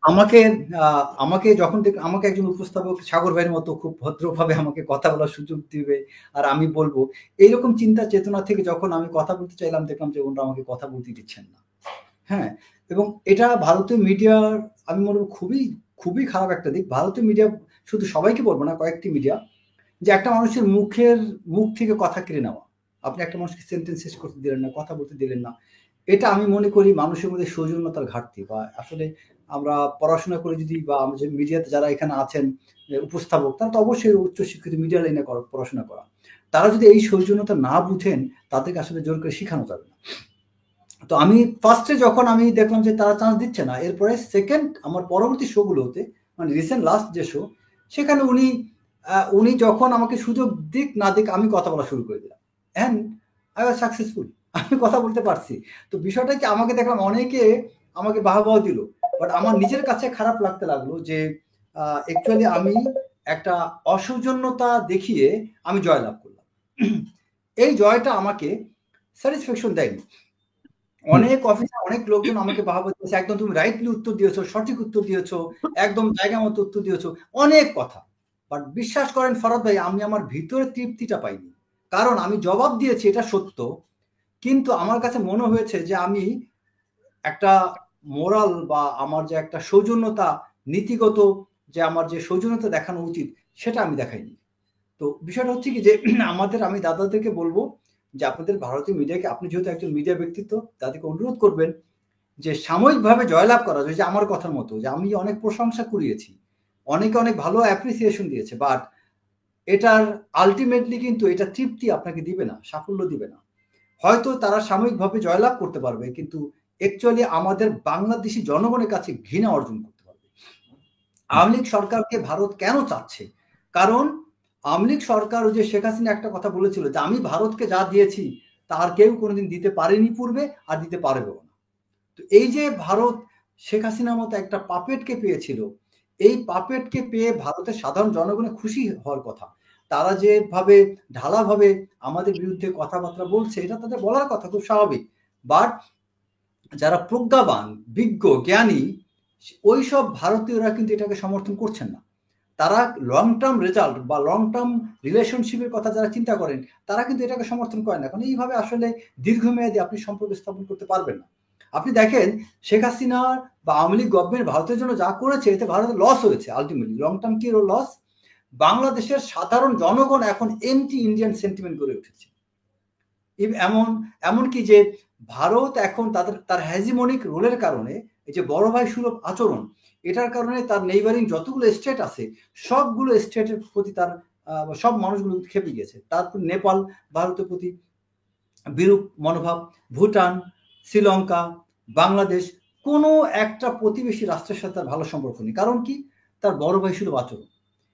আমাকে যখন আমাকে একজন উপস্থাপক সাগর ভাইয়ের মতো খুব ভদ্রভাবে আমাকে কথা বলার সুযোগ দিবে আর আমি বলবো, এইরকম চিন্তা চেতনা থেকে যখন আমি কথা বলতে চাইলাম দেখলাম যে ওনারা আমাকে কথা বলতে দিচ্ছেন না। হ্যাঁ, এবং এটা ভারতীয় মিডিয়ার আমি মনে করব খুবই খুবই খারাপ একটা দিক। ভারতীয় মিডিয়া, শুধু সবাইকে বলবো না, কয়েকটি মিডিয়া, যে একটা মানুষের মুখ থেকে কথা কেড়ে নেওয়া। আপনি একটা মানুষকে সেন্টেন্স শেষ করতে দিলেন না, কথা বলতে দিলেন না, এটা আমি মনে করি মানুষের মধ্যে সৌজন্যতার ঘাটতি। বা আসলে আমরা পড়াশোনা করে যদি, বা আমাদের মিডিয়াতে যারা এখানে আছেন উপস্থাপক, তারা তো অবশ্যই উচ্চশিক্ষিত মিডিয়া লাইনে পড়াশোনা করা, তারা যদি এই সৌজন্যতা না বুঝেন তাদেরকে আসলে জোর করে শেখানো যাবে না। তো আমি ফার্স্টে যখন আমি দেখলাম যে তারা চান্স দিচ্ছে না, এরপরে সেকেন্ড আমার পরবর্তী শোগুলোতে, মানে রিসেন্ট লাস্ট যে শো, সেখানে উনি যখন আমাকে সুযোগ দিক না দিক আমি কথা বলা শুরু করে দিলাম, অ্যান্ড আই ওয়াজ সাকসেসফুল, আমি কথা বলতে পারছি। তো বিষয়টা কি, আমাকে দেখলাম অনেকে আমাকে বাহবাহ দিল, বাট আমার নিজের কাছে খারাপ লাগতে লাগলো যে অ্যাকচুয়ালি আমি একটা অসৌজন্যতা দেখিয়ে আমি জয়লাভ করলাম। এই জয়টা আমাকে স্যাটিসফ্যাকশন দেয়নি। অনেক অফিসার, অনেক লোকজন আমাকে বাহবা দিয়েছে, একদম তুমি রাইটলি উত্তর দিয়েছো, সঠিক উত্তর দিয়েছো, একদম জায়গা মতো উত্তর দিয়েছো, অনেক কথা। বাট বিশ্বাস করেন ফরদ ভাই, আমি আমার ভিতরে তৃপ্তিটা পাইনি। কারণ আমি জবাব দিয়েছি এটা সত্য, কিন্তু আমার কাছে মনে হয়েছে যে আমি একটা মোরাল বা আমার যে একটা সৌজন্যতা, নীতিগত যে আমার যে সৌজন্যতা দেখানো উচিত সেটা আমি দেখাইনি। তো বিষয়টা হচ্ছে কি যে আমি দাদাদেরকে বলবো যে আপনাদের ভারতীয় মিডিয়াকে, আপনি যেহেতু একজন মিডিয়া ব্যক্তিত্ব, তাদেরকে অনুরোধ করবেন যে সাময়িকভাবে জয়লাভ করা যায়, যে আমার কথার মতো, যে আমি অনেক প্রশংসা কুড়িয়েছি, অনেকে অনেক ভালো অ্যাপ্রিসিয়েশন দিয়েছে, বাট এটার আলটিমেটলি কিন্তু এটা তৃপ্তি আপনাকে দিবে না, সাফল্য দিবে না। হয়তো তারা সাময়িকভাবে জয়লাভ করতে পারবে, কিন্তু অ্যাকচুয়ালি আমাদের বাংলাদেশি জনগণের কাছে ঘৃণা অর্জন করতে পারবে। আওয়ামী লীগ সরকারকে ভারত কেন চাচ্ছে? কারণ আওয়ামী লীগ সরকার, যে শেখ হাসিনা একটা কথা বলেছিল যে আমি ভারতকে যা দিয়েছি তার কেউ কোনোদিন দিতে পারেনি পূর্বে, আর দিতে পারবেও না। তো এই যে ভারত শেখ হাসিনার মতো একটা পাপেটকে পেয়েছিল, এই পাপেটকে পেয়ে ভারতের সাধারণ জনগণের খুশি হওয়ার কথা। তারা যেভাবে ঢালাভাবে আমাদের বিরুদ্ধে কথাবার্তা বলছে, এটা তাদের বলার কথা, খুব স্বাভাবিক। বাট যারা প্রজ্ঞাবান, বিজ্ঞ, জ্ঞানী, ওই সব ভারতীয়রা কিন্তু এটাকে সমর্থন করছেন না। তারা লং টার্ম রেজাল্ট বা লং টার্ম রিলেশনশিপের কথা যারা চিন্তা করেন তারা কিন্তু এটাকে সমর্থন করেন না, কারণ এইভাবে আসলে দীর্ঘমেয়াদী আপনি সম্পর্ক স্থাপন করতে পারবেন না। আপনি দেখেন শেখ হাসিনা বা আওয়ামী লীগ গভর্নমেন্ট ভারতের জন্য যা করেছে এতে ভারতের লস হয়েছে। আলটিমেটলি লং টার্ম কি লস? বাংলাদেশের সাধারণ জনগণ এখন এন্টি ইন্ডিয়ান সেন্টিমেন্ট গড়ে উঠেছে। এমনকি যে ভারত এখন তার হ্যাজিমনিক রোলের কারণে এই যে বড় ভাই সুলভ আচরণ, এটার কারণে তার নেইবারিং যতগুলো স্টেট আছে সবগুলো স্টেটের প্রতি তার সব মানুষগুলো খেপে গিয়েছে। তারপর নেপাল ভারতের প্রতি বিরূপ মনোভাব, ভুটান, শ্রীলঙ্কা, বাংলাদেশ, কোনো একটা প্রতিবেশী রাষ্ট্রের সাথে তার ভালো সম্পর্ক নেই। কারণ কি? তার বড় ভাই সুলভ আচরণ।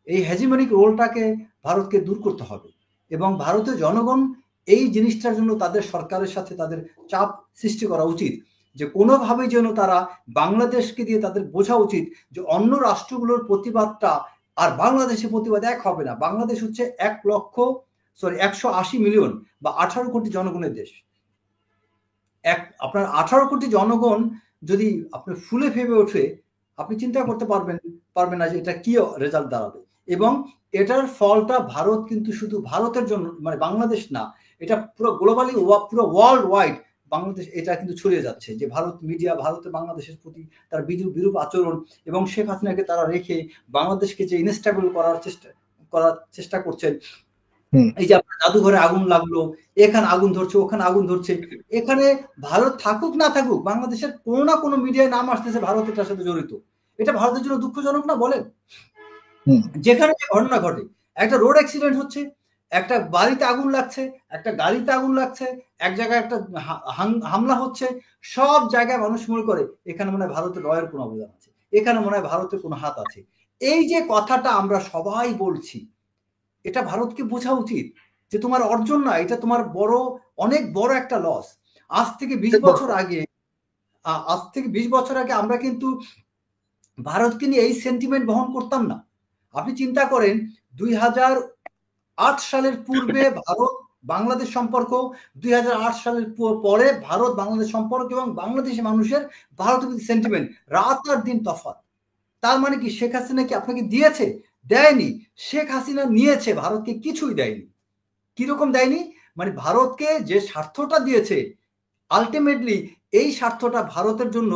এই হ্যাজিমনিক রোলটাকে ভারতকে দূর করতে হবে এবং ভারতের জনগণ এই জিনিসটার জন্য তাদের সরকারের সাথে তাদের চাপ সৃষ্টি করা উচিত যে কোনোভাবেই যেন তারা বাংলাদেশকে দিয়ে তাদের বোঝা উচিত যে অন্য রাষ্ট্রগুলোর প্রতিবাদটা আর বাংলাদেশের প্রতিবাদ এক হবে না। বাংলাদেশ হচ্ছে 180 মিলিয়ন বা 18 কোটি জনগণের দেশ। আপনার 18 কোটি জনগণ যদি আপনার ফুলে ফেপে ওঠে, আপনি চিন্তা করতে পারবেন না যে এটা কি রেজাল্ট দাঁড়াবে। এবং এটার ফলটা ভারত কিন্তু শুধু ভারতের জন্য, মানে বাংলাদেশ না, এটা পুরো গ্লোবালি পুরো ওয়ার্ল্ড ওয়াইড বাংলাদেশ এটা কিন্তু ছড়িয়ে যাচ্ছে যে ভারত মিডিয়া ভারতের বাংলাদেশের প্রতি তার বিরূপ আচরণ এবং শেখ হাসিনাকে তারা রেখে বাংলাদেশকে যে ইনস্টেবল করার চেষ্টা করছেন। এই যে আপনার জাদুঘরে আগুন লাগলো, এখানে আগুন ধরছে, ওখানে আগুন ধরছে, এখানে ভারত থাকুক না থাকুক বাংলাদেশের কোনো না কোনো মিডিয়ায় নাম আসতেছে ভারত এটার সাথে জড়িত। এটা ভারতের জন্য দুঃখজনক না বলেন? যেখানে যে ঘটনা ঘটে, একটা রোড অ্যাক্সিডেন্ট হচ্ছে, একটা বাড়িতে আগুন লাগছে, একটা গাড়িতে আগুন লাগছে, এক জায়গায় একটা হামলা হচ্ছে, সব জায়গায় মানুষ মনে করে এখানে মনে হয় ভারতের রয়ের কোনো অবদান আছে, এখানে মনে হয় ভারতের কোনো হাত আছে। এই যে কথাটা আমরা সবাই বলছি, এটা ভারতকে বোঝা উচিত যে তোমার অর্জন না, এটা তোমার অনেক বড় একটা লস। আজ থেকে 20 বছর আগে আমরা কিন্তু ভারতকে নিয়ে এই সেন্টিমেন্ট বহন করতাম না। আপনি চিন্তা করেন 2008 সালের পূর্বে ভারত বাংলাদেশ সম্পর্ক, 2008 সালের পরে ভারত বাংলাদেশ সম্পর্ক এবং বাংলাদেশি মানুষের ভারতের প্রতি সেন্টিমেন্ট রাত আর দিন তফাৎ। তার মানে কি শেখ হাসিনা কি আপনাকে দিয়েছে? দেয়নি। শেখ হাসিনা নিয়েছে, ভারতকে কিছুই দেয়নি। কিরকম দেয়নি? মানে ভারতকে যে স্বার্থটা দিয়েছে আলটিমেটলি এই স্বার্থটা ভারতের জন্য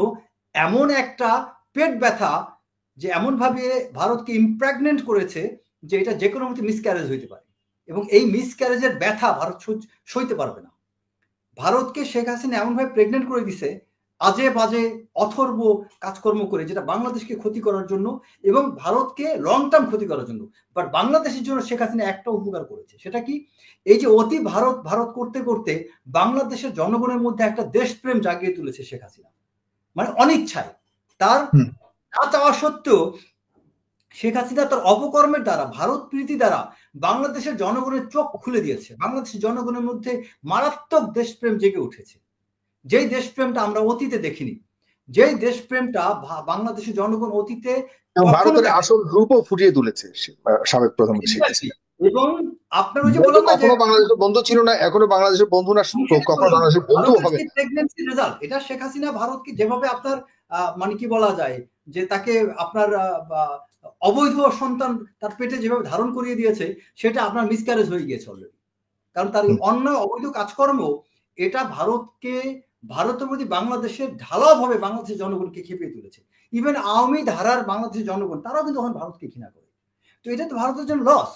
এমন একটা পেট ব্যথা যে এমন ভাবে ভারতকে ইমপ্রেগনেন্ট করেছে যে এটা যে কোনো মতে মিসক্যারেজ হইতে পারে এবং এই মিসক্যারেজের ব্যথা ভারত সইতে পারবে না। ভারতকে শেখ হাসিনা এমন ভাবে প্রেগনেন্ট করে দিছে আজে বাজে অথর্ব কাজকর্ম করে, যেটা বাংলাদেশকে ক্ষতি করার জন্য এবং ভারতকে লং টার্ম ক্ষতি করার জন্য। বাট বাংলাদেশের জন্য শেখ হাসিনা একটা উপকার করেছে, সেটা কি? এই যে অতি ভারত করতে করতে বাংলাদেশের জনগণের মধ্যে একটা দেশপ্রেম জাগিয়ে তুলেছে শেখ হাসিনা, মানে অনিচ্ছায়, তার না চাওয়া সত্ত্বেও শেখ হাসিনা তার অপকর্মের দ্বারা, ভারত প্রীতি দ্বারা বাংলাদেশের জনগণের চোখ খুলে দিয়েছে। বাংলাদেশের জনগণের মধ্যে মারাত্মক দেশপ্রেম জেগে উঠেছে, যেই দেশপ্রেমটা আমরা অতীতে দেখিনি, যেই দেশপ্রেমটা বাংলাদেশের জনগণ অতীতে ভারতের আসল রূপও ফুটিয়ে তুলেছে সাবেক প্রধানমন্ত্রী শেখ হাসিনা। এবং আপনার ওই যে বললাম না যে বাংলাদেশের বন্ধু ছিল না, এখনো বাংলাদেশের বন্ধু না, কখনো বাংলাদেশের বন্ধু হবে। প্রেগন্যান্সি রেজাল্ট এটা শেখ হাসিনা ভারতকে যেভাবে আপনার মানে কি বলা যায় যে তাকে আপনার অবৈধ সন্তান তার পেটে যেভাবে ধারণ করিয়ে দিয়েছে, সেটা আপনার মিসক্যারেজ হয়ে গিয়েছে অলরেডি। কারণ তার অন্যায় অবৈধ কাজকর্ম এটা ভারতের প্রতি বাংলাদেশের ঢালাওভাবে বাংলাদেশের জনগণকে খেপিয়ে তুলেছে। ইভেন আওয়ামী ধারার বাংলাদেশের জনগণ তারাও কিন্তু এখন ভারতকে ঘৃণা করে। তো এটা তো ভারতের জন্য লস।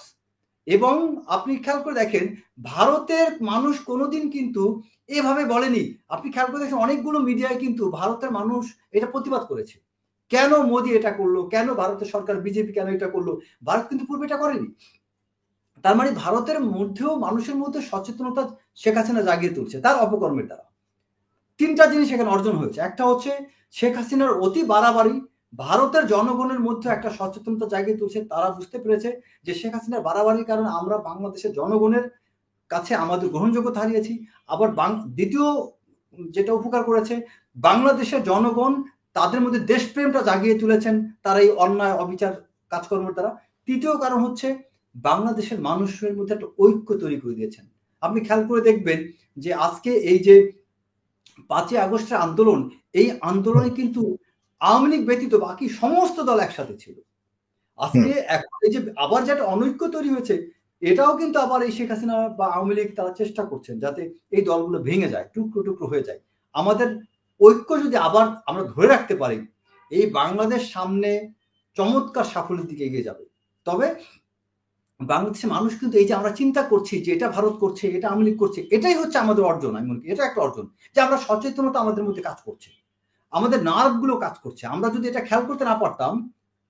এবং আপনি খেয়াল করে দেখেন ভারতের মানুষ কোনোদিন কিন্তু এভাবে বলেনি। আপনি খেয়াল করে দেখেন অনেকগুলো মিডিয়ায় কিন্তু ভারতের মানুষ এটা প্রতিবাদ করেছে, কেন মোদি এটা করলো, কেন ভারতের সরকার বিজেপি কেন এটা করলো। ভারত কিন্তু পূর্বে এটা করেনি। তার মানে ভারতের মধ্যেও মানুষের মধ্যে সচেতনতা শেখ হাসিনা জাগিয়ে তুলছে তার অপকর্মের দ্বারা। তিনটা জিনিস এখানে অর্জন হয়েছে। একটা হচ্ছে শেখ হাসিনার অতি বাড়াবাড়ি ভারতের জনগণের মধ্যে একটা সচেতনতা জাগিয়ে তুলছে। তারা বুঝতে পেরেছে যে শেখ হাসিনার বাড়াবাড়ির কারণে আমরা বাংলাদেশের জনগণের কাছে আমাদের গ্রহণযোগ্যতা হারিয়েছি। আবার দ্বিতীয় যেটা উপকার করেছে, বাংলাদেশের জনগণ তাদের মধ্যে দেশপ্রেমটা জাগিয়ে তুলেছেন তারা এই অন্যায় অবিচার কাজকর্মের দ্বারা। তৃতীয় কারণ হচ্ছে বাংলাদেশের মানুষের মধ্যে একটা ঐক্য তৈরি করে দিয়েছেন। আপনি খেয়াল করে দেখবেন যে আজকে এই যে 5ই আগস্টের আন্দোলন, এই আন্দোলনে কিন্তু আওয়ামী লীগ ব্যতীত বাকি সমস্ত দল একসাথে ছিল। আজকে এখন এই যে আবার যেটা অনৈক্য তৈরি হয়েছে, এটাও কিন্তু আবার এই শেখ হাসিনা বা আওয়ামী লীগ তারা চেষ্টা করছেন যাতে এই দলগুলো ভেঙে যায়, টুকরো টুকরো হয়ে যায়। আমাদের ঐক্য যদি আবার আমরা ধরে রাখতে পারি, এই বাংলাদেশ সামনে চমৎকার সাফল্যের দিকে এগিয়ে যাবে। তবে বাংলাদেশের মানুষ কিন্তু এই যে আমরা চিন্তা করছি যে এটা ভারত করছে, এটা আওয়ামী লীগ করছে, এটাই হচ্ছে আমাদের অর্জন। আমি মনে করি এটা একটা অর্জন যে আমরা সচেতনতা আমাদের মধ্যে কাজ করছে, আমাদের নার্ভ গুলো কাজ করছে। আমরা যদি এটা খেয়াল করতে না পারতাম,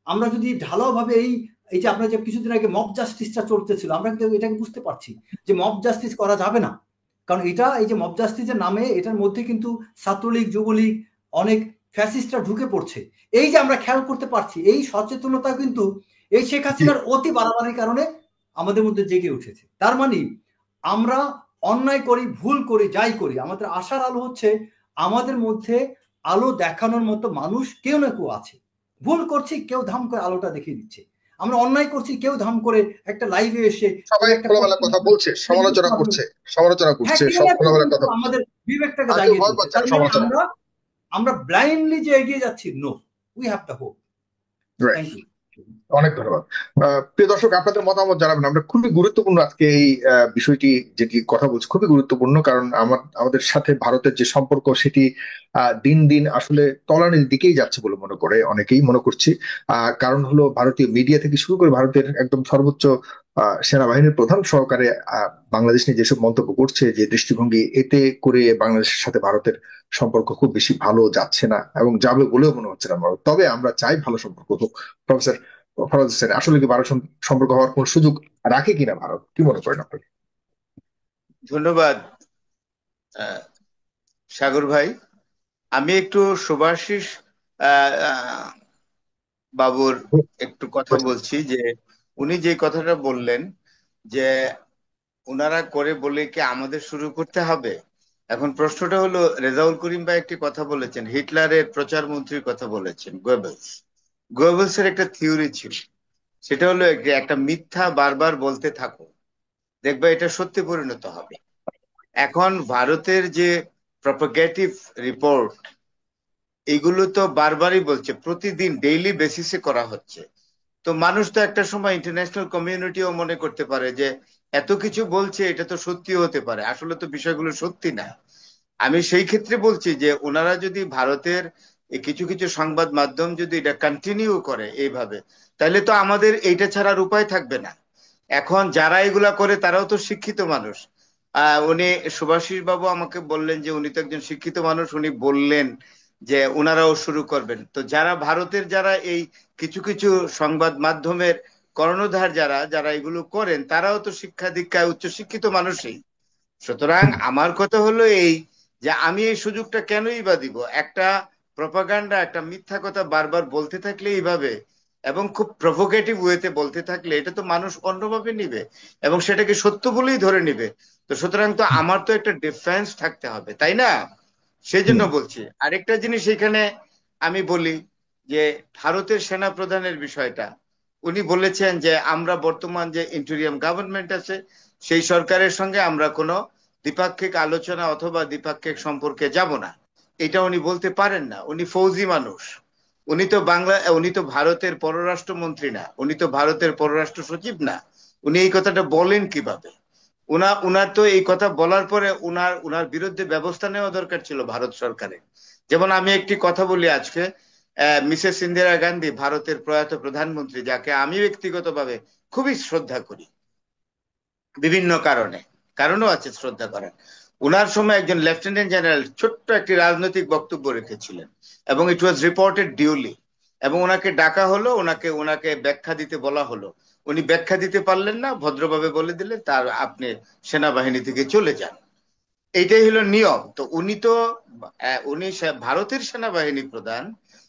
আমরা যদি ঢালাওভাবে এই যে আপনার যে কিছুদিন আগে মব জাস্টিসটা চলতেছিল, আমরা কিন্তু এটাকে বুঝতে পারছি যে মব জাস্টিস করা যাবে না, কারণ এটা এই যে মব জাস্টিসের নামে এটার মধ্যে কিন্তু ছাত্রলীগ, যুবলীগ, অনেক ফ্যাসিস্টরা ঢুকে পড়ছে। এই যে আমরা খেয়াল করতে পারছি, এই সচেতনতা কিন্তু এই শেখ হাসিনার অতি বাড়াবাড়ির কারণে আমাদের মধ্যে জেগে উঠেছে। তার মানে আমরা অন্যায় করি, ভুল করি, যাই করি, আমাদের আশার আলো হচ্ছে আমাদের মধ্যে আলো দেখানোর মতো মানুষ কেউ না কেউ আছে। ভুল করছি, কেউ ধাম করে আলোটা দেখিয়ে দিচ্ছে। আমরা অন্যায় করছি, কেউ ধাম করে একটা লাইভে এসে সবাই খোলামেলা কথা বলছে, সমালোচনা করছে, সব খোলামেলা কথা আমাদের বিবেকটাকে আর কেউ জাগিয়ে ভয় তুলছে। পাচ্ছে না তার মানে সমালোচনা। আমরা ব্লাইন্ডলি যে এগিয়ে যাচ্ছি, no, we have the hope. Right. Thank you. অনেক ধন্যবাদ। প্রিয় দর্শক, আপনাদের মতামত জানাবেন। আমরা খুবই গুরুত্বপূর্ণ আজকে এই বিষয়টি যেটি কথা বলছি খুবই গুরুত্বপূর্ণ, কারণ আমাদের সাথে ভারতের যে সম্পর্ক সেটি দিন দিন আসলে তলানির দিকেই যাচ্ছে বলে অনেকেই মনে করছি। কারণ হলো ভারতীয় মিডিয়া থেকে শুরু করে ভারতের একদম সর্বোচ্চ সেনাবাহিনীর প্রধান সহকারে বাংলাদেশ নিয়ে যেসব মন্তব্য করছে, যে দৃষ্টিভঙ্গি, এতে করে বাংলাদেশের সাথে ভারতের সম্পর্ক খুব বেশি ভালো যাচ্ছে না এবং যাবে বলেও মনে হচ্ছে না। তবে আমরা চাই ভালো সম্পর্ক হোক। প্রফেসর ফরাজ হোসেন, আসলে কি ভারত সম্পর্ক হওয়ার কোন সুযোগ রাখে কিনা ভারত, কি মনে করেন আপনি? ধন্যবাদ সাগর ভাই। আমি একটু শুভাশিস বাবুর একটু কথা বলছি, যে উনি যে কথাটা বললেন যে ওনারা করে বলে কি আমাদের শুরু করতে হবে। এখন প্রশ্নটা হলো, রেজাউল করিম ভাই একটি কথা বলেছেন, হিটলারের প্রচার মন্ত্রীর কথা বলেছেন, গোয়েবলস এর একটা থিওরি ছিল, সেটা হলো একটা মিথ্যা বারবার বলতে থাকো, দেখবে এটা সত্যি পরিণত হবে। এখন ভারতের যে প্রপাগেটিভ রিপোর্ট, এগুলো তো বারবারই বলছে, প্রতিদিন ডেইলি বেসিসে করা হচ্ছে। তো মানুষ তো একটা সময় ইন্টারন্যাশনাল কমিউনিটিও মনে করতে পারে যে এত কিছু বলছে, এটা তো সত্যিও হতে পারে, আসলে তো বিষয়গুলো সত্যি না। আমি সেই ক্ষেত্রে বলছি যে ওনারা যদি ভারতের কিছু কিছু সংবাদ মাধ্যম যদি এটা কন্টিনিউ করে এইভাবে, তাহলে তো আমাদের এইটা ছাড়ার উপায় থাকবে না। এখন যারা এগুলা করে তারাও তো শিক্ষিত মানুষ। উনি শুভাশিস বাবু আমাকে বললেন যে উনি তো একজন শিক্ষিত মানুষ, উনি বললেন যে ওনারাও শুরু করবেন। তো যারা ভারতের যারা এই কিছু কিছু সংবাদ মাধ্যমের কর্ণধার, যারা এগুলো করেন, তারাও তো শিক্ষা দীক্ষায় উচ্চশিক্ষিত মানুষই। সুতরাং আমার কথা হলো এই, যে আমি এই সুযোগটা কেনই বা দিব, একটা প্রপাগান্ডা, একটা মিথ্যা কথা বারবার বলতে থাকলে এইভাবে, এবং খুব প্রভোকেটিভ ওয়েতে বলতে থাকলে, এটা তো মানুষ অন্যভাবে নিবে এবং সেটাকে সত্য বলেই ধরে নিবে। তো সুতরাং তো আমার তো একটা ডিফেন্স থাকতে হবে, তাই না? সেই জন্য বলছি। আরেকটা জিনিস এখানে আমি বলি, যে ভারতের সেনা প্রধানের বিষয়টা, উনি বলেছেন যে আমরা বর্তমান যে ইন্টেরিয়াম গভর্নমেন্ট আছে, সেই সরকারের সঙ্গে আমরা কোনো দ্বিপাক্ষিক আলোচনা অথবা দ্বিপাক্ষিক সম্পর্কে যাব না। এটা উনি বলতে পারেন না, উনি ফৌজি মানুষ। উনি তো ভারতের পররাষ্ট্রমন্ত্রী না, উনি তো ভারতের পররাষ্ট্র সচিব না। উনি এই কথাটা বলেন কিভাবে? উনার তো এই কথা বলার পরে উনার বিরুদ্ধে ব্যবস্থা নেওয়া দরকার ছিল ভারত সরকারের। যেমন আমি একটি কথা বলি, আজকে মিসেস ইন্দিরা গান্ধী, ভারতের প্রয়াত প্রধানমন্ত্রী, যাকে আমি ব্যক্তিগতভাবে খুবই শ্রদ্ধা করি, বিভিন্ন কারণও আছে শ্রদ্ধা করার। উনার সময় একজন লেফটেন্যান্ট জেনারেল ছোট্ট একটি রাজনৈতিক বক্তব্য রেখেছিলেন, এবং ইট ওয়াজ রিপোর্টেড ডিউলি, এবং ওনাকে ডাকা হলো, ওনাকে ব্যাখ্যা দিতে বলা হলো। উনি ব্যাখ্যা দিতে পারলেন না, ভদ্রভাবে বলে দিলেন তার আপনি সেনাবাহিনী থেকে চলে যান। এইটাই হলো নিয়ম। তো উনি ভারতের সেনাবাহিনী প্রধান,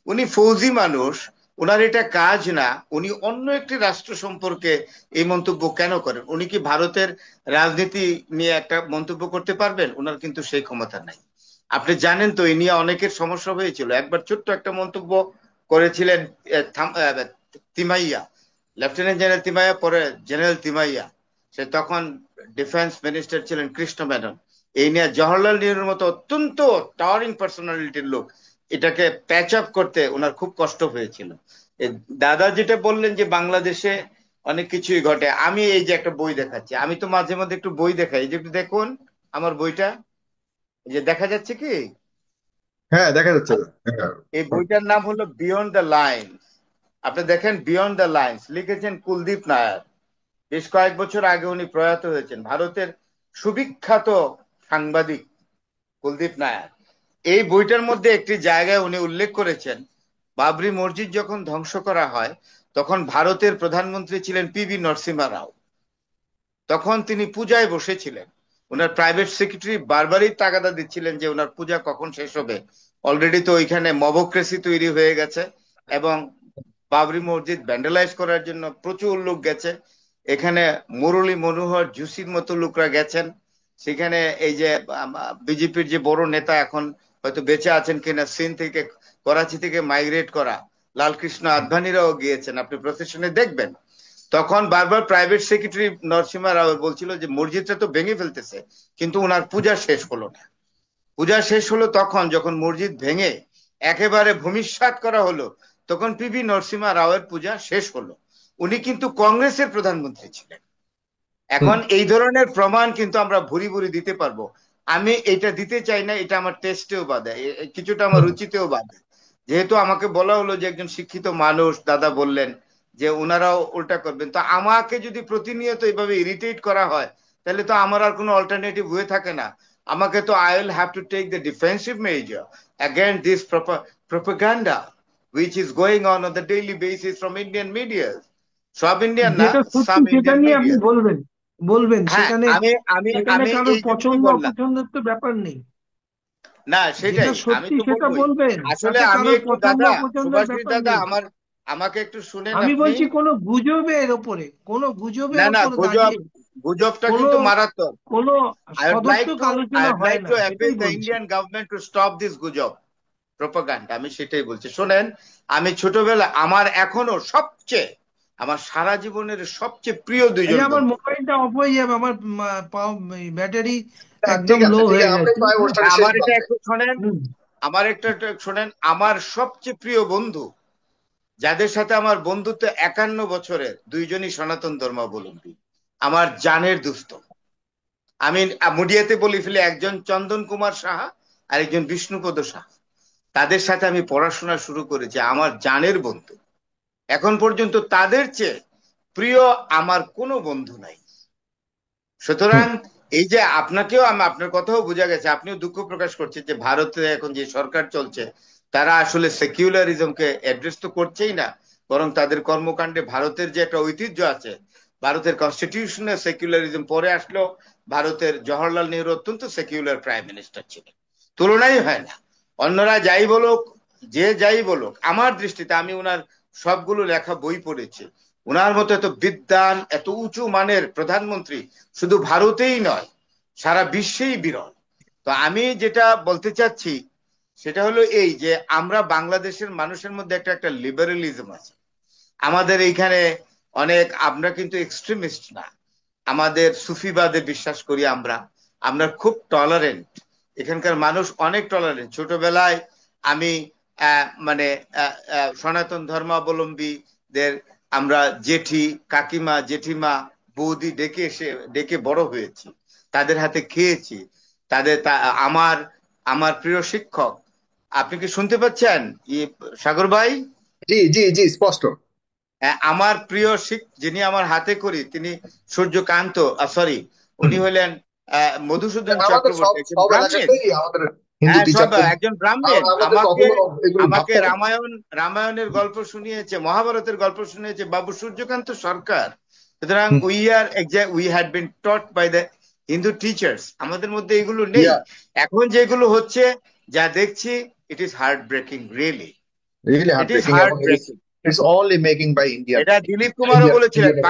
উনি ফৌজি মানুষ, ওনার এটা কাজ না। উনি অন্য একটি রাষ্ট্র সম্পর্কে এই মন্তব্য কেন করেন? উনি কি ভারতের রাজনীতি নিয়ে একটা মন্তব্য করতে পারবেন? ওনার কিন্তু সেই ক্ষমতা নাই। আপনি জানেন তো, এই নিয়ে অনেকের সমস্যা হয়েছিল। একবার ছোট্ট একটা মন্তব্য করেছিলেন তিমাইয়া, লেফটেন্যান্ট জেনারেল তিমাইয়া, পরে জেনারেল তিমাইয়া, সে তখন ডিফেন্স মিনিস্টার ছিলেন কৃষ্ণ মেনন। এই নিয়ে জওহরলাল নেহরুর মতো অত্যন্ত টাওয়ারিং পার্সোনালিটির লোক এটাকে প্যাচ আপ করতে ওনার খুব কষ্ট হয়েছিল। দাদা যেটা বললেন যে বাংলাদেশে অনেক কিছুই ঘটে, আমি এই যে একটা বই দেখাচ্ছি, আমি তো মাঝে মধ্যে একটু বই দেখাই, এই যে একটু দেখুন আমার বইটা, এই যে দেখা যাচ্ছে কি? হ্যাঁ, দেখা যাচ্ছে। হ্যাঁ। এই বইটার নাম হলো বিয়ন্ড দ্য লাইন্স। আপনি দেখেন, বিয়ন্ড দ্য লাইন্স লিখেছেন কুলদীপ নায়ার। বেশ কয়েক বছর আগে উনি প্রয়াত হয়েছেন, ভারতের সুবিখ্যাত সাংবাদিক কুলদীপ নায়ার। এই বইটার মধ্যে একটি জায়গায় উনি উল্লেখ করেছেন, বাবরি মসজিদ যখন ধ্বংস করা হয় তখন ভারতের প্রধানমন্ত্রী ছিলেন পিভি নরসিমহা রাও। তখন তিনি পূজায় বসেছিলেন, ওনার প্রাইভেট সেক্রেটারি বারবারই তাগাদা দিচ্ছিলেন যে ওনার পূজা কখন শেষ হবে। অলরেডি তো ওইখানে মবক্রেসি তৈরি হয়ে গেছে এবং বাবরি মসজিদ ভ্যান্ডালাইজ করার জন্য প্রচুর লোক গেছে। এখানে মুরলী মনোহর জোশীর মতো লোকরা গেছেন। সেখানে এই যে বিজেপির যে বড় নেতা, এখন হয়তো বেঁচে আছেন কিনা, সিন থেকে করাচি থেকে মাইগ্রেট করা লালকৃষ্ণ আদভানিরাও গিয়েছেন, আপনি প্রসেশনে দেখবেন। তখন বারবার প্রাইভেট সেক্রেটারি নরসিমহা রাও বলছিল যে মসজিদটা তো ভেঙে ফেলতেছে, কিন্তু ওনার পূজা শেষ হলো না। পূজা শেষ হলো তখন যখন মসজিদ ভেঙে একেবারে ভূমিসাৎ করা হলো, তখন পিভি নরসিমহা রাওয়ের পূজা শেষ হলো। উনি কিন্তু কংগ্রেসের প্রধানমন্ত্রী ছিলেন। এখন এই ধরনের প্রমাণ কিন্তু আমরা ভুরি ভুরি দিতে পারবো। আমি এটা দিতে চাই না, এটা আমার টেস্টেও বাধে, কিছুটা আমার রুচিতেও বাধে। যেহেতু আমাকে বলা হলো যে একজন শিক্ষিত মানুষ, দাদা বললেন যে ওনারাও উল্টা করবেন, তো আমাকে যদি প্রতিনিয়ত এইভাবে ইরিটেট করা হয় তাহলে তো আমার আর কোনো অল্টারনেটিভ হয়ে থাকে না। আমাকে তো I will have to take the defensive measure against this propaganda which is going on the daily basis from Indian media. সব ইন্ডিয়ান না, যেটা সত্যি সাম সেটা ইন্ডিয়ান নিয়ে আপনি মিডিয়া। বলবেন হ্যাঁ, সেখানে আমি আমি সেখানে আমি কারোর এইটুকুই পছন্দ বললাম। অপছন্দের তো ব্যাপার নেই। না, যেটা সেটাই আমি সত্যি তো সেটা বলবোই। বলবেন, আসলে তাতে আমি কারোর একটু পছন্দ দাদা, অপছন্দের সুভাষিস ব্যাপার দাদা, নেই। আমাকে একটু শুনেন আমি আপনি। বলছি কোনো গুজবের ওপরে, কোনো না গুজবের না, ওপর দাঁড়িয়ে গুজবটা কোনো কিন্তু মারাত্মক। কোনো I would like সদর্থক to I আলোচনা would হয় like না, to এটাই appeal the বলছি। Indian government to stop this গুজব প্রোপাগান্ডা। আমি সেটাই বলছি। শোনেন, আমি ছোটবেলা আমার সারা জীবনের সবচেয়ে প্রিয় এই দুইজন যে আমার বন্ধু। মোবাইলটা অফ হয়ে যাবে, আমার ব্যাটারি একদম ঠিক আছে, লো ঠিক হয়ে আছে, আপনি গেছে। প্রায় অনুষ্ঠানের শেষ আমার এটা প্রান্তে। একটু শোনেন, হুম। আমার সবচেয়ে প্রিয় বন্ধু যাদের সাথে আমার বন্ধুত্ব 51 বছরের, দুইজনই সনাতন ধর্মাবলম্বী, আমার জানের দুস্থ। আমি মুডিয়াতে বলি ফেলে, একজন চন্দন কুমার সাহা আর একজন বিষ্ণুপদ সাহা। তাদের সাথে আমি পড়াশোনা শুরু করেছি, আমার জানের বন্ধু। এখন পর্যন্ত তাদের চেয়ে প্রিয় আমার কোনো বন্ধু নাই। সুতরাং এই যে আপনাকেও, আপনার কথাও বোঝা গেছে, আপনিও দুঃখ প্রকাশ করছেন যে ভারতে এখন যে সরকার চলছে তারা আসলে সেকুলারিজমকে অ্যাড্রেস তো করছেই না, বরং তাদের কর্মকাণ্ডে ভারতের যে একটা ঐতিহ্য আছে, ভারতের কনস্টিটিউশনে সেকুলারিজম পরে আসলেও ভারতের জওহরলাল নেহরু অত্যন্ত সেকুলার প্রাইম মিনিস্টার ছিলেন, তুলনাই হয় না। অন্যরা যাই বলুক, যে যাই বলুক, আমার দৃষ্টিতে, আমি ওনার সবগুলো লেখা বই পড়েছি, ওনার মতো এত বিদ্বান, এত উঁচু মানের প্রধানমন্ত্রী শুধু ভারতেই নয়, সারা বিশ্বেই বিরল। তো আমি যেটা বলতে চাচ্ছি সেটা হলো এই যে আমরা বাংলাদেশের মানুষের মধ্যে একটা লিবারেলিজম আছে। আমাদের এইখানে আমরা কিন্তু এক্সট্রিমিস্ট না, আমাদের সুফিবাদে বিশ্বাস করি। আমরা খুব টলারেন্ট, এখানকার মানুষ অনেক টলারেন্ট। ছোটবেলায় আমি মানে সনাতন ধর্মাবলম্বীদের আমরা জেঠি, কাকিমা, জেঠিমা, বৌদি ডেকে বড় হয়েছি, তাদের হাতে খেয়েছি। আমার প্রিয় শিক্ষক, আপনি কি শুনতে পাচ্ছেন সাগর ভাই? জি জি জি, স্পষ্ট। আমার প্রিয় যিনি আমার হাতে করি, তিনি সূর্যকান্ত, সরি, উনি হলেন মধুসূদন আমাদের চক্রবর্তী, একজন সব ব্রাহ্মণ। এলাকাতেই আমাদের হিন্দু হ্যাঁ, টিচার, একজন ব্রাহ্মণ। আমাদের কখনো এগুলো আমাকে ভাবতে হয় না। রামায়ণের গল্প শুনিয়েছে, মহাভারতের গল্প শুনিয়েছে বাবু সূর্যকান্ত সরকার। সুতরাং we had been taught by the Hindu teachers. আমাদের মধ্যে এগুলো নেই। Yeah, এখন যেগুলো হচ্ছে, যা দেখছি, it is heart breaking, really really it is heartbreaking, heart এবং breaking. it's only making by India. এটা দিলীপ কুমারও বলেছিলেন, India.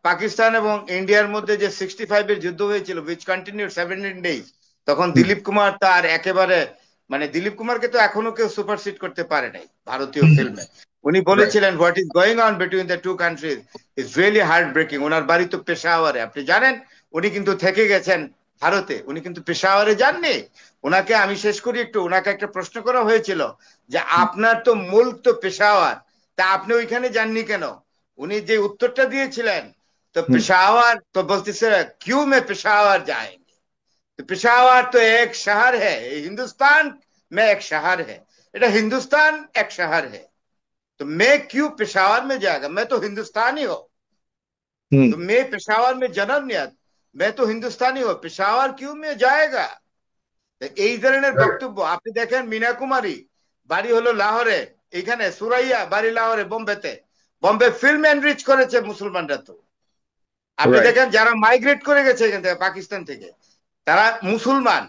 পাকিস্তান এবং ইন্ডিয়ার মধ্যে যে 65 এর যুদ্ধ হয়েছিল, which continued 17 days, তখন দিলীপ কুমার তার একেবারে, দিলীপ কুমারকে তো এখনো কেউ সুপারসিড করতে পারে নাই ভারতীয় ফিল্মে। উনি বলেছিলেন, what is going on between the two countries is really heart breaking. ওনার বাড়ি তো পেশাওয়ারে, আপনি জানেন। উনি কিন্তু থেকে গেছেন ভারতে, উনি কিন্তু পেশাওয়ারে যাননি। ওনাকে আমি শেষ করি একটু, ওনাকে একটা প্রশ্ন করা হয়েছিল যে আপনার তো মূল তো পেশাওয়ার, তা আপনি ওইখানে যাননি কেন? উনি যে উত্তরটা দিয়েছিলেন, তো पेशावर तो बोलते क्यों मैं पेशावर जाएंगे, तो पेशावर तो एक शहर है, हिंदुस्तान में एक शहर है, এটা हिंदुस्तान एक शहर है, तो मैं क्यों पेशावर में जाएगा, मैं तो हिंदुस्तानी हूँ, तो मैं पेशावर में जन्म लिया, मैं तो हिंदुस्तानी हूँ, पेशावर क्यों में जाएगा। তো এই ধরনের বক্তব্য আপনি দেখেন। মিনা কুমারী বাড়ি হলো লাহোরে, এখানে সুরাইয়া বাড়ি লাহোরে, বোম্বেতে, বোম্বে ফিল্ম এনরিচ করেছে মুসলমানরা। তো আপনি রাইট দেখেন যারা মাইগ্রেট করে গেছে এখান থেকে, পাকিস্তান থেকে, তারা মুসলমান,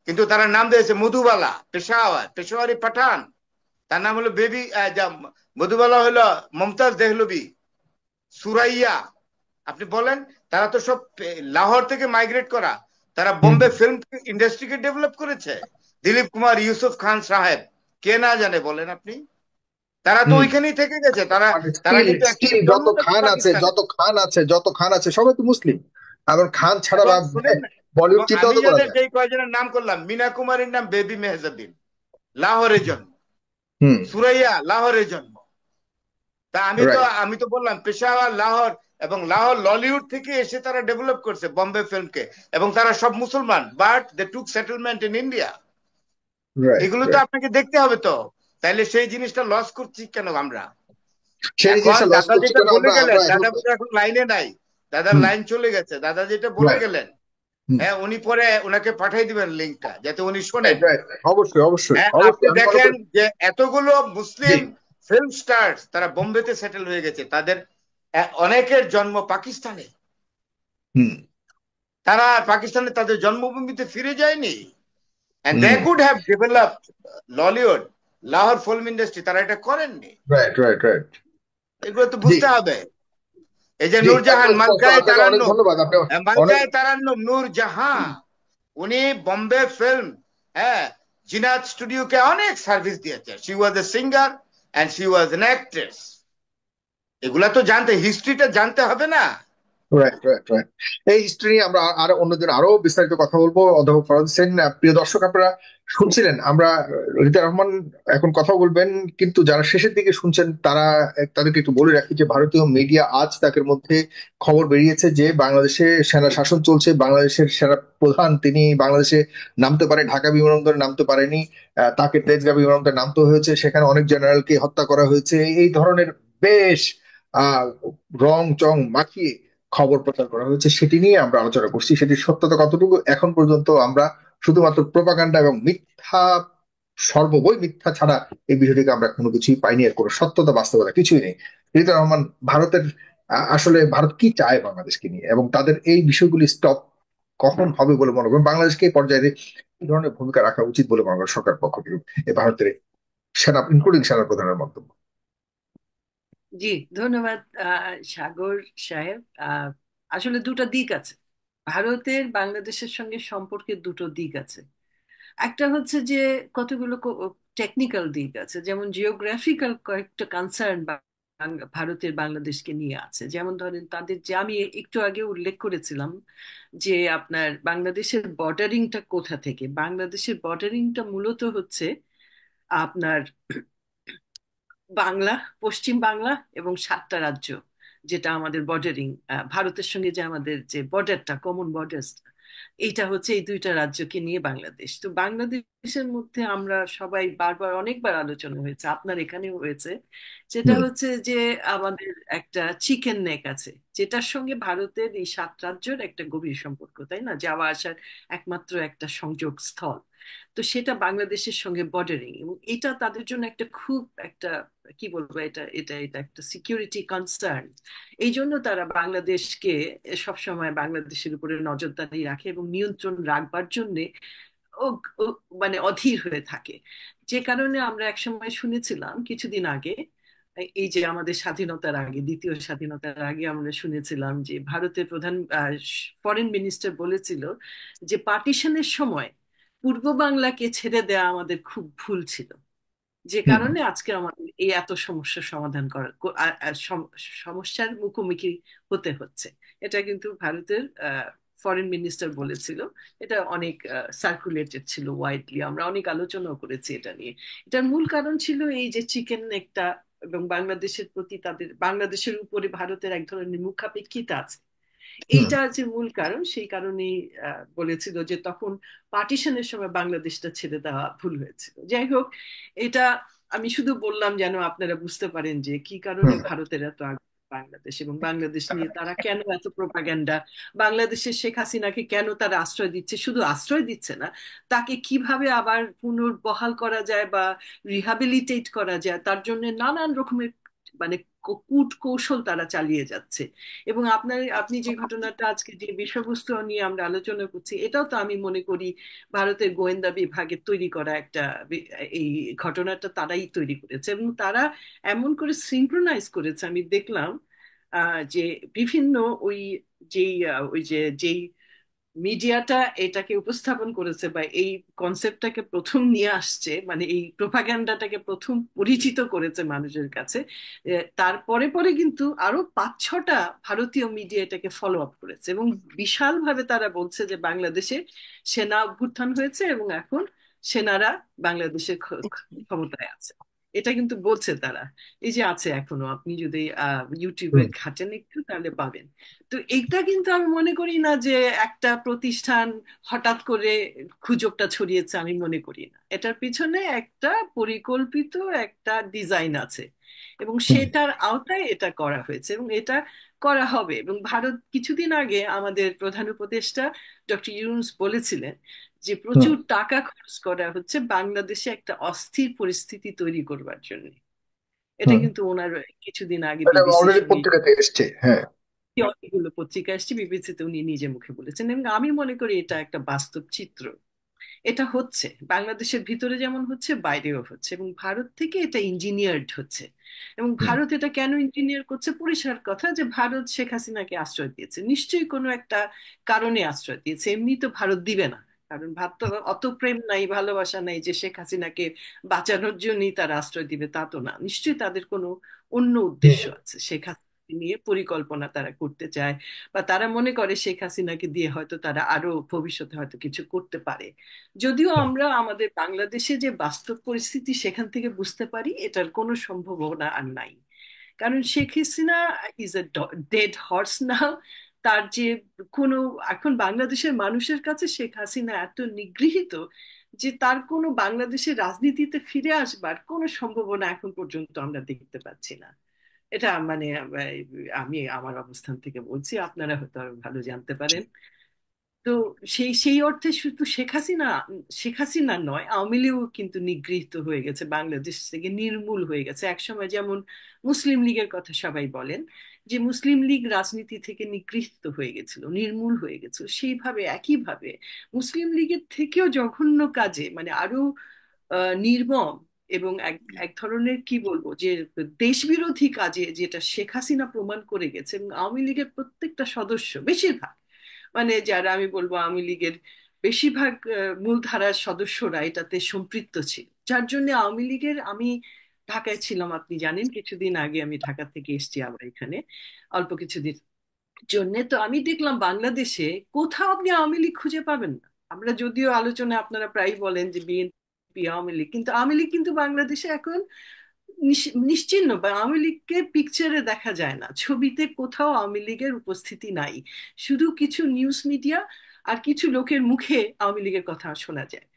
কিন্তু তারা নাম দিয়েছে মধুবালা, পেশাওয়ার, পেশোয়ারি পাঠান। তার নাম হলো বেবি, মধুবালা হলো মমতাজ দেহলবি, সুরাইয়া। আপনি বলেন, তারা তো সব লাহোর থেকে মাইগ্রেট করা, তারা বোম্বে ফিল্ম ইন্ডাস্ট্রিকে ডেভেলপ করেছে। দিলীপ কুমার, ইউসুফ খান সাহেব, কে না জানে বলেন আপনি। তারা তো ওইখানেই থেকে গেছে, তারা তারা স্টিল কিন্তু স্টিল actually যত জন্মটা তো খান আছে, পাকিস্তানে। যত খান আছে সবাই তো মুসলিম। এখন খান ছাড়া এবং শুনেন, বলিউড এবং চিন্তাও আমি তো করা যাদের যায়। যেই কয়জনের নাম করলাম, মিনা কুমারীর নাম বেবি মেহজাবিন, লাহোরে জন্ম, হুম সুরাইয়া লাহোরে জন্ম। তা রাইট আমি তো বললাম পেশাওয়ার, লাহোর, এবং লাহোর ললিউড থেকে এসে তারা ডেভেলপ করছে বোম্বে ফিল্মকে, এবং তারা সব মুসলমান, but they took settlement in India. Right এগুলো তো রাইট আপনাকে দেখতে হবে। তো তাইলে সেই জিনিসটা লস করছি কেন আমরা? সেই এখন জিনিসটা লস দাদা করছি যেটা কেন বলে আমরা গেলেন, আমরা এখন। দাদা বোধহয় এখন লাইনে নাই, দাদার হুম লাইন চলে গেছে, দাদা যেটা বলে রাইট গেলেন, হুম হ্যাঁ, উনি পরে ওনাকে পাঠাই দিবেন লিঙ্কটা, যাতে উনি শোনেন। রাইট রাইট অবশ্যই অবশ্যই হ্যাঁ, আপনি অবশ্যই আমি মনে দেখেন করি। যে এতগুলো জি মুসলিম ফিল্ম স্টার তারা বোম্বেতে সেটেল হয়ে গেছে, তাদের অনেকের জন্ম পাকিস্তানে, হুম তারা পাকিস্তানে তাদের জন্মভূমিতে ফিরে যায়নি। and they hmm could have developed Lollywood, Lahore film industry, তারা এটা করেননি। রাইট রাইট রাইট এগুলো তো জি বুঝতে হবে। এই যে জি নূরজাহান, একদম স্পষ্ট। মালকায় আপনাকে অনেক তারান্নুম, ধন্যবাদ। আপনি অনেক মালকায় তারান্নুম নূরজাহান, উনি বোম্বে ফিল্ম, হ্যাঁ, জিনাত স্টুডিওকে অনেক সার্ভিস দিয়েছে। She was a singer and she was an actress. এগুলা তো জানতে, হিস্ট্রিটা জানতে হবে না? রাইট রাইট রাইট এই হিস্ট্রি নিয়ে আমরা আরো অন্যদিন আরো বিস্তারিত কথা বলবো। অধ্যাপক ফরাদ হোসেন, প্রিয় দর্শক, আপনারা শুনছিলেন আমরা রিতা রহমান এখন কথা বলবেন, কিন্তু যারা শেষের দিকে শুনছেন তারা তাদেরকে একটু বলে রাখি যে ভারতীয় মিডিয়া আজ তাদের মধ্যে খবর বেরিয়েছে যে বাংলাদেশে সেনা শাসন চলছে, বাংলাদেশের সেনা প্রধান তিনি বাংলাদেশে নামতে পারে, ঢাকা বিমানবন্দরে নামতে পারেনি, তাকে তেজগাঁও বিমানবন্দরে নামতে হয়েছে, সেখানে অনেক জেনারেলকে হত্যা করা হয়েছে। এই ধরনের বেশ আহ রং চং মাখিয়ে খবর প্রচার করা হয়েছে, সেটি নিয়ে আমরা আলোচনা করছি। সেটির সত্যতা কতটুকু এখন পর্যন্ত আমরা শুধুমাত্র প্রোপাগান্ডা এবং মিথ্যা, সর্ববই মিথ্যা ছাড়া এই বিষয়টিকে আমরা কোনো কিছুই পাইনি, এর কোনো সত্যতা বাস্তবতা কিছুই নেই। রিতা রহমান, ভারতের আসলে ভারত কি চায় বাংলাদেশকে নিয়ে, এবং তাদের এই বিষয়গুলি স্টপ কখন হবে বলে মনে করেন? বাংলাদেশকে এই পর্যায়ে কি ধরনের ভূমিকা রাখা উচিত বলে মনে করেন সরকার পক্ষ থেকে, এই ভারতের সেনা ইনক্লুডিং সেনা প্রধানের মন্তব্য? জি, ধন্যবাদ সাগর সাহেব। আসলে দুটো দিক আছে, ভারতের বাংলাদেশের সঙ্গে সম্পর্কের দুটো দিক আছে। একটা হচ্ছে যে কতগুলো টেকনিক্যাল দিক আছে, যেমন জিওগ্রাফিক্যাল কয়েকটা কনসার্ন ভারতের বাংলাদেশকে নিয়ে আছে। যেমন ধরেন তাদের, যে আমি একটু আগে উল্লেখ করেছিলাম যে আপনার বাংলাদেশের বর্ডারিংটা কোথা থেকে, বাংলাদেশের বর্ডারিংটা মূলত হচ্ছে আপনার বাংলা, পশ্চিম বাংলা এবং 7টা রাজ্য, যেটা আমাদের বর্ডারিং, ভারতের সঙ্গে যে আমাদের যে বর্ডারটা, কমন বর্ডার, এইটা হচ্ছে এই দুইটা রাজ্যকে নিয়ে বাংলাদেশ। তো বাংলাদেশের মধ্যে আমরা সবাই বারবার অনেকবার আলোচনা হয়েছে, আপনার এখানেও হয়েছে, যেটা হুম হচ্ছে যে আমাদের একটা চিকেন নেক আছে, যেটার সঙ্গে ভারতের এই 7 রাজ্যের একটা গভীর সম্পর্ক, তাই না, যাওয়া আসার একমাত্র একটা সংযোগ স্থল। তো সেটা বাংলাদেশের সঙ্গে বর্ডারিং, এবং এটা তাদের জন্য একটা খুব একটা, কি বলবো, এটা এটা এটা একটা সিকিউরিটি কনসার্ন। এই জন্য তারা বাংলাদেশকে সবসময় বাংলাদেশের উপরে নজরদারি রাখে এবং নিয়ন্ত্রণ রাখবার জন্য ও ও মানে অধীর হয়ে থাকে। যে কারণে আমরা একসময় শুনেছিলাম কিছুদিন আগে, এই যে আমাদের স্বাধীনতার আগে, দ্বিতীয় স্বাধীনতার আগে আমরা শুনেছিলাম যে ভারতের প্রধান ফরেন মিনিস্টার বলেছিল যে পার্টিশনের সময় পূর্ব বাংলাকে ছেড়ে দেওয়া আমাদের খুব ভুল ছিল, যে হুম কারণে আজকে আমাদের এই এত সমস্যার সমাধান করা, সমস্যার মুখোমুখি হতে হচ্ছে। এটা কিন্তু ভারতের ফরেন মিনিস্টার বলেছিল, এটা অনেক সার্কুলেটেড ছিল ওয়াইডলি, আমরা অনেক আলোচনাও করেছি এটা নিয়ে। এটার মূল কারণ ছিল এই যে চিকেন নেকটা এবং বাংলাদেশের প্রতি তাদের, বাংলাদেশের উপরে ভারতের এক ধরনের মুখাপেক্ষিতা আছে, এইটা যে মূল কারণ। সেই কারণেই বলেছিল যে তখন পার্টিশনের সময় বাংলাদেশটা ছেড়ে দেওয়া ভুল হয়েছিল। যাই হোক, এটা আমি শুধু বললাম যেন আপনারা বুঝতে পারেন যে কি কারণে ভারতের এত আগ্রহ বাংলাদেশ, এবং বাংলাদেশ নিয়ে তারা কেন এত প্রোপাগ্যান্ডা, বাংলাদেশের শেখ হাসিনাকে কেন তারা আশ্রয় দিচ্ছে, শুধু আশ্রয় দিচ্ছে না, তাকে কিভাবে আবার পুনর্বহাল করা যায় বা রিহাবিলিটেট করা যায় তার জন্য নানান রকমের মানে কূট কৌশল তারা চালিয়ে যাচ্ছে। এবং আপনি যে ঘটনাটা আজকে যে বিষয়বস্তু নিয়ে আমরা আলোচনা করছি, এটাও তো আমি মনে করি ভারতের গোয়েন্দা বিভাগের তৈরি করা একটা, এই ঘটনাটা তারাই তৈরি করেছে এবং তারা এমন করে সিনক্রোনাইজ করেছে। আমি দেখলাম যে বিভিন্ন ওই যেই মিডিয়াটা এটাকে উপস্থাপন করেছে বা এই কনসেপ্টটাকে প্রথম নিয়ে আসছে, মানে এই প্রোপাগ্যান্ডাটাকে প্রথম পরিচিত করেছে মানুষের কাছে, তারপরে পরে কিন্তু আরো 5-6টা ভারতীয় মিডিয়া এটাকে ফলো আপ করেছে এবং বিশালভাবে তারা বলছে যে বাংলাদেশে সেনা অভ্যুত্থান হয়েছে এবং এখন সেনারা বাংলাদেশের ক্ষমতায় আছে। এটা কিন্তু বলছে তারা, এই যে আছে এখনো, আপনি যদি ইউটিউবে ঘাটেন একটু তাহলে পাবেন। তো এইটা কিন্তু আমি মনে করি না যে একটা প্রতিষ্ঠান হঠাৎ করে গুজবটা ছড়িয়েছে, আমি মনে করি না। এটার পিছনে একটা পরিকল্পিত একটা ডিজাইন আছে এবং সেটার আওতায় এটা করা হয়েছে এবং এটা করা হবে। এবং ভারত কিছুদিন আগে আমাদের প্রধান উপদেষ্টা ডক্টর ইউনূস বলেছিলেন যে প্রচুর টাকা খরচ করা হচ্ছে বাংলাদেশে একটা অস্থির পরিস্থিতি তৈরি করবার জন্য। এটা কিন্তু ওনার কিছুদিন আগে পত্রিকাতে এসছে, হ্যাঁ, অনেকগুলো পত্রিকা এসছে, বিবিসিতে উনি নিজে মুখে বলেছেন এবং আমি মনে করি এটা একটা বাস্তব চিত্র। এটা হচ্ছে বাংলাদেশের ভিতরে যেমন হচ্ছে, বাইরেও হচ্ছে এবং ভারত থেকে এটা ইঞ্জিনিয়ার্ড হচ্ছে। এবং ভারত এটা কেন ইঞ্জিনিয়ার করছে? পরিষ্কার কথা যে ভারত শেখ হাসিনাকে আশ্রয় দিয়েছে, নিশ্চয়ই কোনো একটা কারণে আশ্রয় দিয়েছে, এমনি তো ভারত দিবে না, কারণ ভারত অত প্রেম নাই, ভালোবাসা নাই যে শেখ হাসিনাকে বাঁচানোর জন্যই তারা আশ্রয় দিবে, তা তো না। নিশ্চয়ই তাদের কোনো অন্য উদ্দেশ্য আছে, শেখ হাসিনা নিয়ে পরিকল্পনা তারা করতে চায় বা তারা মনে করে শেখ হাসিনাকে দিয়ে হয়তো তারা আরো ভবিষ্যতে হয়তো কিছু করতে পারে। যদিও আমরা আমাদের বাংলাদেশে যে বাস্তব পরিস্থিতি সেখান থেকে বুঝতে পারি এটার কোনো সম্ভাবনা আর নাই, কারণ Sheikh Hasina is a dead horse now. তার যে কোনো, এখন বাংলাদেশের মানুষের কাছে শেখ হাসিনা এত নিগৃহীত যে তার কোনো বাংলাদেশের রাজনীতিতে ফিরে আসবার কোনো সম্ভাবনা এখন পর্যন্ত আমরা দেখতে পাচ্ছি না। এটা মানে আমি আমার অবস্থান থেকে বলছি, আপনারা হয়তো আরো ভালো জানতে পারেন। তো সেই অর্থে শুধু শেখ হাসিনা নয়, আওয়ামী লীগও কিন্তু নিগৃহীত হয়ে গেছে, বাংলাদেশ থেকে নির্মূল হয়ে গেছে। একসময় যেমন মুসলিম লীগের কথা সবাই বলেন যে মুসলিম লীগ রাজনীতি থেকে নিগৃহীত হয়ে গেছিল, নির্মূল হয়ে গেছিল, সেইভাবে একইভাবে মুসলিম লীগের থেকেও জঘন্য কাজে, মানে আরো নির্মম এবং এক এক ধরনের কি বলবো যে দেশবিরোধী কাজে, যেটা শেখ হাসিনা প্রমাণ করে গেছে। এবং আওয়ামী লীগের প্রত্যেকটা সদস্য, বেশিরভাগ, মানে যারা আমি বলবো আওয়ামী লীগের বেশিরভাগ মূলধারার সদস্যরা এটাতে সম্পৃক্ত ছিল, যার জন্য আওয়ামী লীগের, আমি ঢাকায় ছিলাম আপনি জানেন, কিছুদিন আগে আমি ঢাকা থেকে এসেছি আবার এখানে অল্প কিছুদিন জন্য। তো আমি দেখলাম বাংলাদেশে কোথাও আপনি আওয়ামী লীগ খুঁজে পাবেন না। আমরা যদিও আলোচনায় আপনারা প্রায় বলেন যে বিএনপি আওয়ামী লীগ, কিন্তু আওয়ামী লীগ কিন্তু বাংলাদেশে এখন নিশ্চিহ্ন, বা আওয়ামী লীগকে পিকচারে দেখা যায় না, ছবিতে কোথাও আওয়ামী লীগের উপস্থিতি নাই। শুধু কিছু নিউজ মিডিয়া আর কিছু লোকের মুখে আওয়ামী লীগের কথা শোনা যায়।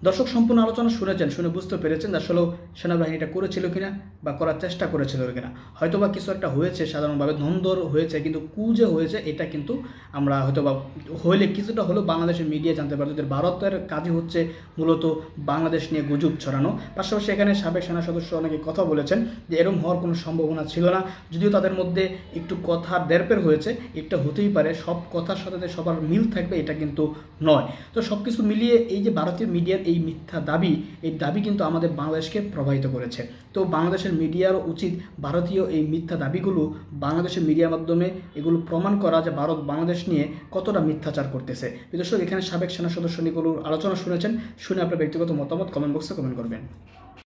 দর্শক সম্পূর্ণ আলোচনা শুনেছেন, শুনে বুঝতে পেরেছেন আসলে সেনাবাহিনীটা করেছিল কিনা বা করার চেষ্টা করেছিল কিনা। হয়তো বা কিছু একটা হয়েছে, সাধারণভাবে দ্বন্দ্ব হয়েছে, কিন্তু কু যে হয়েছে এটা কিন্তু আমরা হয়তো বা হইলে কিছুটা হলেও বাংলাদেশের মিডিয়া জানতে পারতো যে ভারতের কাজই হচ্ছে মূলত বাংলাদেশ নিয়ে গুজব ছড়ানো। পাশাপাশি এখানে সাবেক সেনা সদস্য অনেকে কথা বলেছেন যে এরকম হওয়ার কোনো সম্ভাবনা ছিল না, যদিও তাদের মধ্যে একটু কথা দেরপের হয়েছে, একটা হতেই পারে, সব কথার সাথে সবার মিল থাকবে এটা কিন্তু নয়। তো সব কিছু মিলিয়ে এই যে ভারতীয় মিডিয়ার এই মিথ্যা দাবি, এই দাবি কিন্তু আমাদের বাংলাদেশকে প্রভাবিত করেছে। তো বাংলাদেশের মিডিয়ার উচিত ভারতীয় এই মিথ্যা দাবিগুলো বাংলাদেশের মিডিয়ার মাধ্যমে এগুলো প্রমাণ করা যে ভারত বাংলাদেশ নিয়ে কতটা মিথ্যাচার করতেছে। দর্শক, এখানে সাবেক সেনা সদস্য নিগুলোর আলোচনা শুনেছেন, শুনে আপনার ব্যক্তিগত মতামত কমেন্ট বক্সে কমেন্ট করবেন।